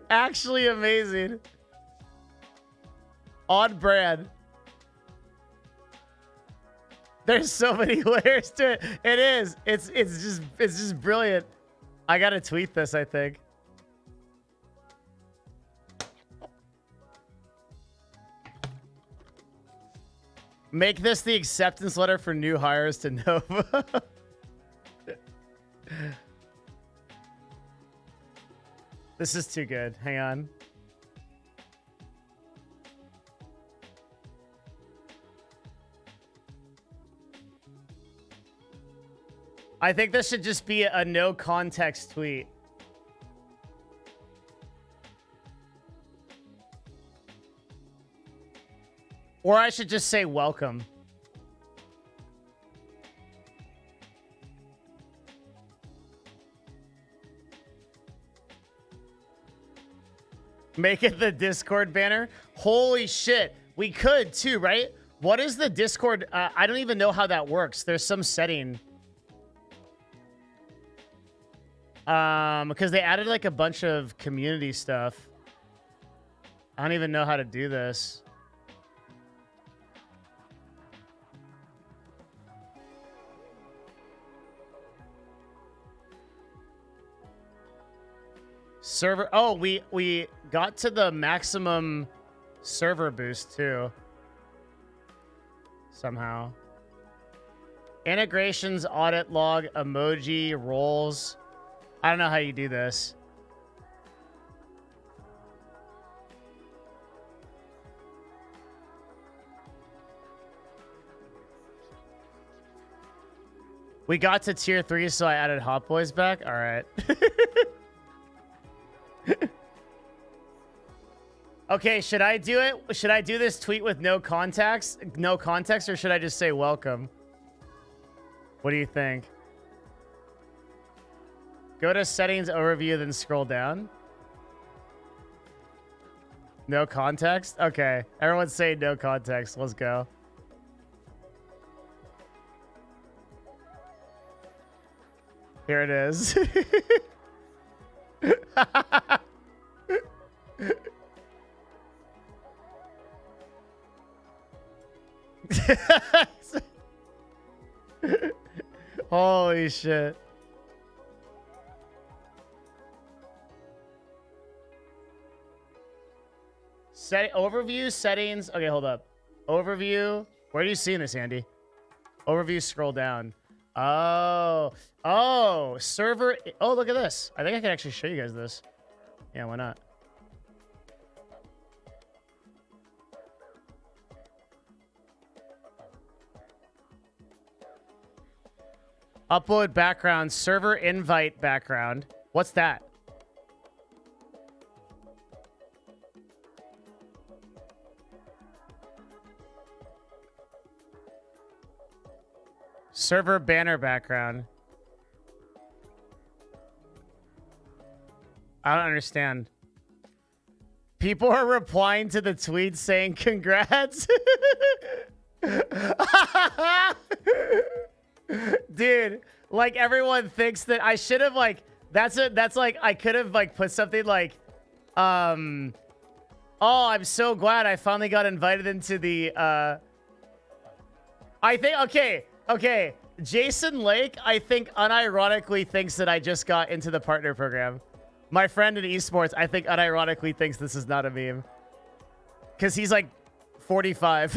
Actually amazing. On brand. There's so many layers to it. It is. It's just brilliant. I gotta tweet this, I think. Make this the acceptance letter for new hires to Nova. This is too good. Hang on. I think this should just be a no context tweet. Or I should just say welcome. Make it the Discord banner. Holy shit. We could too, right? What is the Discord? I don't even know how that works. There's some setting. Because they added like a bunch of community stuff. I don't even know how to do this. Server. Oh, we got to the maximum server boost too. Somehow. Integrations, audit log, emoji, roles. I don't know how you do this. We got to tier 3, so I added Hot Boys back. All right. Okay, should I do it? Should I do this tweet with no context, or should I just say welcome? What do you think? Go to settings, overview, then scroll down. No context? Okay. Everyone's saying no context. Let's go. Here it is. Holy shit. Overview, settings. Okay, hold up. Overview. Where are you seeing this, Andy? Overview, scroll down. Oh. Oh, server. Oh, look at this. I think I can actually show you guys this. Yeah, why not? Upload background, server invite background. What's that? Server banner background. I don't understand. People are replying to the tweet saying congrats. Dude, like everyone thinks that I should have like that's like I could have like put something like oh, I'm so glad I finally got invited into the I think okay. Jason Lake, I think unironically thinks that I just got into the partner program. My friend in esports, I think unironically thinks this is not a meme. Cause he's like 45.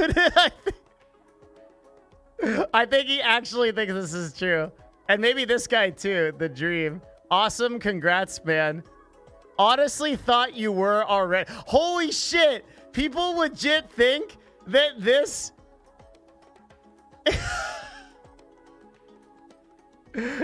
I think he actually thinks this is true. And maybe this guy too, the dream. Awesome, congrats, man. Honestly thought you were already. Holy shit! People legit think that this...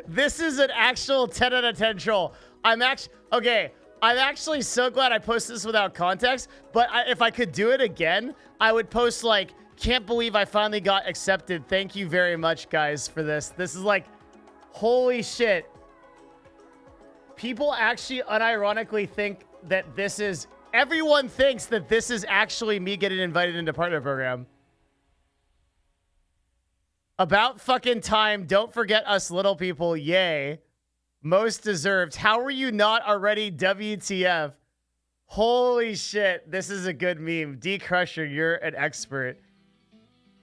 this is an actual 10 out of 10 troll. I'm actually so glad I posted this without context, but if I could do it again, I would post like, can't believe I finally got accepted. Thank you very much, guys, for this. This is like, holy shit. People actually unironically think that this is, everyone thinks that this is actually me getting invited into partner program. About fucking time. Don't forget us little people. Yay. Most deserved. How were you not already WTF? Holy shit. This is a good meme. D Crusher, you're an expert.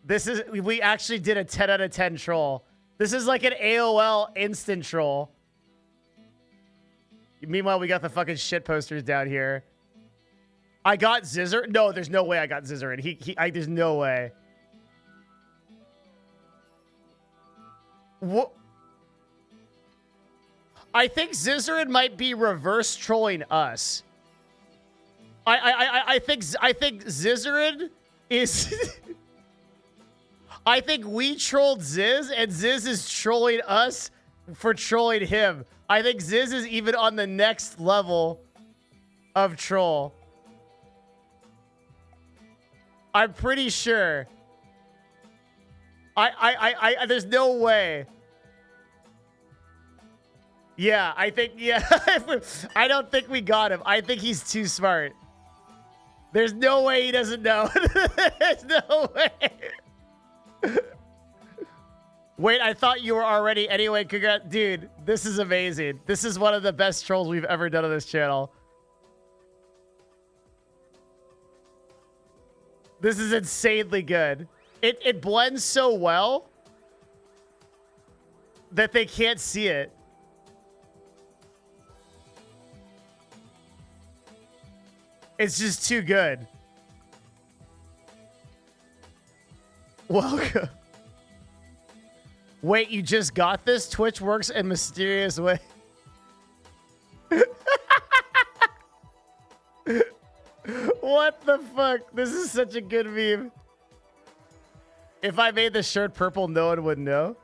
This is, we actually did a 10 out of 10 troll. This is like an AOL instant troll. Meanwhile, we got the fucking shit posters down here. I got Zizzer. No, there's no way I got Zizzer. And there's no way. What? I think Zizzerin might be reverse trolling us. I think Zizzerin is. I think we trolled Ziz, and Ziz is trolling us for trolling him. I think Ziz is even on the next level of troll. I'm pretty sure. There's no way. Yeah, I think, yeah. I don't think we got him. I think he's too smart. There's no way he doesn't know. There's no way. Wait, I thought you were already. Anyway, congrats. Dude, this is amazing. This is one of the best trolls we've ever done on this channel. This is insanely good. It blends so well that they can't see it. It's just too good. Welcome. Wait, you just got this? Twitch works in mysterious way. What the fuck? This is such a good meme. If I made the shirt purple, no one would know.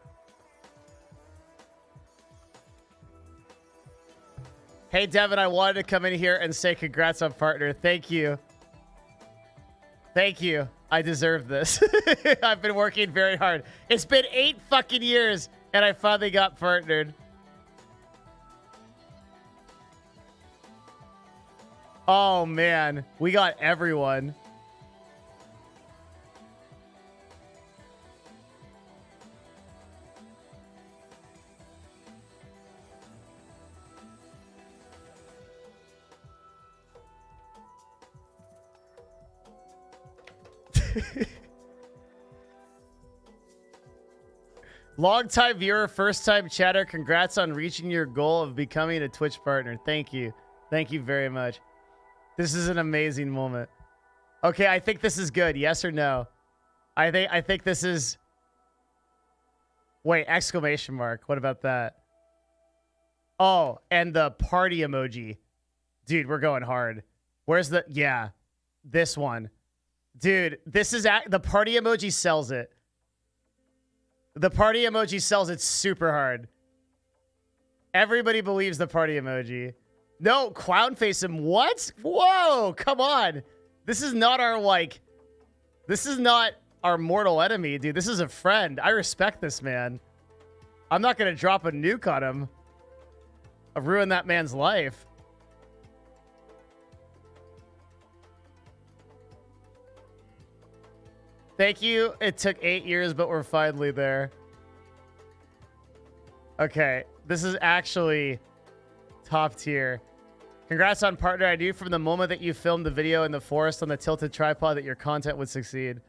Hey, Devin, I wanted to come in here and say congrats on partner. Thank you. Thank you. I deserve this. I've been working very hard. It's been 8 fucking years, and I finally got partnered. Oh, man. We got everyone. Long-time viewer, first-time chatter. Congrats on reaching your goal of becoming a Twitch partner. Thank you. Thank you very much. This is an amazing moment. Okay, I think this is good. Yes or no? I think this is... Wait, exclamation mark. What about that? Oh, and the party emoji. Dude, we're going hard. Where's the... Yeah, this one. Dude, this is... The party emoji sells it. The party emoji sells it super hard. Everybody believes the party emoji. No, clown face him. What? Whoa, come on. This is not our, like... This is not our mortal enemy, dude. This is a friend. I respect this man. I'm not going to drop a nuke on him. I've ruined that man's life. Thank you. It took 8 years, but we're finally there. Okay. This is actually top tier. Congrats on partner. I knew from the moment that you filmed the video in the forest on the tilted tripod that your content would succeed.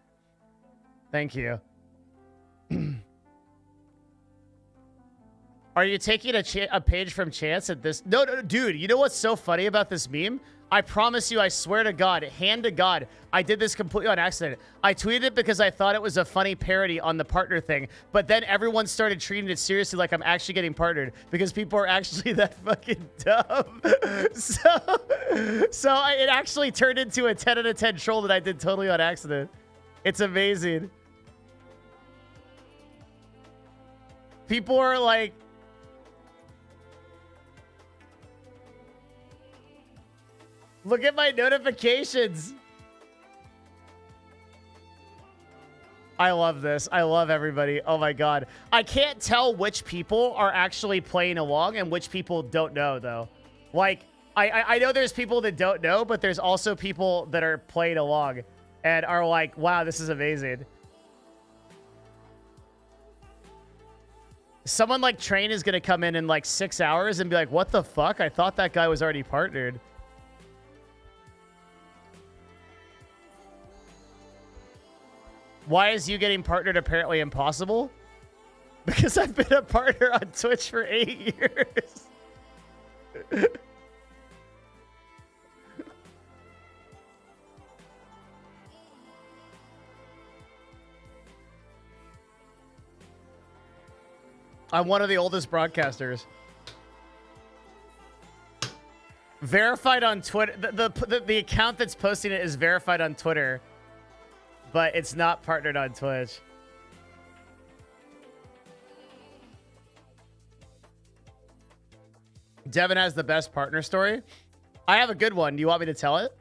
Thank you. Are you taking a page from Chance at this? No, no, dude. You know what's so funny about this meme? I promise you, I swear to God, hand to God, I did this completely on accident. I tweeted it because I thought it was a funny parody on the partner thing, but then everyone started treating it seriously like I'm actually getting partnered because people are actually that fucking dumb. So it actually turned into a 10 out of 10 troll that I did totally on accident. It's amazing. People are like, look at my notifications. I love this. I love everybody. Oh my God. I can't tell which people are actually playing along and which people don't know, though. Like, I know there's people that don't know, but there's also people that are playing along and are like, wow, this is amazing. Someone like Train is going to come in like 6 hours and be like, what the fuck? I thought that guy was already partnered. Why is you getting partnered apparently impossible? Because I've been a partner on Twitch for 8 years. I'm one of the oldest broadcasters. Verified on Twitter. The account that's posting it is verified on Twitter, but it's not partnered on Twitch. Devin has the best partner story. I have a good one. Do you want me to tell it?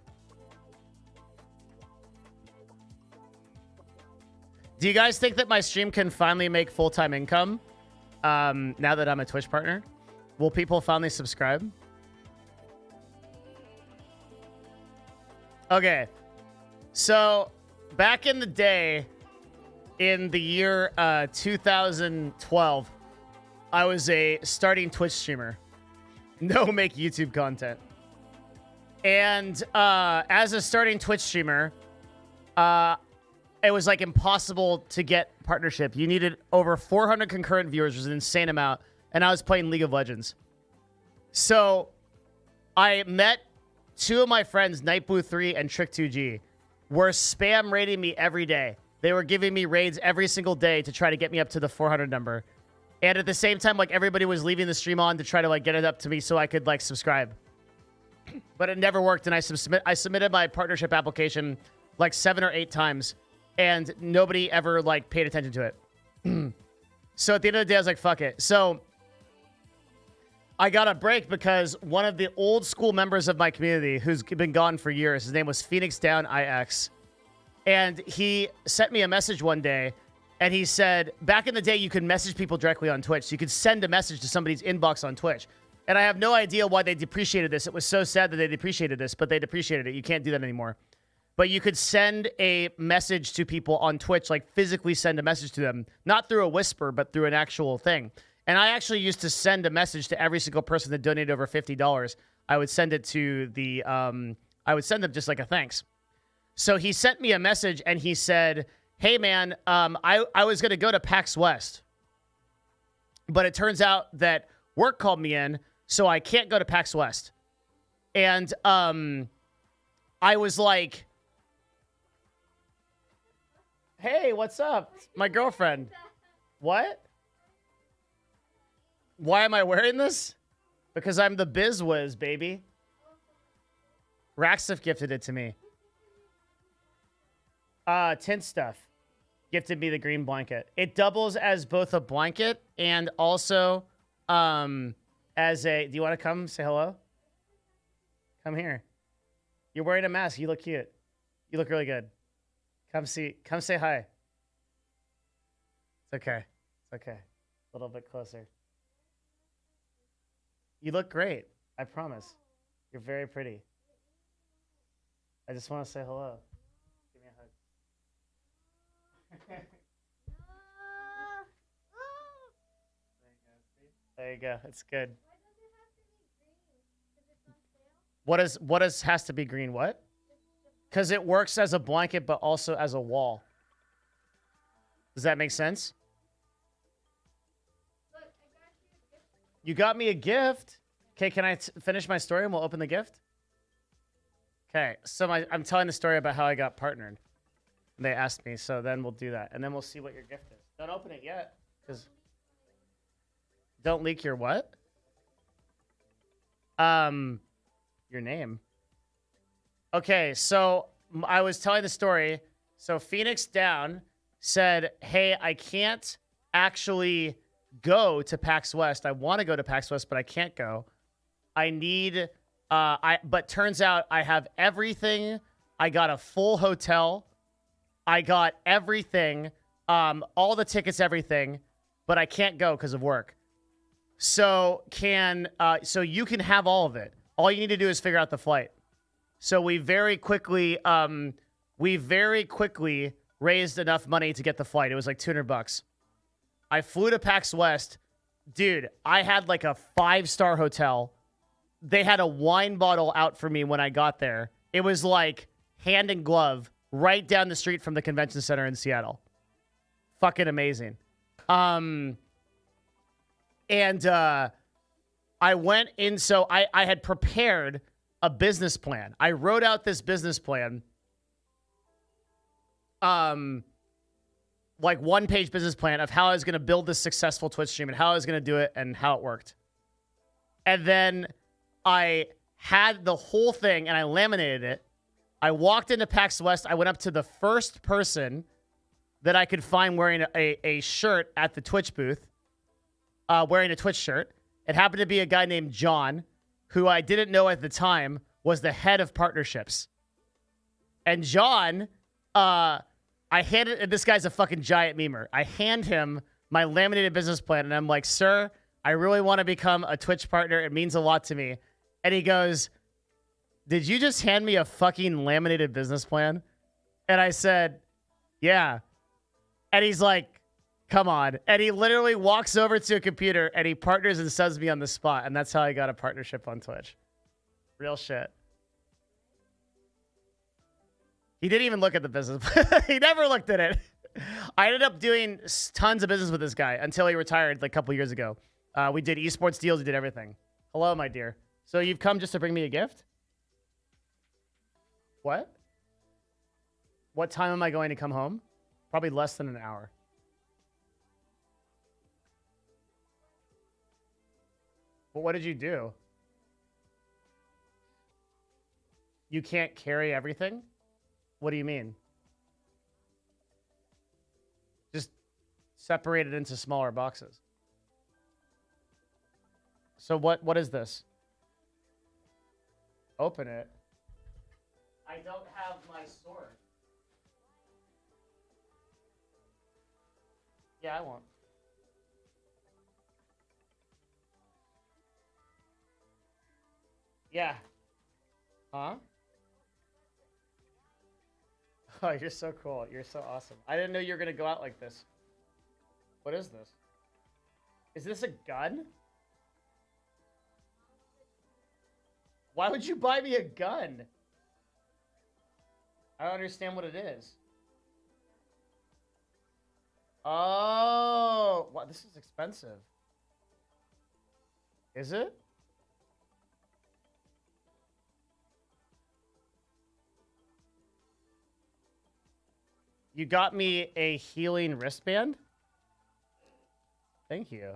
Do you guys think that my stream can finally make full-time income now that I'm a Twitch partner? Will people finally subscribe? Okay. So, back in the day, in the year 2012, I was a starting Twitch streamer. No make YouTube content. And as a starting Twitch streamer, it was like impossible to get partnership. You needed over 400 concurrent viewers, which was an insane amount. And I was playing League of Legends. So I met two of my friends, Nightblue3 and Trick2G, were spam raiding me every day. They were giving me raids every single day to try to get me up to the 400 number. And at the same time, like, everybody was leaving the stream on to try to like get it up to me so I could like subscribe. But it never worked, and I submitted my partnership application like 7 or 8 times, and nobody ever like paid attention to it. So at the end of the day, I was like, fuck it. So I got a break because one of the old school members of my community, who's been gone for years, his name was Phoenix Down IX, and he sent me a message one day, and he said, back in the day, you could message people directly on Twitch. So you could send a message to somebody's inbox on Twitch. And I have no idea why they depreciated this. It was so sad that they depreciated this, but they depreciated it. You can't do that anymore. But you could send a message to people on Twitch, like physically send a message to them, not through a whisper, but through an actual thing. And I actually used to send a message to every single person that donated over $50. I would send it to the, I would send them just like a thanks. So he sent me a message and he said, hey man, I was going to go to PAX West, but it turns out that work called me in, so I can't go to PAX West. And I was like, hey, what's up? My girlfriend. What? Why am I wearing this? Because I'm the Biz Wiz, baby. Raxif gifted it to me. Tint Stuff gifted me the green blanket. It doubles as both a blanket and also as a... Do you want to come say hello? Come here. You're wearing a mask. You look cute. You look really good. Come say hi. It's okay. It's okay. A little bit closer. You look great. I promise. You're very pretty. I just want to say hello. Give me a hug. There you go. It's good. What has to be green? What? Because it works as a blanket, but also as a wall. Does that make sense? You got me a gift. Okay, can I finish my story and we'll open the gift? Okay, so I'm telling the story about how I got partnered. They asked me, so then we'll do that. And then we'll see what your gift is. Don't open it yet, because... Don't leak your what? Your name. Okay, so I was telling the story. So Phoenix Down said, hey, I can't actually go to PAX West. I want to go to PAX West, but I can't go. I need, but turns out I have everything. I got a full hotel. I got everything, all the tickets, everything, but I can't go because of work. So so you can have all of it. All you need to do is figure out the flight. So we very quickly raised enough money to get the flight. It was like $200. I flew to PAX West. Dude, I had like a 5-star hotel. They had a wine bottle out for me when I got there. It was like hand in glove right down the street from the convention center in Seattle. Fucking amazing. And I went in, so I had prepared a business plan. I wrote out this business plan. Like 1-page business plan of how I was going to build this successful Twitch stream and how I was going to do it and how it worked. And then I had the whole thing and I laminated it. I walked into PAX West. I went up to the first person that I could find wearing a shirt at the Twitch booth, wearing a Twitch shirt. It happened to be a guy named John, who I didn't know at the time was the head of partnerships. And John, I handed, this guy's a fucking giant memer. I hand him my laminated business plan and I'm like, sir, I really want to become a Twitch partner. It means a lot to me. And he goes, did you just hand me a fucking laminated business plan? And I said, yeah. And he's like, come on. And he literally walks over to a computer and he partners and subs me on the spot. And that's how I got a partnership on Twitch. Real shit. He didn't even look at the business. He never looked at it. I ended up doing tons of business with this guy until he retired like a couple years ago. We did esports deals. We did everything. Hello, my dear. So you've come just to bring me a gift? What? What time am I going to come home? Probably less than an hour. Well, what did you do? You can't carry everything? What do you mean? Just separate it into smaller boxes. So what is this? Open it. I don't have my sword. Yeah, I won't. Yeah. Huh? Oh, you're so cool. You're so awesome. I didn't know you were going to go out like this. What is this? Is this a gun? Why would you buy me a gun? I don't understand what it is. Oh, wow, this is expensive. Is it? You got me a healing wristband? Thank you.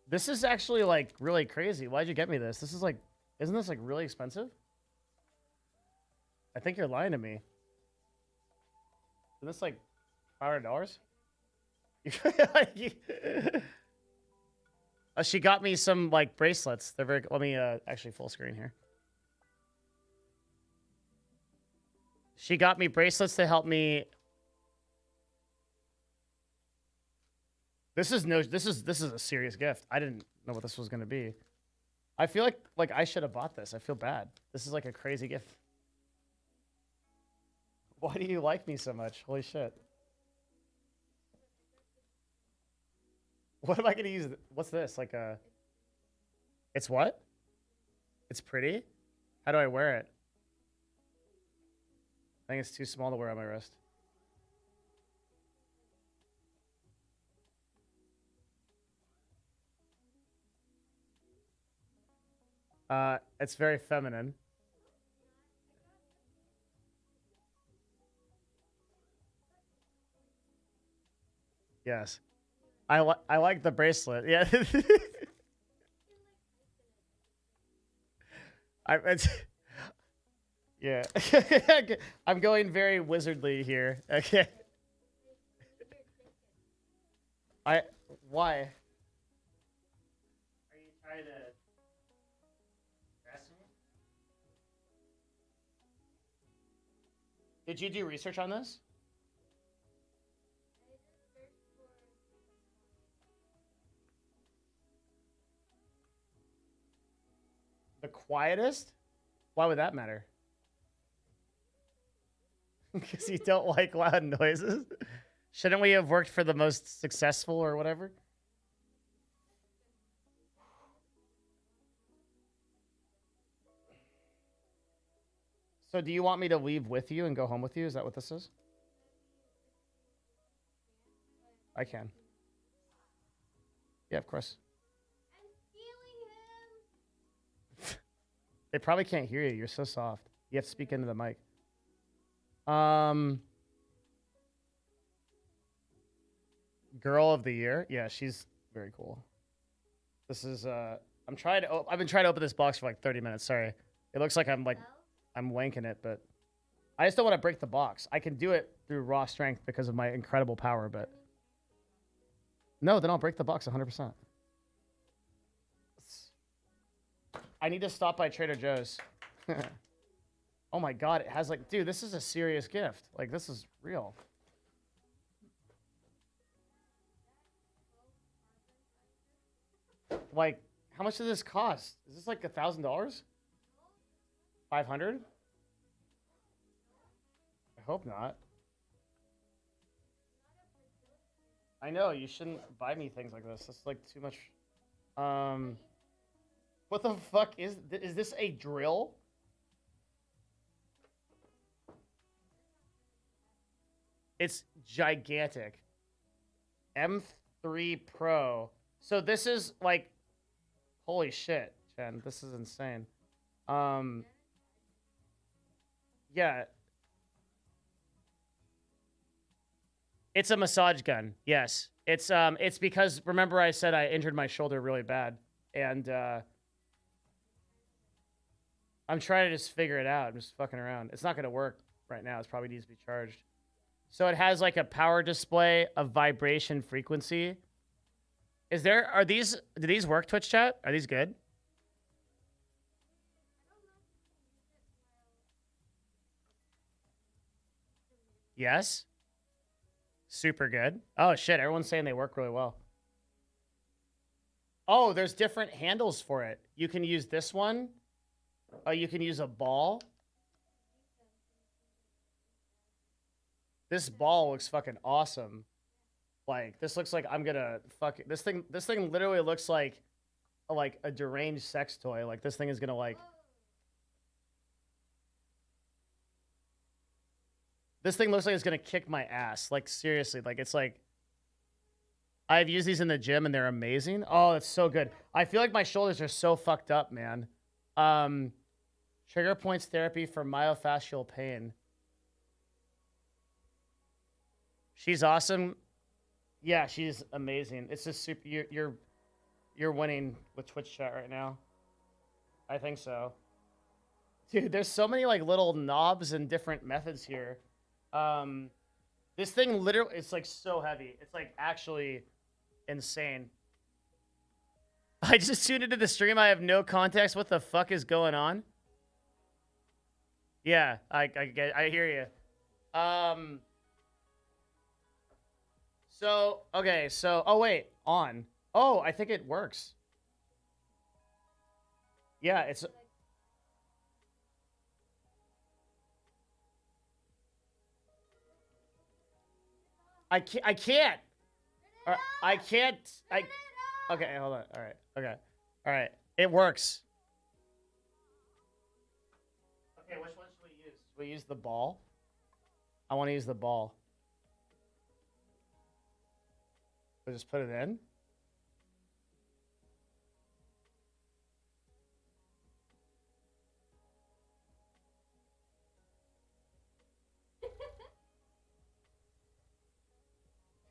This is actually like really crazy. Why'd you get me this? This is like, isn't this like really expensive? I think you're lying to me. Isn't this like $500? She got me some like bracelets. They're very, let me actually full screen here. She got me bracelets to help me. This is a serious gift. I didn't know what this was going to be. I feel like I should have bought this. I feel bad. This is like a crazy gift. Why do you like me so much? Holy shit. What am I going to use? What's this? Like a... It's what? It's pretty? How do I wear it? I think it's too small to wear on my wrist. It's very feminine. Yes. I like the bracelet. Yeah. It's, yeah. I'm going very wizardly here. Okay. Why? Are you trying to dress me? Did you do research on this? The quietest? Why would that matter? Because you don't like loud noises? Shouldn't we have worked for the most successful or whatever? So do you want me to leave with you and go home with you? Is that what this is? I can. Yeah, of course. They probably can't hear you. You're so soft. You have to speak into the mic. Girl of the year. Yeah, she's very cool. This is I'm trying to I've been trying to open this box for like 30 minutes. Sorry. It looks like I'm wanking it, but I just don't want to break the box. I can do it through raw strength because of my incredible power, but no, then I'll break the box 100%. I need to stop by Trader Joe's. Oh my god, it has like, dude, this is a serious gift. Like, this is real. Like, how much does this cost? Is this like $1,000? 500? I hope not. I know, you shouldn't buy me things like this. That's like too much. What the fuck is this a drill? It's gigantic. M3 Pro. So this is like, holy shit, Jen. This is insane. Yeah. It's a massage gun. Yes. It's because, remember I said I injured my shoulder really bad. And, I'm trying to just figure it out. I'm just fucking around. It's not going to work right now. It probably needs to be charged. So it has like a power display, a vibration frequency. Do these work, Twitch chat? Are these good? Yes. Super good. Oh shit, everyone's saying they work really well. Oh, there's different handles for it. You can use this one. You can use a ball. This ball looks fucking awesome. Like, this looks like I'm gonna fuck it. This thing literally looks like a deranged sex toy. Like, this thing is gonna like... This thing looks like it's gonna kick my ass. Like, seriously. Like, it's like... I've used these in the gym and they're amazing. Oh, it's so good. I feel like my shoulders are so fucked up, man. Trigger points therapy for myofascial pain. She's awesome. Yeah, she's amazing. It's just super. You're winning with Twitch chat right now. I think so. Dude, there's so many like little knobs and different methods here. This thing literally, it's like so heavy. It's like actually insane. I just tuned into the stream. I have no context. What the fuck is going on? Yeah, I hear you. So, okay, so, oh wait, on. Oh, I think it works. Yeah, it's... I can't. I can't. Okay, hold on. All right. Okay. All right. It works. Okay, which one should we use? Should we use the ball? I want to use the ball. So just put it in.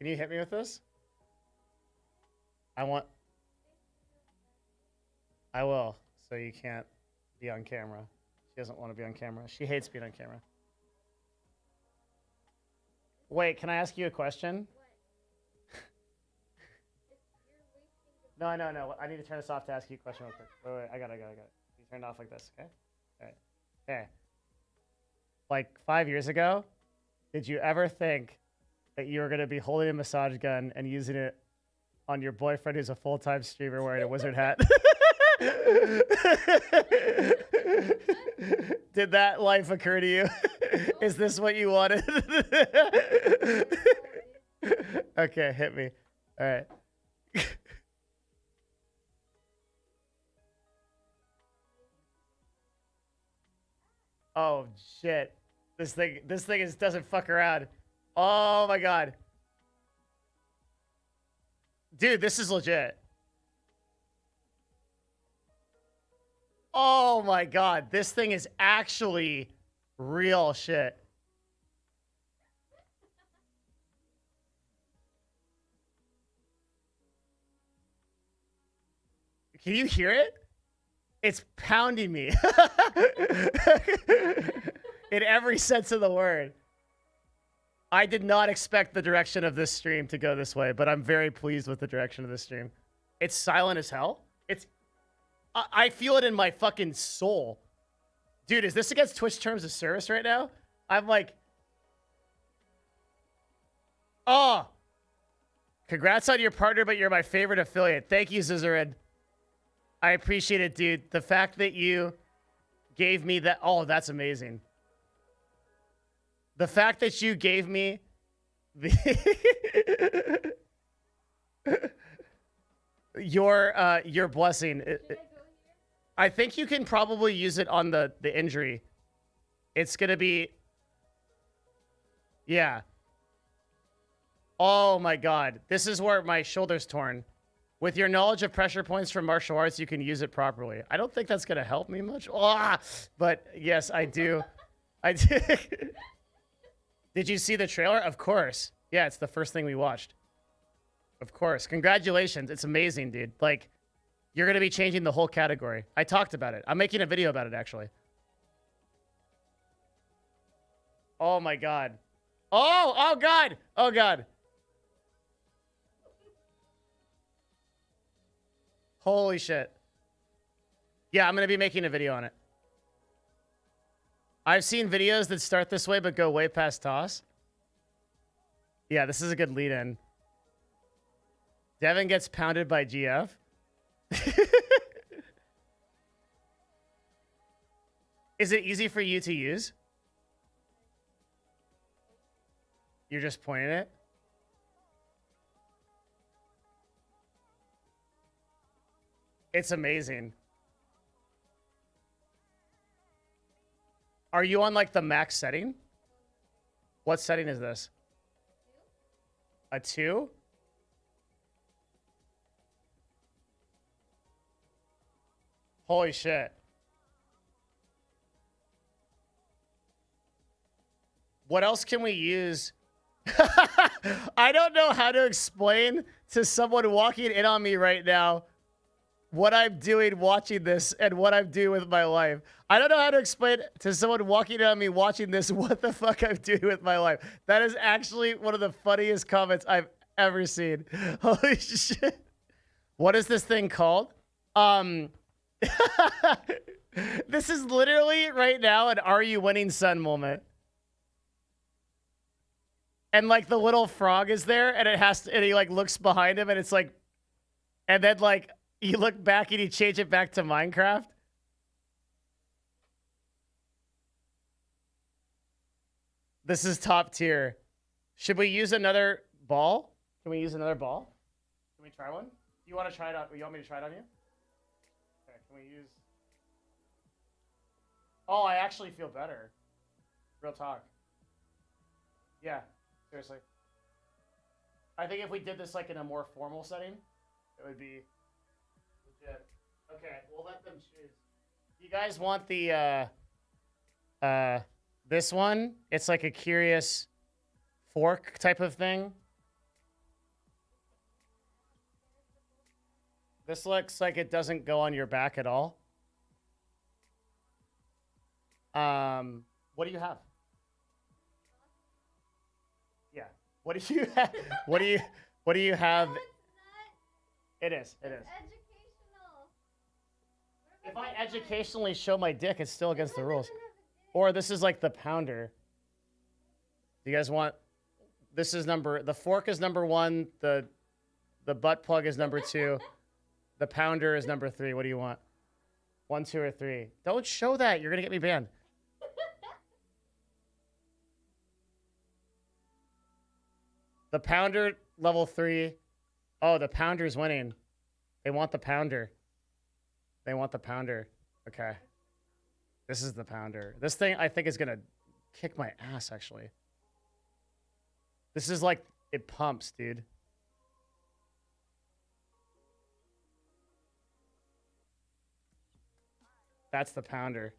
Can you hit me with this? I will, so you can't be on camera. She doesn't want to be on camera. She hates being on camera. Wait, can I ask you a question? No. I need to turn this off to ask you a question real quick. Wait, I got it. You turn it off like this, okay? All right. Okay. Like 5 years ago, did you ever think that you were going to be holding a massage gun and using it on your boyfriend who's a full-time streamer wearing a wizard hat? Did that life occur to you? Is this what you wanted? Okay, hit me. All right. Oh shit. This thing doesn't fuck around. Oh my god. Dude, this is legit. Oh my god, this thing is actually real shit. Can you hear it? It's pounding me. In every sense of the word. I did not expect the direction of this stream to go this way, but I'm very pleased with the direction of this stream. It's silent as hell. I feel it in my fucking soul. Dude, is this against Twitch terms of service right now? I'm like, oh, congrats on your partner, but you're my favorite affiliate. Thank you, Zizarin. I appreciate it, dude. The fact that you gave me that, oh, that's amazing. The fact that you gave me the your blessing. I think you can probably use it on the injury. It's gonna be, yeah. Oh my god, this is where my shoulder's torn. With your knowledge of pressure points from martial arts, you can use it properly. I don't think that's gonna help me much. But yes, I do. I did. Did you see the trailer? Of course. Yeah, it's the first thing we watched. Of course. Congratulations. It's amazing, dude. Like, you're going to be changing the whole category. I talked about it. I'm making a video about it, actually. Oh, my God. Oh, God. Oh, God. Holy shit. Yeah, I'm going to be making a video on it. I've seen videos that start this way but go way past toss. Yeah, this is a good lead-in. Devin gets pounded by GF. Is it easy for you to use? You're just pointing it? It's amazing. Are you on like the max setting? What setting is this? A 2? Holy shit. What else can we use? I don't know how to explain to someone walking in on me right now what I'm doing watching this and what I'm doing with my life. I don't know how to explain to someone walking in on me watching this what the fuck I'm doing with my life. That is actually one of the funniest comments I've ever seen. Holy shit. What is this thing called? This is literally right now an Are You Winning Son moment. And like the little frog is there and and he like looks behind him and it's like, and then like, you look back and you change it back to Minecraft. This is top tier. Should we use another ball? Can we use another ball? Can we try one? You want to try it out? You want me to try it on you? Okay, can we use... Oh, I actually feel better. Real talk. Yeah, seriously. I think if we did this like in a more formal setting, it would be... Okay, we'll let them choose. You guys want the this one? It's like a curious fork type of thing. This looks like it doesn't go on your back at all. What do you have? Yeah. What do you have? What do you have? No, it's not. It is. It is. Educational. If I educationally show my dick, it's still against the rules. Or this is like the pounder. Do you guys want? This is the fork is number 1. The butt plug is number 2. The pounder is number 3. What do you want? 1, 2, or 3? Don't show that. You're gonna get me banned. The pounder level 3. Oh, the pounder's winning. They want the pounder. They want the pounder. Okay. This is the pounder. This thing I think is gonna kick my ass actually. This is like it pumps, dude. That's the pounder.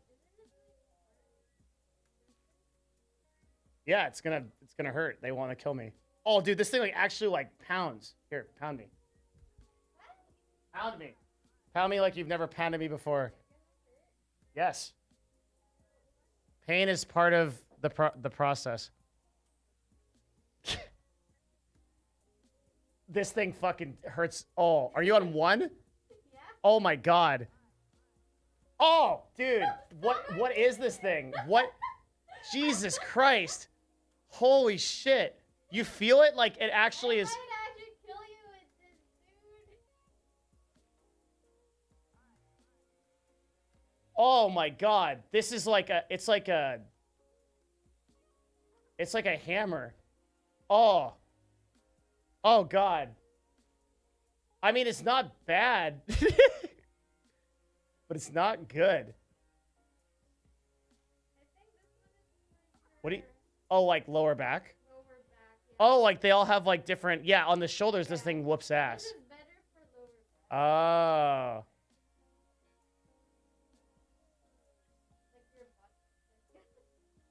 Yeah, it's gonna hurt. They want to kill me. Oh, dude, this thing like actually like pounds. Here, pound me. Pound me. Pound me like you've never pounded me before. Yes. Pain is part of the process. This thing fucking hurts. Oh, are you on 1? Yeah. Oh my god. Oh, dude, what is this thing? What? Jesus Christ. Holy shit. You feel it? Like it actually is. I might actually kill you with this, dude. Oh my god. This is like it's like a hammer. Oh. Oh god. I mean, it's not bad. But it's not good. What do you... Oh, like lower back? Lower back. Yeah. Oh, like they all have like different... Yeah, on the shoulders, this thing whoops This ass. is better for lower back. Oh. Like your butt.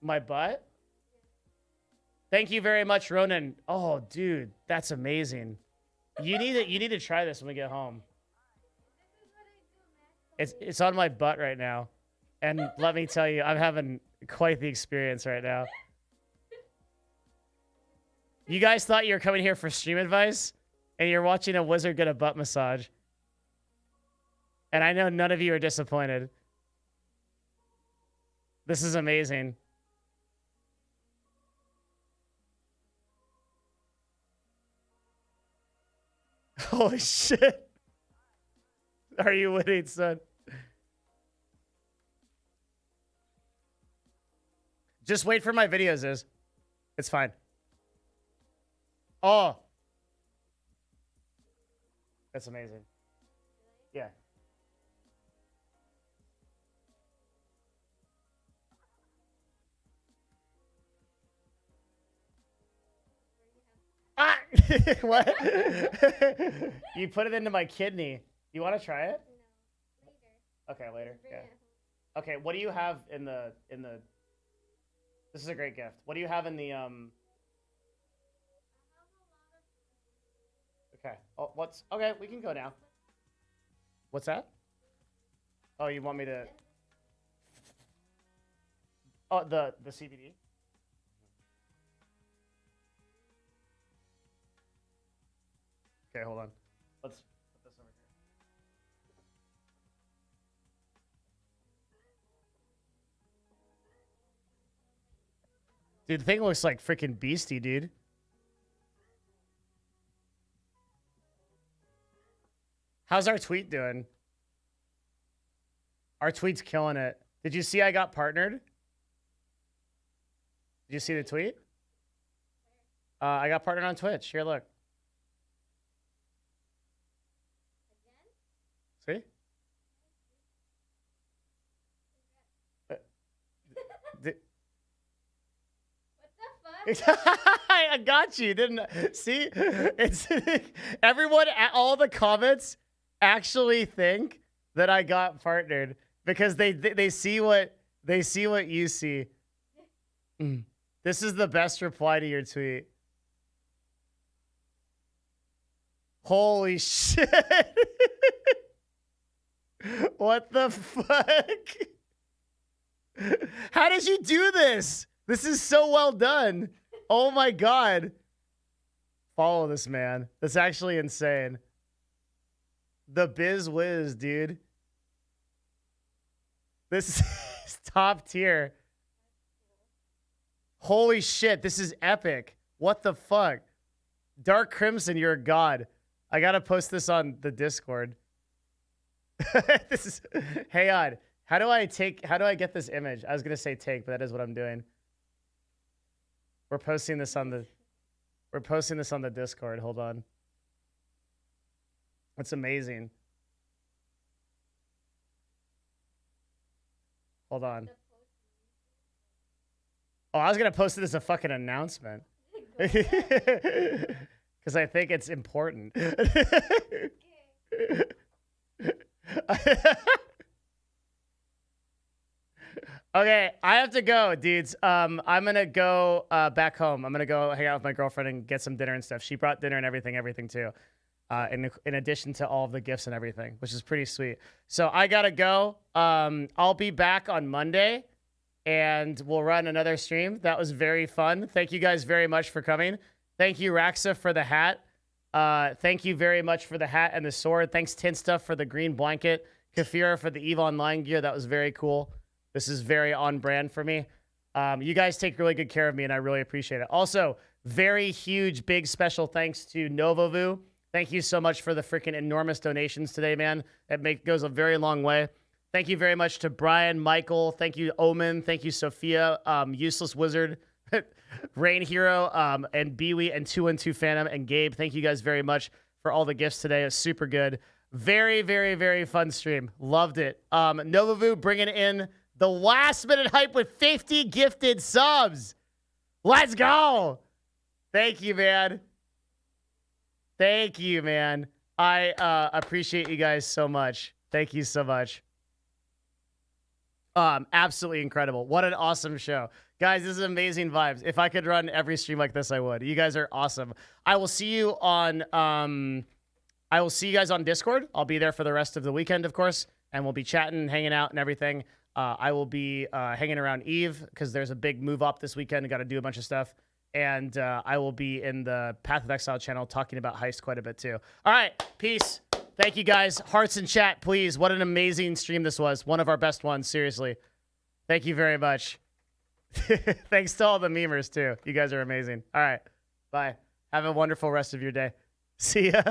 My butt? Thank you very much, Ronan. Oh, dude, that's amazing. You need to try this when we get home. This is what I do, man. It's on my butt right now. And let me tell you, I'm having quite the experience right now. You guys thought you were coming here for stream advice, and you're watching a wizard get a butt massage. And I know none of you are disappointed. This is amazing. Holy shit. Are you winning, son? Just wait for my videos, Is. It's fine. Oh. That's amazing. Yeah. Ah! What? You put it into my kidney. You want to try it? No. Later. Okay, later. Bring Yeah. it home. Okay, what do you have in the This is a great gift. What do you have in the Okay. Oh, okay, we can go now. What's that? Oh, you want me to Oh, the CBD? Okay, hold on. Let's put this over here. Dude, the thing looks like freaking beastie, dude. How's our tweet doing? Our tweet's killing it. Did you see I got partnered? Did you see the tweet? I got partnered on Twitch. Here, look. See? What the fuck? I got you, didn't I? See? It's everyone, all the comments actually think that I got partnered because they see what you see. This is the best reply to your tweet. Holy shit. What the fuck? How did you do this? This is so well done. Oh my god. Follow this man. That's actually insane. The Biz Wiz, dude. This is top tier. Holy shit, this is epic. What the fuck? Dark Crimson, you're a god. I gotta post this on the Discord. This is hey on. How do I get this image? I was gonna say take, but that is what I'm doing. We're posting this on the Discord. Hold on. That's amazing. Hold on. Oh, I was gonna post it as a fucking announcement. Because I think it's important. Okay, I have to go, dudes. I'm gonna go back home. I'm gonna go hang out with my girlfriend and get some dinner and stuff. She brought dinner and everything too. In addition to all of the gifts and everything, which is pretty sweet. So I gotta go. I'll be back on Monday, and we'll run another stream. That was very fun. Thank you guys very much for coming. Thank you, Raxa, for the hat. Thank you very much for the hat and the sword. Thanks, Tinsta, for the green blanket. Kafira for the EVE Online gear. That was very cool. This is very on brand for me. You guys take really good care of me, and I really appreciate it. Also, very huge, big special thanks to Novovu. Thank you so much for the freaking enormous donations today, man. It goes a very long way. Thank you very much to Brian, Michael. Thank you, Omen. Thank you, Sophia, Useless Wizard, Rain Hero, and Biwi, and 212 Phantom, and Gabe. Thank you guys very much for all the gifts today. It was super good. Very, very, very fun stream. Loved it. Novovu bringing in the last minute hype with 50 gifted subs. Let's go. Thank you, man. Thank you, man. I appreciate you guys so much. Thank you so much. Absolutely incredible. What an awesome show. Guys, this is amazing vibes. If I could run every stream like this, I would. You guys are awesome. I will see you on guys on Discord. I'll be there for the rest of the weekend, of course, and we'll be chatting, hanging out, and everything. I will be hanging around Eve because there's a big move up this weekend. I got to do a bunch of stuff. And I will be in the Path of Exile channel talking about Heist quite a bit too. All right, peace. Thank you guys. Hearts in chat, please. What an amazing stream this was. One of our best ones, seriously. Thank you very much. Thanks to all the memers too. You guys are amazing. All right, bye. Have a wonderful rest of your day. See ya.